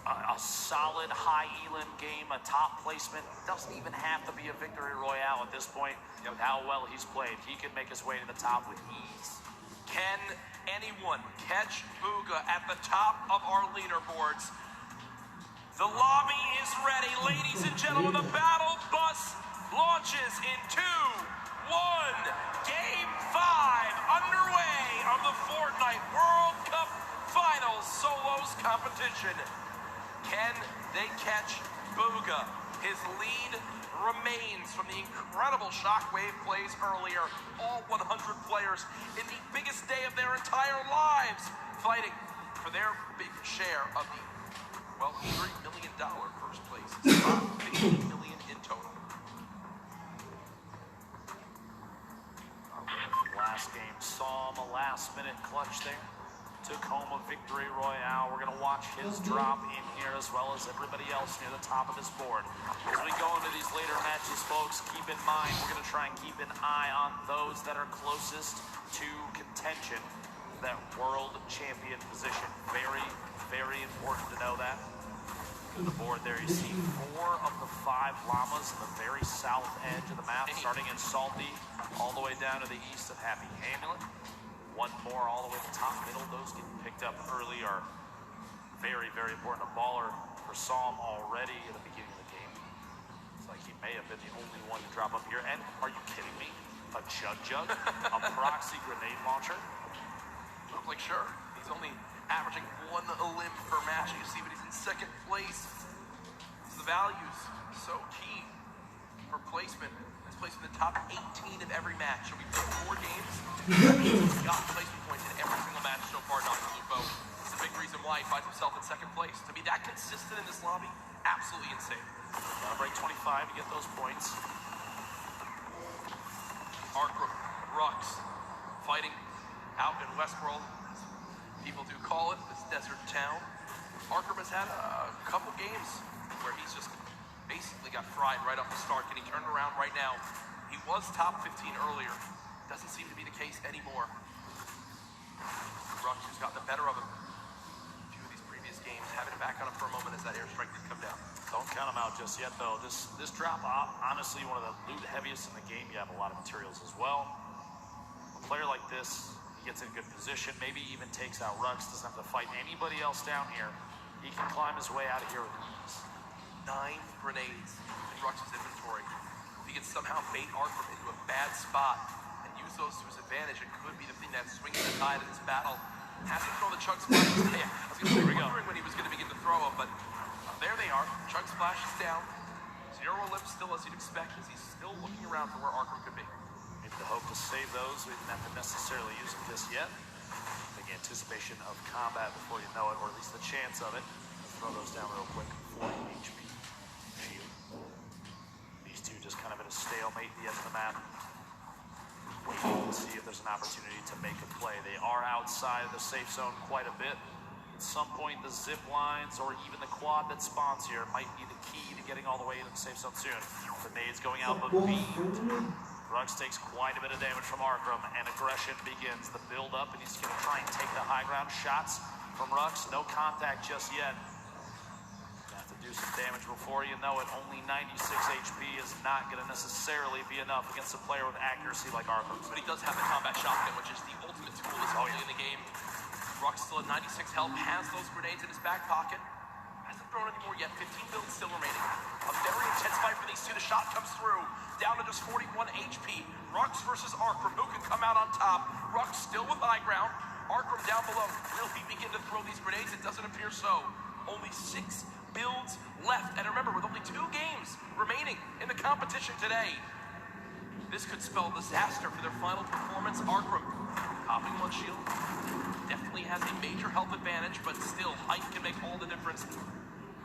Speaker 2: a solid high elim game, a top placement, doesn't even have to be a victory royale at this point. With how well he's played, he can make his way to the top with ease.
Speaker 3: Can anyone catch Bugha at the top of our leaderboards? The lobby is ready, ladies and gentlemen. The battle bus launches in 2, 1. Game 5 underway of the Fortnite World Cup Finals Solos competition. Can they catch Bugha? His lead remains from the incredible shockwave plays earlier. All 100 players in the biggest day of their entire lives fighting for their big share of the, well, $3 million first place. It's about $15 million in total.
Speaker 2: Last game saw him a last-minute clutch there. Took home a victory royale. We're going to watch his drop in here as well as everybody else near the top of this board. As we go into these later matches, folks, keep in mind we're going to try and keep an eye on those that are closest to contention, that world champion position. Very, very important to know that. To the board there, you see 4 of the 5 llamas in the very south edge of the map, starting in Salty, all the way down to the east of Happy Amulet. 1 more all the way to the top middle. Those getting picked up early are very, very important. A baller for Psalm already at the beginning of the game. It's like he may have been the only one to drop up here. And are you kidding me? A jug, a proxy grenade launcher.
Speaker 3: Look like sure. He's only averaging 1 elim per match. You see, but he's in second place. The values so key for placement. He's placed in the top 18 of every match. So we played 4 games. He's got placement points in every single match so far. Not Lupo. It's a big reason why he finds himself in second place. To be that consistent in this lobby, absolutely insane.
Speaker 2: Gotta break 25 to get those points.
Speaker 3: Arkram, Rux, fighting out in Westworld, as people do call it, this desert town. Arkram has had a couple games where he's just basically got fried right off the start, getting turned around right now. He was top 15 earlier. Doesn't seem to be the case anymore. Rux has gotten the better of him. A few of these previous games, having it back on him for a moment as that airstrike did come down.
Speaker 2: Don't count him out just yet, though. This drop, honestly, one of the loot heaviest in the game. You have a lot of materials as well. A player like this, he gets in good position, maybe even takes out Rux, doesn't have to fight anybody else down here. He can climb his way out of here with ease.
Speaker 3: 9 grenades in Rux's inventory. If he can somehow bait Arkram into a bad spot and use those to his advantage, it could be the thing that swings the tide in this battle. Hasn't thrown the chug splash. I was going to say, wondering when he was going to begin to throw them, but there they are. Chug splash is down. 0 elim still, as you'd expect, as he's still looking around for where Arkram could be.
Speaker 2: Maybe the hope to save those. We didn't have to necessarily use them just yet. Big anticipation of combat before you know it, or at least the chance of it. Let's throw those down real quick. 40 HP. Shield. These two just kind of in a stalemate at the edge of the map. Waiting to see if there's an opportunity to make a play. They are outside of the safe zone quite a bit. At some point, the zip lines or even the quad that spawns here might be the key to getting all the way into the safe zone soon. Grenades going out, but beamed. Rux takes quite a bit of damage from Arkram, and aggression begins. The build up, and he's going to try and take the high ground. Shots from Rux, no contact just yet. Have to do some damage before you know it. Only 96 HP is not going to necessarily be enough against a player with accuracy like Arkram.
Speaker 3: But he does have the combat shotgun, which is the ultimate tool in the game. Rux still at 96 health, has those grenades in his back pocket. Hasn't thrown any more yet. 15 builds still remaining. A very intense fight for these two. The shot comes through. Down to just 41 HP. Rux versus Arkram. Who can come out on top? Rux still with high ground. Arkram down below. Will he begin to throw these grenades? It doesn't appear so. Only 6 builds left. And remember, with only 2 games remaining in the competition today, this could spell disaster for their final performance. Arkram popping 1 shield. Definitely has a major health advantage, but still, height can make all the difference.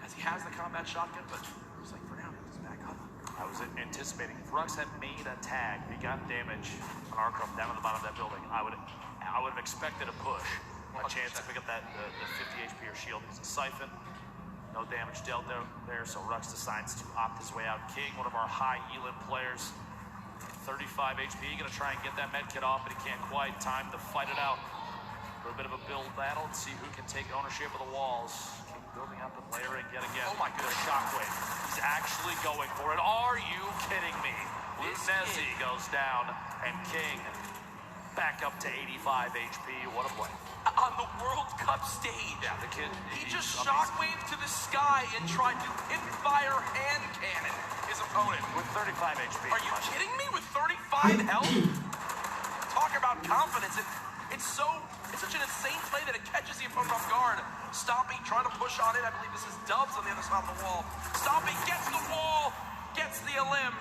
Speaker 3: As he has the combat shotgun, but looks like for now, he's back up.
Speaker 2: I was anticipating if Rux had made a tag, he got damage on Arkram down at the bottom of that building. I would have expected a push, a chance to pick up that the 50 HP or shield. He's a siphon, no damage dealt there, so Rux decides to opt his way out. King, one of our high elim players, 35 HP, gonna try and get that med kit off, but he can't quite. Time to fight it out. A little bit of a build battle and see who can take ownership of the walls. King building up and layering yet again.
Speaker 3: Oh my goodness.
Speaker 2: Shockwave. He's actually going for it. Are you kidding me? Lunezi goes down, and King back up to 85 HP. What a play.
Speaker 3: On the World Cup stage.
Speaker 2: Yeah, the kid.
Speaker 3: He just shockwaved to the sky and tried to hip-fire hand cannon his opponent.
Speaker 2: With 35 HP.
Speaker 3: Are you kidding me? With 35 health? Talk about confidence. It's such an insane play that it catches the opponent off guard. Stompy trying to push on it. I believe this is Dubs on the other side of the wall. Stompy gets the wall, gets the elim.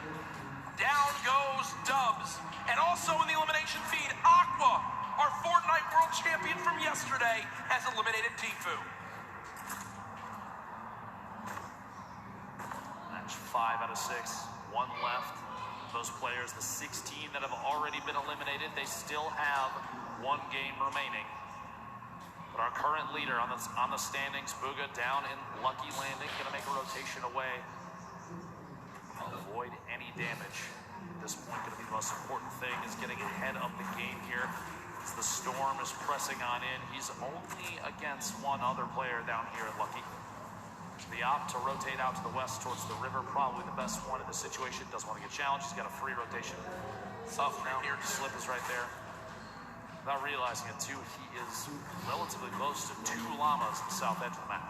Speaker 3: Down goes Dubs. And also in the elimination feed, Aqua, our Fortnite world champion from yesterday, has eliminated Tifu.
Speaker 2: Match 5 out of 6, 1 left. Those players, the 16 that have already been eliminated, they still have 1 game remaining. But our current leader on the standings, Booga, down in Lucky Landing, gonna make a rotation away. Avoid any damage. At this point, gonna be the most important thing is getting ahead of the game here. As the storm is pressing on in, he's only against 1 other player down here at Lucky. The opt to rotate out to the west towards the river, probably the best one in the situation. Doesn't want to get challenged. He's got a free rotation. Tough now. Slip is right there. Without realizing it, too, he is relatively close to 2 llamas at the south edge of the map.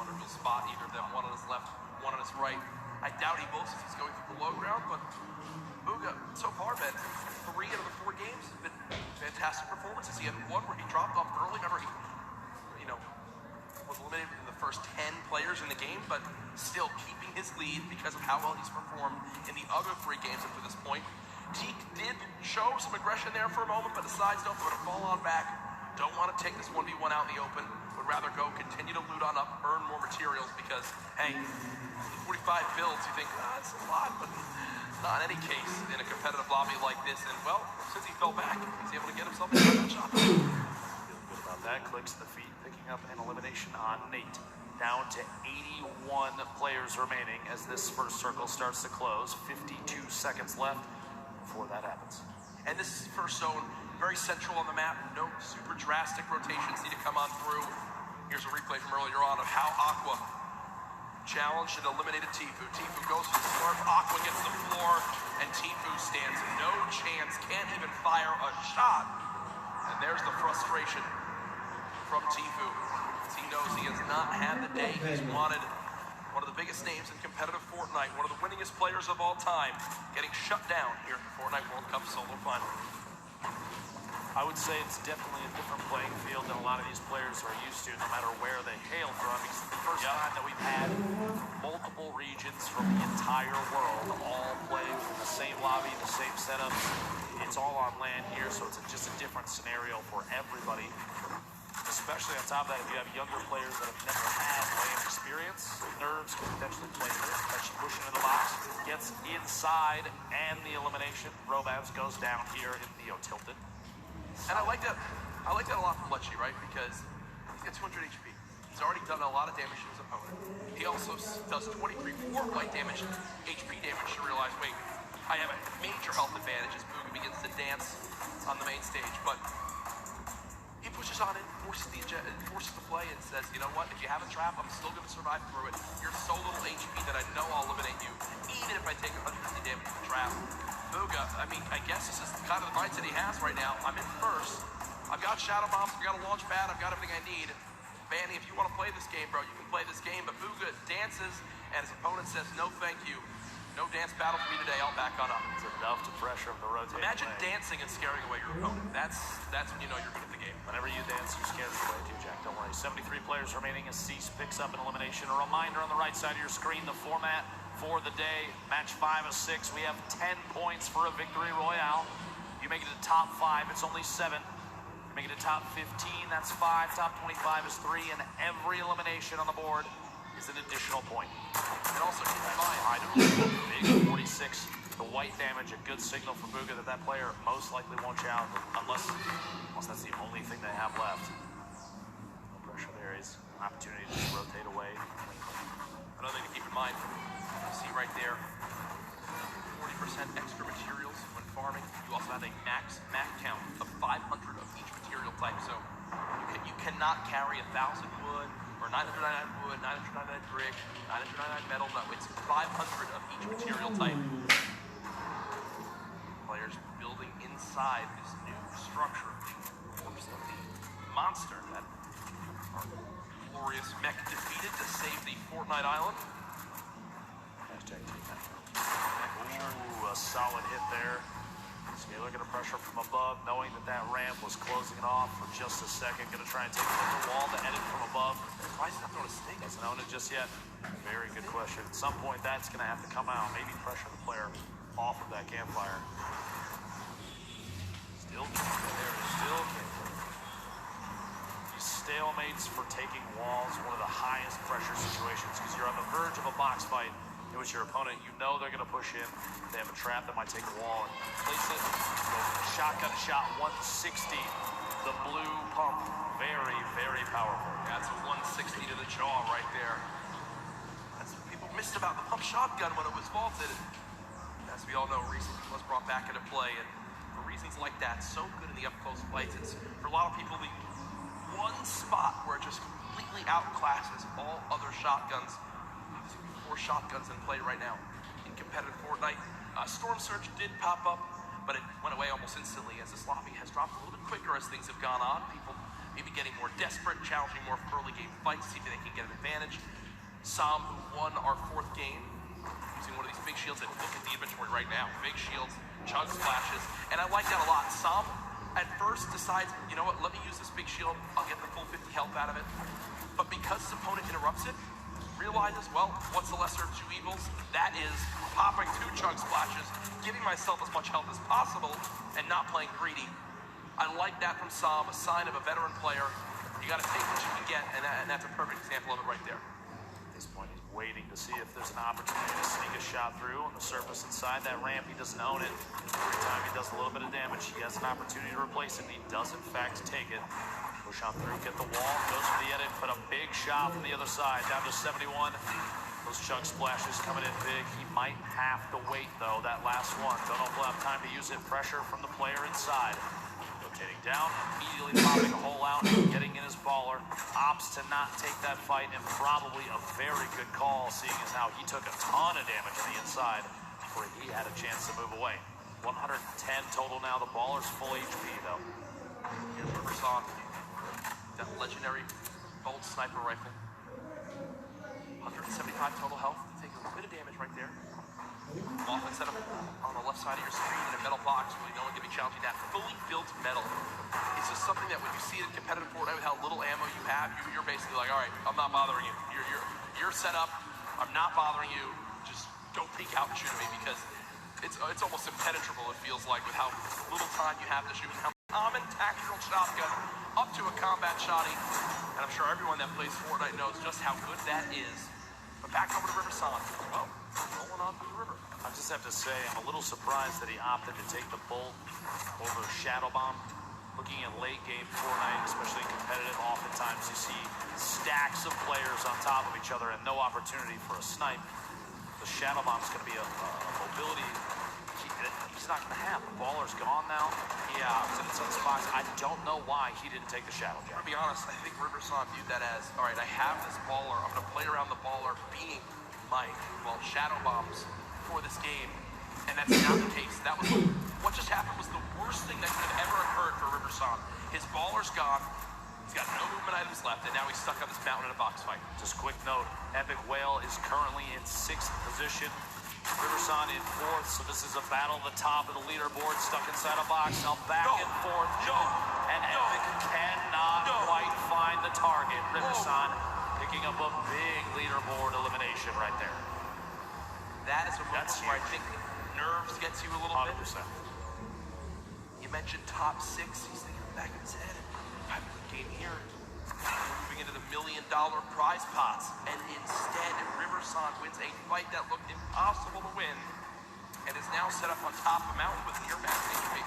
Speaker 3: Wonderful spot, either of them, one on his left, one on his right. I doubt he will since he's going through the low ground, but Booga, so far, man, 3 out of the 4 games have been fantastic performances. He had one where he dropped off early. Remember, he, was eliminated in the first 10 players in the game, but still keeping his lead because of how well he's performed in the other 3 games up to this point. Teak did show some aggression there for a moment, but decides to fall on back. Don't want to take this 1v1 out in the open. Would rather go continue to loot on up, earn more materials because, hey, 45 builds, you think, that's a lot, but not in any case in a competitive lobby like this. And, well, since he fell back, he's able to get himself a shot.
Speaker 2: Feeling good about that. Clicks to the feet, picking up an elimination on Nate. Down to 81 players remaining as this first circle starts to close. 52 seconds left before that happens.
Speaker 3: And this is first zone, very central on the map. No super drastic rotations need to come on through. Here's a replay from earlier on of how Aqua challenged and eliminated Tfue. Tfue goes for the slurp, Aqua gets the floor, and Tfue stands no chance, can't even fire a shot. And there's the frustration from Tfue. He knows he has not had the day he's wanted. One of the biggest names in competitive Fortnite, one of the winningest players of all time, getting shut down here at the Fortnite World Cup solo final.
Speaker 2: I would say it's definitely a different playing field than a lot of these players are used to, no matter where they hail from. It's the first time that we've had multiple regions from the entire world all play in the same lobby, the same setups. It's all on land here, so it's just a different scenario for everybody. Especially on top of that, if you have younger players that have never had playing experience, nerves can potentially play here. Actually pushing in the box, gets inside, and the elimination. Robabs goes down here in Neo tilted.
Speaker 3: And I like that a lot from Lecce, right? Because he's got 200 HP. He's already done a lot of damage to his opponent. He also does 23 white damage, HP damage to realize, wait, I have a major health advantage as Booga begins to dance on the main stage. But he pushes on it, forces the play, and says, you know what, if you have a trap, I'm still going to survive through it. You're so little HP that I know I'll eliminate you, even if I take 150 damage from the trap. Booga, I mean, I guess this is kind of the mindset he has right now. I'm in first. I've got shadow bombs, I've got a launch pad, I've got everything I need. Vanny, if you want to play this game, bro, you can play this game. But Booga dances, and his opponent says, no, thank you. No dance battle for me today, I'll back on up.
Speaker 2: It's enough to pressure him to rotate.
Speaker 3: Imagine dancing and scaring away your opponent. That's when you know you're good at the game.
Speaker 2: Whenever you dance, you scare them away too, Jack. Don't worry. 73 players remaining as Cease picks up an elimination. A reminder on the right side of your screen, the format for the day. Match 5 of 6. We have 10 points for a victory royale. You make it to top 5, it's only 7. You make it to top 15, that's 5. Top 25 is 3, and every elimination on the board is an additional point.
Speaker 3: And also keep in mind,
Speaker 2: I do big 46. The white damage, a good signal for Booga that player most likely won't challenge unless that's the only thing they have left. No pressure there is an opportunity to just rotate away.
Speaker 3: Another thing to keep in mind, you see right there, 40% extra materials when farming. You also have a max count of 500 of each material type. So you cannot carry 1,000 wood, or 999 wood, 999 brick, 999 metal. No, it's 500 of each material type. Players building inside this new structure of the monster that our glorious mech defeated to save the Fortnite Island.
Speaker 2: Ooh, a solid hit there. Scaler gonna pressure from above, knowing that ramp was closing it off for just a second. Gonna try and take the wall to edit from above.
Speaker 3: Why is he not throwing a snake?
Speaker 2: Doesn't own it just yet. Very good question. At some point, that's gonna have to come out. Maybe pressure the player off of that campfire. Still can't get there. Still can't get there. These stalemates for taking walls, one of the highest pressure situations, because you're on the verge of a box fight in which your opponent, you know they're going to push in. They have a trap that might take a wall and place it. Go shotgun shot 160. The blue pump, very, very powerful.
Speaker 3: That's a 160 to the jaw right there. That's what people missed about the pump shotgun when it was vaulted. As we all know, recently was brought back into play, and for reasons like that, so good in the up-close fights. It's, for a lot of people, the one spot where it just completely outclasses all other shotguns. 4 shotguns in play right now in competitive Fortnite. Storm Surge did pop up, but it went away almost instantly as this lobby has dropped a little bit quicker as things have gone on. People maybe getting more desperate, challenging more early game fights, see if they can get an advantage. Sam, who won our 4th game, using one of these big shields, and look at the inventory right now. Big shields, chug splashes, and I like that a lot. Sam, at first, decides, you know what, let me use this big shield. I'll get the full 50 health out of it. But because his opponent interrupts it, realizes, well, what's the lesser of 2 evils? That is popping 2 chug splashes, giving myself as much health as possible, and not playing greedy. I like that from Sam, a sign of a veteran player. You got to take what you can get, and that's a perfect example of it right there.
Speaker 2: At this point, he's waiting to see if there's an opportunity to sneak a shot through on the surface inside that ramp. He doesn't own it. Every time he does a little bit of damage, he has an opportunity to replace it, and he does, in fact, take it. Push on through, get the wall, goes for the edit, put a big shot from the other side, down to 71. Those chug splashes coming in big. He might have to wait, though, that last one. Don't know if he'll have time to use it. Pressure from the player inside. Rotating down, immediately popping a hole out, and getting in his baller. Opts to not take that fight, and probably a very good call, seeing as how he took a ton of damage to the inside before he had a chance to move away. 110 total now. The baller's full HP, though.
Speaker 3: Here's Riverson. That legendary bolt sniper rifle. 175 total health. Take a bit of damage right there. Often set up on the left side of your screen in a metal box. Really, no one can be challenging that. Fully built metal. It's just something that when you see it in competitive Fortnite with how little ammo you have, you're basically like, all right, I'm not bothering you. You're set up. I'm not bothering you. Just don't peek out and shoot at me because it's almost impenetrable. It feels like with how little time you have to shoot. How common tactical shotgun up to a combat shotty, and I'm sure everyone that plays Fortnite knows just how good that is. But back over to Riverson. Well, rolling on through the river.
Speaker 2: I just have to say, I'm a little surprised that he opted to take the bolt over Shadow Bomb. Looking at late game Fortnite, especially competitive, oftentimes you see stacks of players on top of each other and no opportunity for a snipe. The Shadow Bomb's going to be a mobility he's not going to have. The baller's gone now. Yeah, it's in its own spots. I don't know why he didn't take the Shadow Jack.
Speaker 3: To be honest, I think Riverson viewed that as, all right, I have this baller. I'm going to play around the baller being my, Shadow Bombs for this game. And that's not the case. That was what just happened was the worst thing that could have ever occurred for Riverson. His baller's gone. He's got no movement items left, and now he's stuck on this mountain in a box fight.
Speaker 2: Just quick note, Epic Whale is currently in 6th position. Riverson in 4th, so this is a battle at the top of the leaderboard, stuck inside a box. Now back and forth. And Epic cannot quite find the target. Riverson picking up a big leaderboard elimination right there.
Speaker 3: That is a moment where I think nerves gets you a little
Speaker 2: 100%.
Speaker 3: bit. You mentioned top 6. He's thinking back in his head. I have a good game here. Moving into the $1 million prize pots. And instead, Riverson wins a fight that looked impossible to win and is now set up on top of a mountain with near max HP.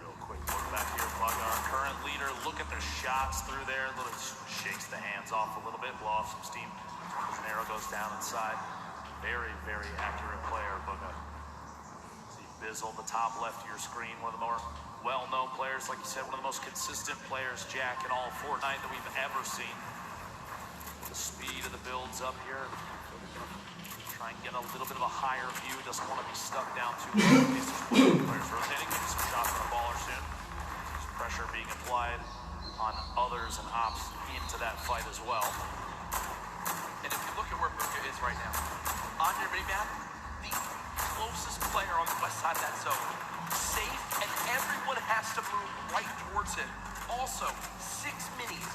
Speaker 2: Real quick look back here, Plug, our current leader. Look at the shots through there. Little shakes the hands off a little bit, blow off some steam as an arrow goes down inside. Very, very accurate player, Booga. See Bizzle, the top left of your screen, one of the more well-known players, like you said, one of the most consistent players, Jack, in all of Fortnite that we've ever seen. The speed of the builds up here. Try and get a little bit of a higher view. Doesn't want to be stuck down too low. These players rotating, maybe some shots on the baller soon. There's pressure being applied on others and ops into that fight as well.
Speaker 3: And if you look at where Booga is right now, on your mini-map, the closest player on the west side of that zone, safe, and everyone has to move right towards it. Also, 6 minis,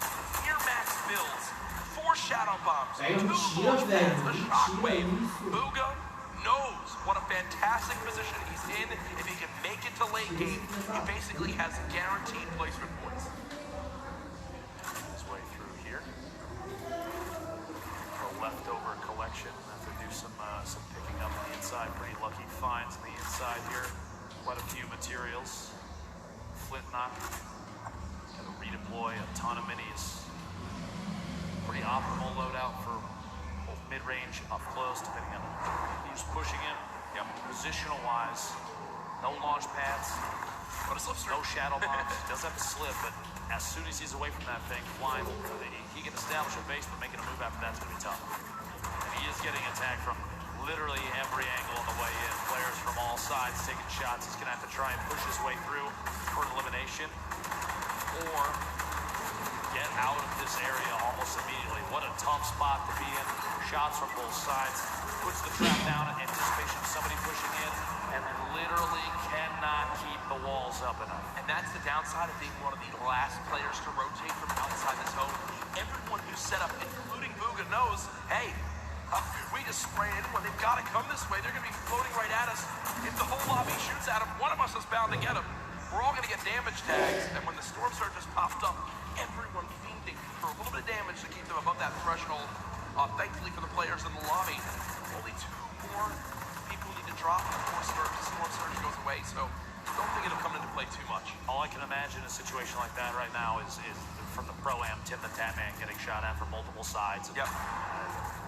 Speaker 3: near max builds, 4 Shadow Bombs, 2 launch pads, a shockwave. Booga knows what a fantastic position he's in. If he can make it to late game, he basically has guaranteed placement points.
Speaker 2: His way through here. A leftover collection. Have to do some picking up on the inside. Pretty lucky finds on the inside here. Quite a few materials. Flint knock. Got to redeploy a ton of minis. Pretty optimal loadout for both mid-range, up close, depending on who's pushing him. Yeah, positional wise, no launch pads, no shadow bombs. Does have to slip, but as soon as he's away from that thing, flying, he can establish a base, but making a move after that's going to be tough. And he is getting attacked from literally every angle on the way in. Players from all sides taking shots. He's going to have to try and push his way through for an elimination or get out of this area almost immediately. What a tough spot to be in. Shots from both sides. Puts the trap down in anticipation of somebody pushing in and literally cannot keep the walls up enough.
Speaker 3: And that's the downside of being one of the last players to rotate from outside the zone. Everyone who's set up, including Booga, knows, hey, we just spray anyone. They've got to come this way. They're going to be floating right at us. If the whole lobby shoots at them, one of us is bound to get them. We're all going to get damage tags. And when the storm surge just popped up, everyone fiending for a little bit of damage to keep them above that threshold. Thankfully for the players in the lobby, only 2 more people need to drop before storm surge goes away. So don't think it'll come into play too much.
Speaker 2: All I can imagine in a situation like that right now is from the Pro-Am, Tim the Tatman getting shot at from multiple sides.
Speaker 3: Yep.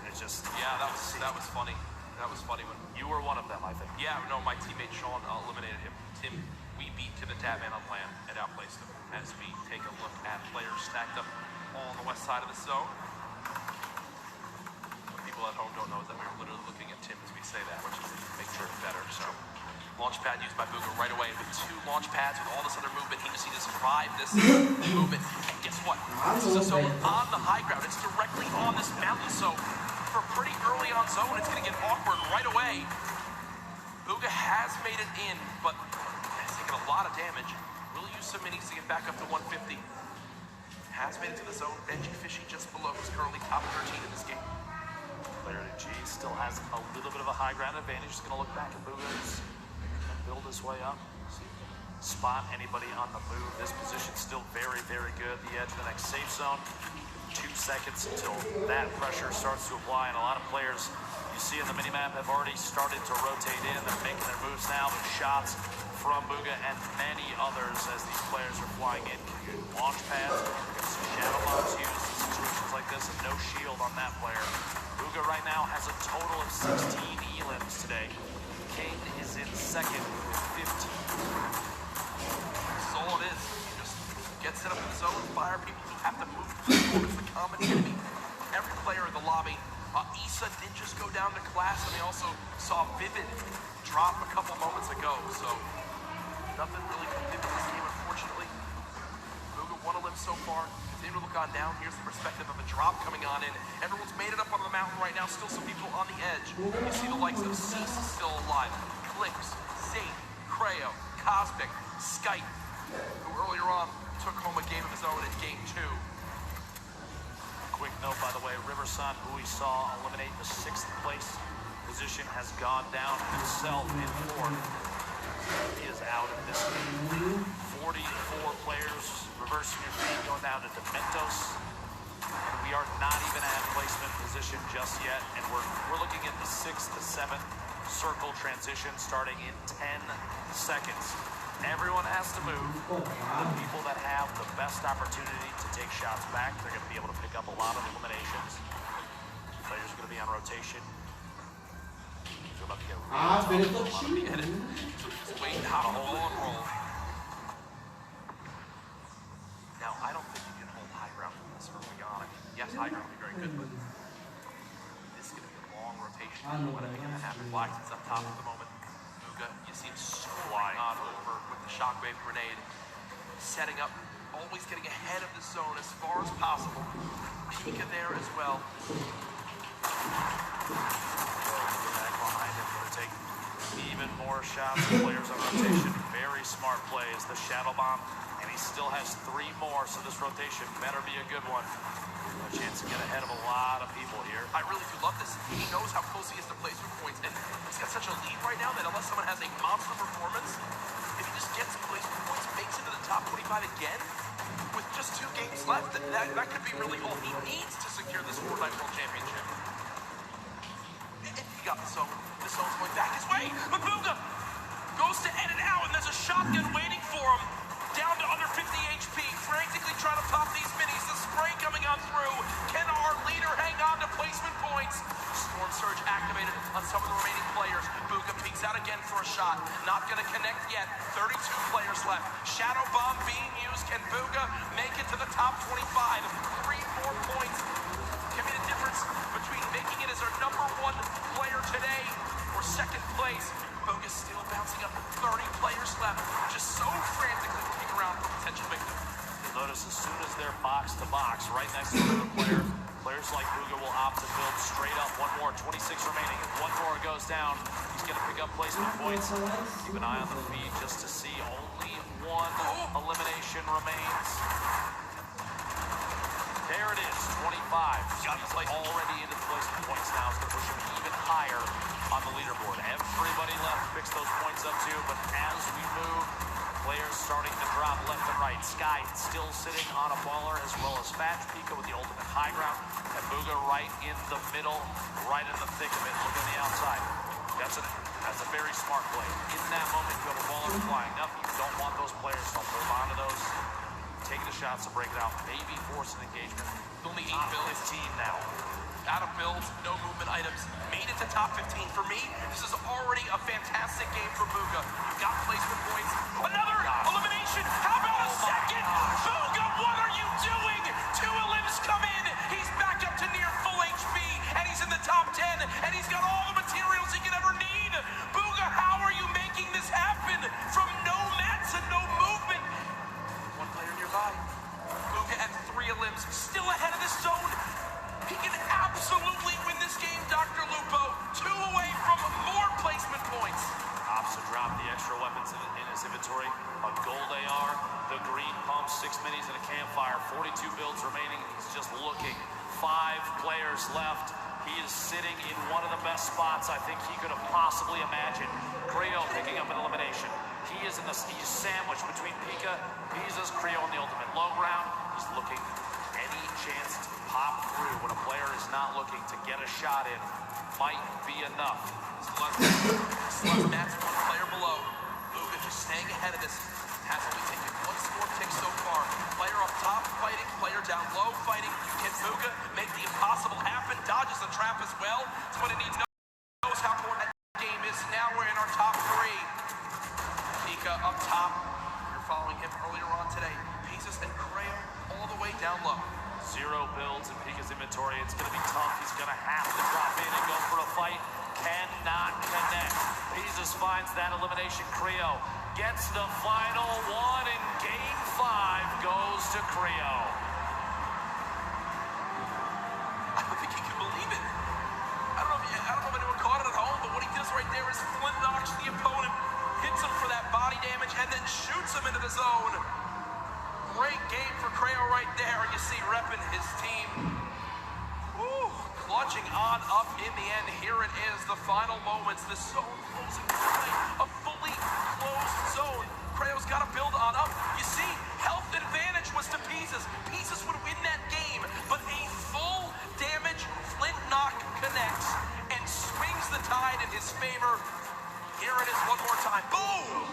Speaker 2: It's just...
Speaker 3: Yeah, that was funny. That was funny when...
Speaker 2: You were one of them, I think.
Speaker 3: Yeah, no, my teammate Sean eliminated him. Tim, we beat Tim the Tatman on land and outplaced him. As we take a look at players stacked up all on the west side of the zone. What people at home don't know is that we were literally looking at Tim as we say that, which is to make sure it's better. So, launch pad used by Booga right away. With 2 launch pads with all this other movement, he just needs to survive this movement. And guess what? This is a zone on the high ground. It's directly on this mountain, so for pretty early on zone, it's going to get awkward right away. Booga has made it in, but has taken a lot of damage. Will use some minis to get back up to 150. Has made it to the zone. Benji Fishy just below, who's currently top 13 in this game.
Speaker 2: Player G still has a little bit of a high ground advantage. He's going to look back at Booga and build his way up. Spot anybody on the move. This position still very, very good. The edge of the next safe zone. 2 seconds until that pressure starts to apply, and a lot of players you see in the minimap have already started to rotate in. They're making their moves now, but shots from Booga and many others as these players are flying in. Launch pads, some shadow bombs used in situations like this, and no shield on that player. Booga right now has a total of 16 elims today. King is in second with 15.
Speaker 3: This is all it is. You just get set up in the zone, fire people who have to move to the floor. It's the common enemy. Every player in the lobby. Issa did just go down to class, and they also saw Vivid drop a couple moments ago. So nothing really from Vivid this game, unfortunately. Booga 1 elim so far. Continue to look on down. Here's the perspective of a drop coming on in. Everyone's made it up on the mountain right now. Still some people on the edge. You see the likes of Cease still alive. Clips, Zane, Creo, Cosmic, Skype, who earlier on took home a game of his own in game 2.
Speaker 2: Quick note, by the way, Riverson, who we saw eliminate the 6th place position, has gone down himself in 4th. He is out of this game. 44 players reversing your feet, going down to Dementos. And we are not even at placement position just yet, and we're looking at the 6th to 7th circle transition starting in 10 seconds. Everyone has to move. The people that have the best opportunity to take shots back, they're going to be able to pick up a lot of eliminations. Players are going to be on rotation. They're about to get
Speaker 3: Just wait how to hold and roll. Now, I don't think you can hold high ground from this early on. Yes, high ground will be very good, but this is going to be a long rotation. What is going to happen? Black's is up top at the moment. You see him flying on over with the shockwave grenade, setting up, always getting ahead of the zone as far as possible. Pika there as well.
Speaker 2: Back behind him, going to take even more shots. Players on rotation. Very smart play is the shadow bomb, and he still has 3 more, so this rotation better be a good one. A chance to get ahead of a lot of people here.
Speaker 3: I really do love this. He knows how close he is to placement points, and he's got such a lead right now that unless someone has a monster performance, if he just gets placement points, makes it to the top 25 again, with just 2 games left, that could be really all he needs to secure this Fortnite World Championship. He got the zone. The zone's going back his way, but Booga goes to end it out, and there's a shotgun waiting for him. Down to under 50 HP, frantically trying to pop these minis. The spray coming on through. Can our leader hang on to placement points? Storm Surge activated on some of the remaining players. Booga peeks out again for a shot. Not going to connect yet. 32 players left. Shadow Bomb being used. Can Booga make it to the top 25? 3 more points can be the difference between making it as our #1 player today
Speaker 2: notice as soon as they're box to box, right next to the player, players like Booga will opt to build straight up. One more, 26 remaining. If one more goes down, he's going to pick up placement points. Keep an eye on the feed just to see only one elimination remains. There it is, 25. He's already into the placement points now. It's going to push him even higher on the leaderboard. Everybody left picks those points up too, but as we move, players starting to drop left and right. Sky still sitting on a baller, as well as Fatch Pika with the ultimate high ground, and Booga right in the middle, right in the thick of it. Look on the outside. That's a very smart play. In that moment, you have a baller flying up. You don't want those players to hold on to those. Taking the shots to break it out, maybe force an engagement.
Speaker 3: Only 8 builds.
Speaker 2: 15 now.
Speaker 3: Out of builds, no movement items. Made it to top 15. For me, this is already a fantastic game for Booga. You got placement points. Another elimination. How about a second? Booga, what are you doing? 2 elims come in. He's back up to near full HP, and he's in the top 10, and he's got all the materials he could ever need. Booga, how are you making this happen? From no mats and no movement. One player nearby. Booga at 3 elims, still ahead of this zone. He can absolutely win this game, Dr. Lupo. 2 away from more placement points.
Speaker 2: Opts to drop the extra weapons in his inventory. A gold AR, the green pump, 6 minis and a campfire. 42 builds remaining. He's just looking. 5 players left. He is sitting in one of the best spots I think he could have possibly imagined. Creo picking up an elimination. He's sandwiched between Pika, Pisa's, Creo on the ultimate low ground. He's looking any chance to pop through when a player is not looking to get a shot in. Might be enough.
Speaker 3: Slug Matt's 1 player below. Booga just staying ahead of this. Has only taken 1 score tick so far. Player up top fighting, player down low fighting. Can Booga make the impossible happen? Dodges the trap as well. It's what it needs. Knows how important that game is. Now we're in our top 3. Pika up top. You're following him earlier on today. Pieces and Creo all the way down low.
Speaker 2: 0 builds in Pika's inventory. It's going to be tough. He's going to have to drop in and go for a fight. Cannot connect. Pises finds that elimination. Creo gets the final one, and game 5 goes to Creo.
Speaker 3: I don't think he can believe it. I don't know if anyone caught it at home, but what he does right there is flint knocks the opponent, hits him for that body damage, and then shoots him into the zone. Great game for Creo right there. You see repping his team. Woo, clutching on up in the end. Here it is, the final moments. The zone closing play. A fully closed zone. Creo's got to build on up. You see, health advantage was to Pieces. Pieces would win that game, but a full damage flint knock connects and swings the tide in his favor. Here it is one more time. Boom!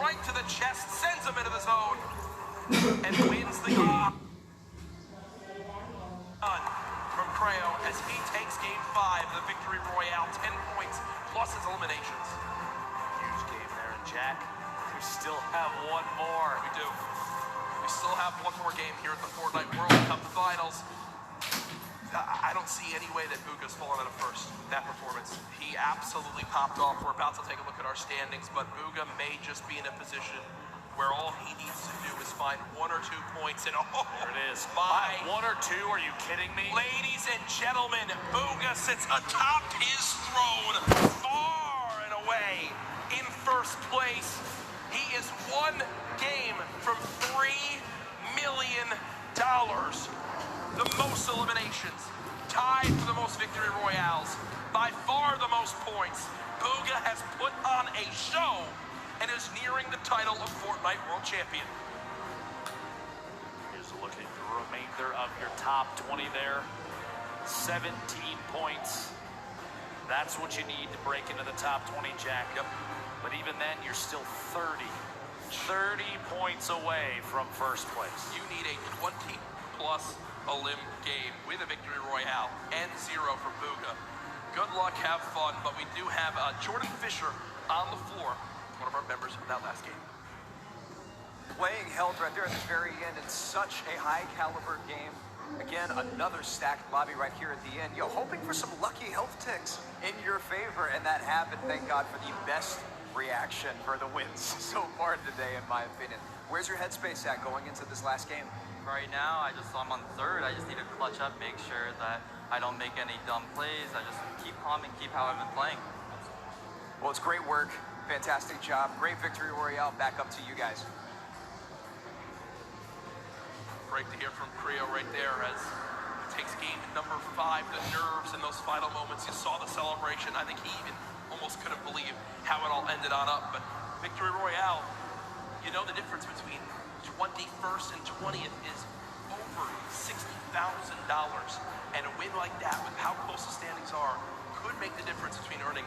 Speaker 3: Right to the chest, sends him into the zone. And wins the game. From Creo as he takes game 5, the victory royale, 10 points plus his eliminations.
Speaker 2: Huge game there, and Jack, we still have one more.
Speaker 3: We do. We still have one more game here at the Fortnite World Cup Finals. I don't see any way that Booga's fallen out of first. That performance, he absolutely popped off. We're about to take a look at our standings, but Booga may just be in a position where all he needs to do is find 1 or 2 points, and
Speaker 2: there it is.
Speaker 3: My
Speaker 2: 1 or 2, are you kidding me?
Speaker 3: Ladies and gentlemen, Booga sits atop his throne, far and away in first place. He is 1 game from $3 million. The most eliminations, tied for the most victory royales, by far the most points. Booga has put on a show and is nearing the title of Fortnite World Champion.
Speaker 2: Here's a look at the remainder of your top 20 there. 17 points. That's what you need to break into the top 20, Jack.
Speaker 3: Yep.
Speaker 2: But even then, you're still 30 points away from first place.
Speaker 3: You need a 20-plus elim game with a victory royale and 0 from Booga. Good luck, have fun, but we do have Jordan Fisher on the floor, one of our members of that last game.
Speaker 9: Playing held right there at the very end in such a high-caliber game. Again, another stacked lobby right here at the end. Hoping for some lucky health ticks in your favor, and that happened. Thank God for the best reaction for the wins so far today, in my opinion. Where's your headspace at going into this last game?
Speaker 1: Right now, I'm on third. I just need to clutch up, make sure that I don't make any dumb plays. I just keep calm and keep how I've been playing.
Speaker 9: Well, it's great work. Fantastic job. Great victory royale. Back up to you guys.
Speaker 3: Great to hear from Creo right there as he takes game number 5, the nerves in those final moments. You saw the celebration. I think he even almost couldn't believe how it all ended on up. But victory royale, you know the difference between 21st and 20th is over $60,000. And a win like that, with how close the standings are, could make the difference between earning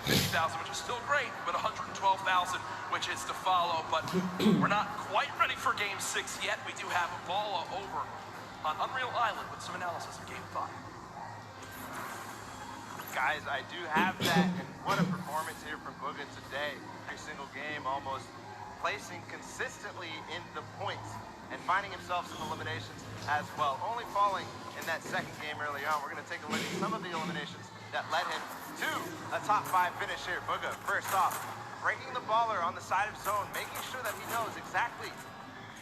Speaker 3: $50,000, which is still great, but $112,000, which is to follow. But we're not quite ready for Game 6 yet. We do have a ball over on Unreal Island with some analysis of Game 5.
Speaker 4: Guys, I do have that, and what a performance here from Booga today. Every single game almost placing consistently in the points and finding himself some eliminations as well. Only falling in that second game early on. We're going to take a look at some of the eliminations that led him to a top 5 finish here. Booga, first off, breaking the baller on the side of zone, making sure that he knows exactly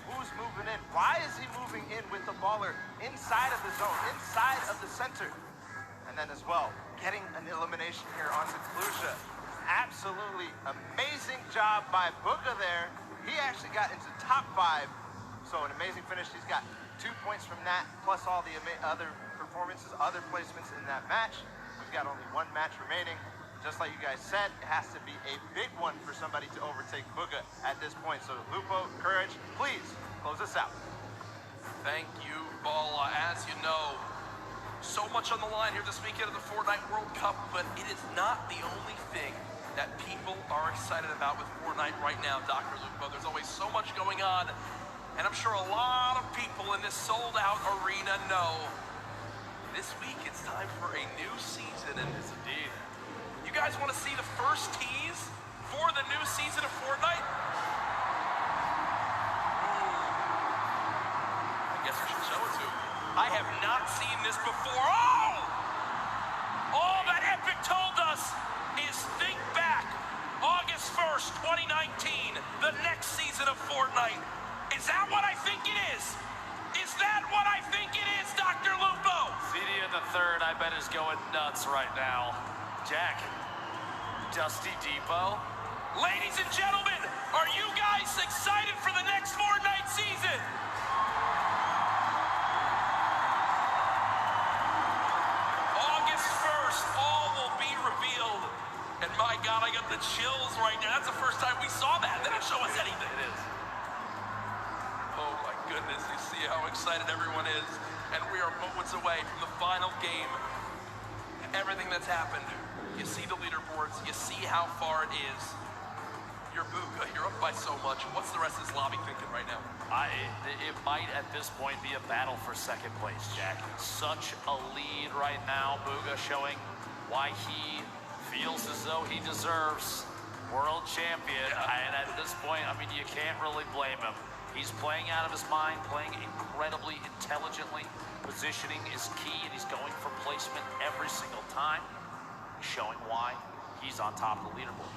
Speaker 4: who's moving in. Why is he moving in with the baller inside of the zone, inside of the center? And then as well, getting an elimination here onto Kalusha. Absolutely amazing job by Booga there. He actually got into top 5. So an amazing finish. He's got 2 points from that, plus all the other performances, other placements in that match. We've got only 1 match remaining. Just like you guys said, it has to be a big one for somebody to overtake Booga at this point. So Lupo, Courage, please close us out.
Speaker 3: Thank you, Balla. As you know, so much on the line here this weekend of the Fortnite World Cup, but it is not the only thing that people are excited about with Fortnite right now, Dr. Lupo. There's always so much going on, and I'm sure a lot of people in this sold-out arena know this week it's time for a new season, and it's indeed. You guys want to see the first tease for the new season of Fortnite? I guess I should show it to you. I have not seen this before. Oh! All that Epic told us is think back, August 1st, 2019, the next season of Fortnite. Is that what I think it is? Is that what I think it is, Dr. Lupo?
Speaker 2: CD in the third, I bet, is going nuts right now. Jack, Dusty Depot.
Speaker 3: Ladies and gentlemen, are you guys excited for the next Fortnite season? August 1st, all will be revealed. And my God, I got the chills right now. That's the first time we saw that. They didn't show us anything.
Speaker 2: It is.
Speaker 3: Oh my goodness, you see how excited everyone is. And we are moments away from the final game. Everything that's happened. You see the leaderboards, you see how far it is. You're Booga, you're up by so much. What's the rest of this lobby thinking right now?
Speaker 2: It might at this point be a battle for second place, Jack. Such a lead right now. Booga showing why he feels as though he deserves world champion. And at this point, I mean, you can't really blame him. He's playing out of his mind, playing incredibly intelligently. Positioning is key, and he's going for placement every single time. Showing why he's on top of the leaderboard.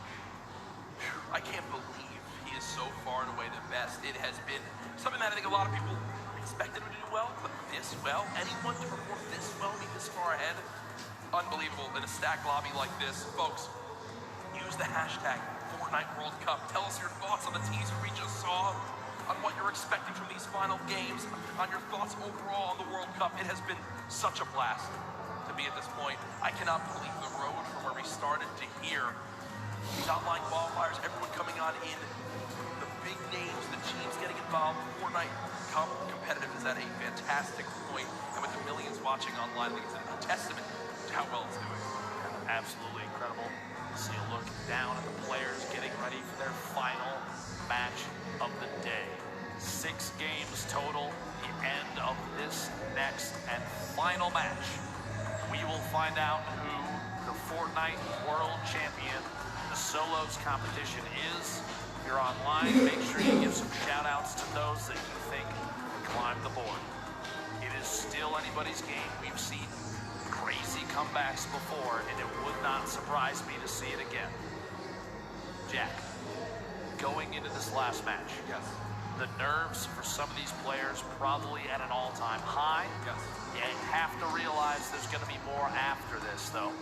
Speaker 3: I can't believe he is so far and away the best. It has been something that I think a lot of people expected him to do well, but this well, anyone to perform this well, be this far ahead, unbelievable in a stacked lobby like this. Folks, use the hashtag Fortnite World Cup. Tell us your thoughts on the teaser we just saw, on what you're expecting from these final games, on your thoughts overall on the World Cup. It has been such a blast to be at this point. I cannot believe the road from where we started to here. These online qualifiers, everyone coming on in, the big names, the teams getting involved. Fortnite competitive is at a fantastic point, and with the millions watching online, I think it's a testament to how well it's doing.
Speaker 2: Absolutely incredible. See a look down at the players getting ready for their final match of the day. 6 games total, the end of this next and final match. We will find out who the Fortnite World Champion, the solos competition is. If you're online, make sure you give some shout outs to those that you think would climb the board. It is still anybody's game. We've seen crazy comebacks before, and it would not surprise me to see it again. Jack, going into this last match,
Speaker 3: Yes.
Speaker 2: the nerves for some of these players probably at an all-time high.
Speaker 3: Yes.
Speaker 2: You have to realize there's going to be more after this, though.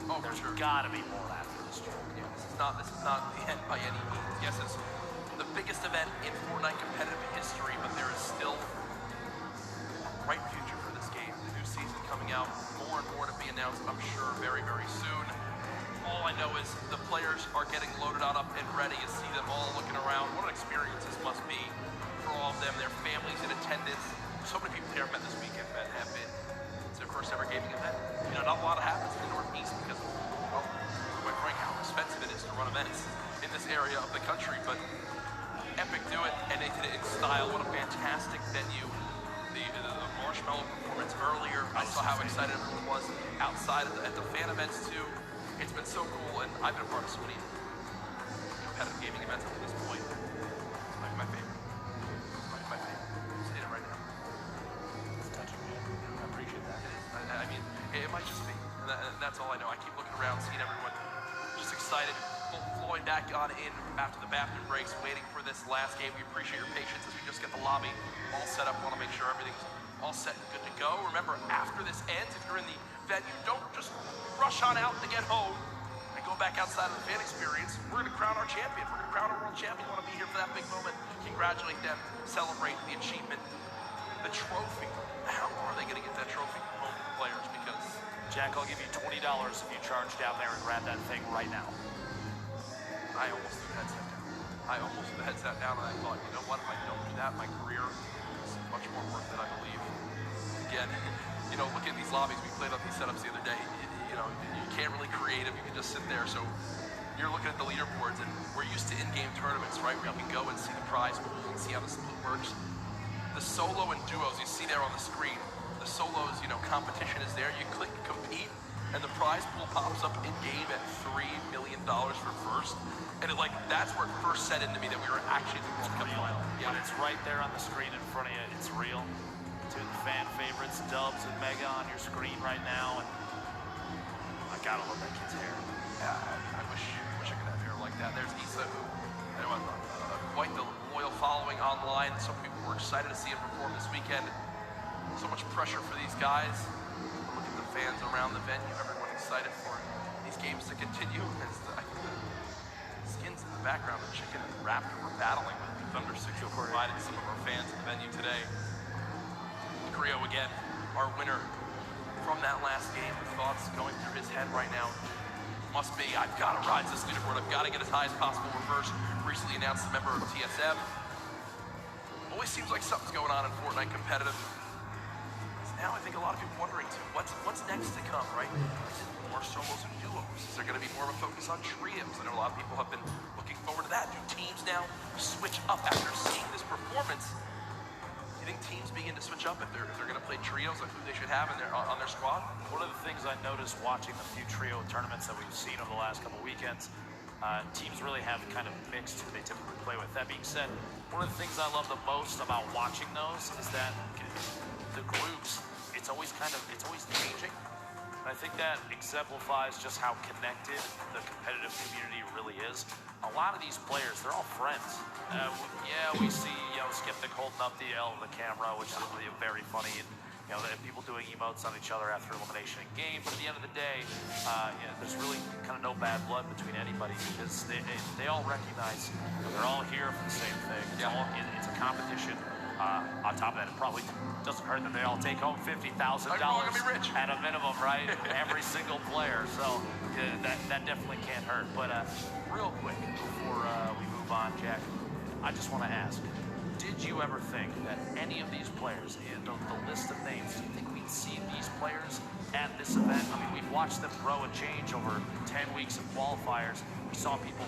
Speaker 3: Oh,
Speaker 2: there's
Speaker 3: for sure.
Speaker 2: got to be more after this, Joe.
Speaker 3: Yeah, this is not the end by any means. Yes, it's the biggest event in Fortnite competitive history, but there is still a bright future for this game. The new season coming out, more and more to be announced, I'm sure, very, very soon. All I know is the players are getting loaded on up and ready. You see them all looking around. What an experience this must be for all of them, their families in attendance. So many people here I've met this weekend that have been, it's their first ever gaming event. You know, not a lot happens in the Northeast because of, well, quite frankly, how expensive it is to run events in this area of the country. But Epic do it, and they did it in style. What a fantastic venue. The marshmallow performance earlier, I saw how excited everyone was outside at the fan events too. It's been so cool, and I've been a part of so many competitive gaming events up to this point. It's like my favorite. My favorite. I'm saying it right now.
Speaker 2: It's touching me. I appreciate that.
Speaker 3: It is. I mean, it might just be. And that's all I know. I keep looking around, seeing everyone just excited, flowing back on in after the bathroom breaks, waiting for this last game. We appreciate your patience as we just get the lobby all set up. Want to make sure everything's all set and good to go. Remember, after this ends, if you're in the venue, don't just rush on out to get home and go back outside of the fan experience. We're going to crown our champion. We're going to crown our world champion. We want to be here for that big moment. Congratulate them. Celebrate the achievement. The trophy. How are they going to get that trophy home to the players? Because
Speaker 2: Jack, I'll give you $20 if you charge down there and grab that thing right now.
Speaker 3: I almost threw the headset down. I almost threw the headset down, and I thought, you know what? If I don't do that, my career is much more worth it, I believe. Again, you know, look at these lobbies. We played on these setups the other day. You know, you can't really creative. You can just sit there. So you're looking at the leaderboards, and we're used to in-game tournaments, right? Where you can go and see the prize pool and see how the split works. The solo and duos you see there on the screen. The solos, you know, competition is there. You click compete, and the prize pool pops up in-game at $3 million for first. And it, like, that's where it first set into me that we were actually in the World Cup final.
Speaker 2: Yeah, but it's right there on the screen in front of you. It's real. To the fan favorites, Dubs and Mega on your screen right now. And I gotta love that kid's hair.
Speaker 3: Yeah, I wish I could have hair like that. There's Issa, who quite the loyal following online. Some people were excited to see him perform this weekend. So much pressure for these guys. Look at the fans around the venue. Everyone excited for these games to continue. I think the skins in the background, the chicken and the raptor were battling with the Thunder 6 who provided some of our fans in the venue today. Creo again, our winner from that last game. The thoughts going through his head right now must be, I've got to rise this leaderboard. I've got to get as high as possible. Reverse recently announced a member of TSM. Always seems like something's going on in Fortnite competitive. Now I think a lot of people wondering too, what's next to come, right? Is it more solos and duos? Is there going to be more of a focus on trios? I know a lot of people have been looking forward to that. Do teams now switch up after seeing this performance? You think teams begin to switch up if they're going to play trios, like who they should have on their squad?
Speaker 2: One of the things I noticed watching the few trio tournaments that we've seen over the last couple weekends, teams really have kind of mixed who they typically play with. That being said, one of the things I love the most about watching those is that the groups, it's always changing. And I think that exemplifies just how connected the competitive community really is. A lot of these players, they're all friends. Yeah, we see, Skeptic holding up the L of the camera, which is really very funny. And, people doing emotes on each other after elimination in game. But at the end of the day, there's really kind of no bad blood between anybody because they all recognize they're all here for the same thing. It's a competition. On top of that, it probably doesn't hurt that they all take home $50,000 at a minimum, right? Every single player. So that definitely can't hurt. But real quick, before we move on, Jack, I just want to ask, did you ever think that any of these players, the list of names, do you think we'd see these players at this event? I mean, we've watched them grow and change over 10 weeks of qualifiers. We saw people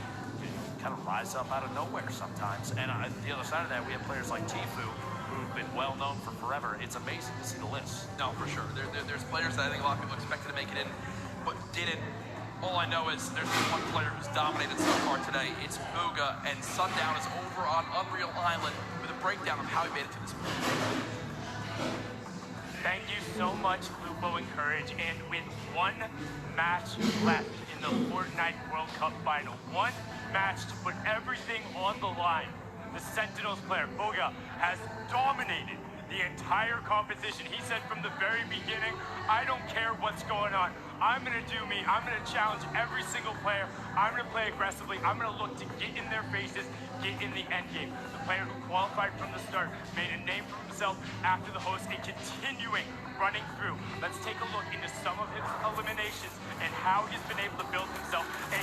Speaker 2: kind of rise up out of nowhere sometimes. And on the other side of that, we have players like Tfue, who've been well known for forever. It's amazing to see the list.
Speaker 3: No, for sure. There's players that I think a lot of people expected to make it in, but didn't. All I know is there's one player who's dominated so far today. It's Booga, and Sundown is over on Unreal Island with a breakdown of how he made it to this point.
Speaker 16: Thank you so much, Lupo and Courage. And with one match left in the Fortnite World Cup final, one match to put everything on the line, the Sentinels player, Boga, has dominated the entire competition. He said from the very beginning, I don't care what's going on. I'm going to do me. I'm going to challenge every single player. I'm going to play aggressively. I'm going to look to get in their faces, get in the end game. The player who qualified from the start made a name for himself after the host and continuing running through. Let's take a look into some of his eliminations and how he's been able to build himself a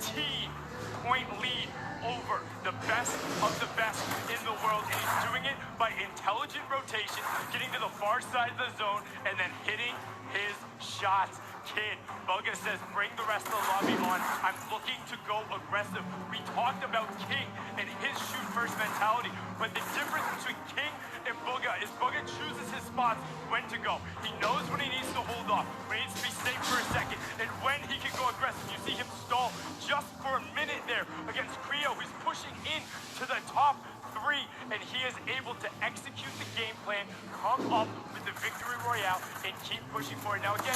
Speaker 16: 15-point lead over the best of the best in the world, and he's doing it by intelligent rotation, getting to the far side of the zone, and then hitting his shots. Kid, Boga says, bring the rest of the lobby on. I'm looking to go aggressive. We talked about King and his shoot-first mentality, but the difference between King and Boga is Boga chooses his spots when to go. He knows when he needs to hold off, when he needs to be safe for a second, and when he can go aggressive. You see him stall just for a minute there against Creo, who's pushing in to the top three, and he is able to execute the game plan, come up with the victory royale, and keep pushing forward. Now again,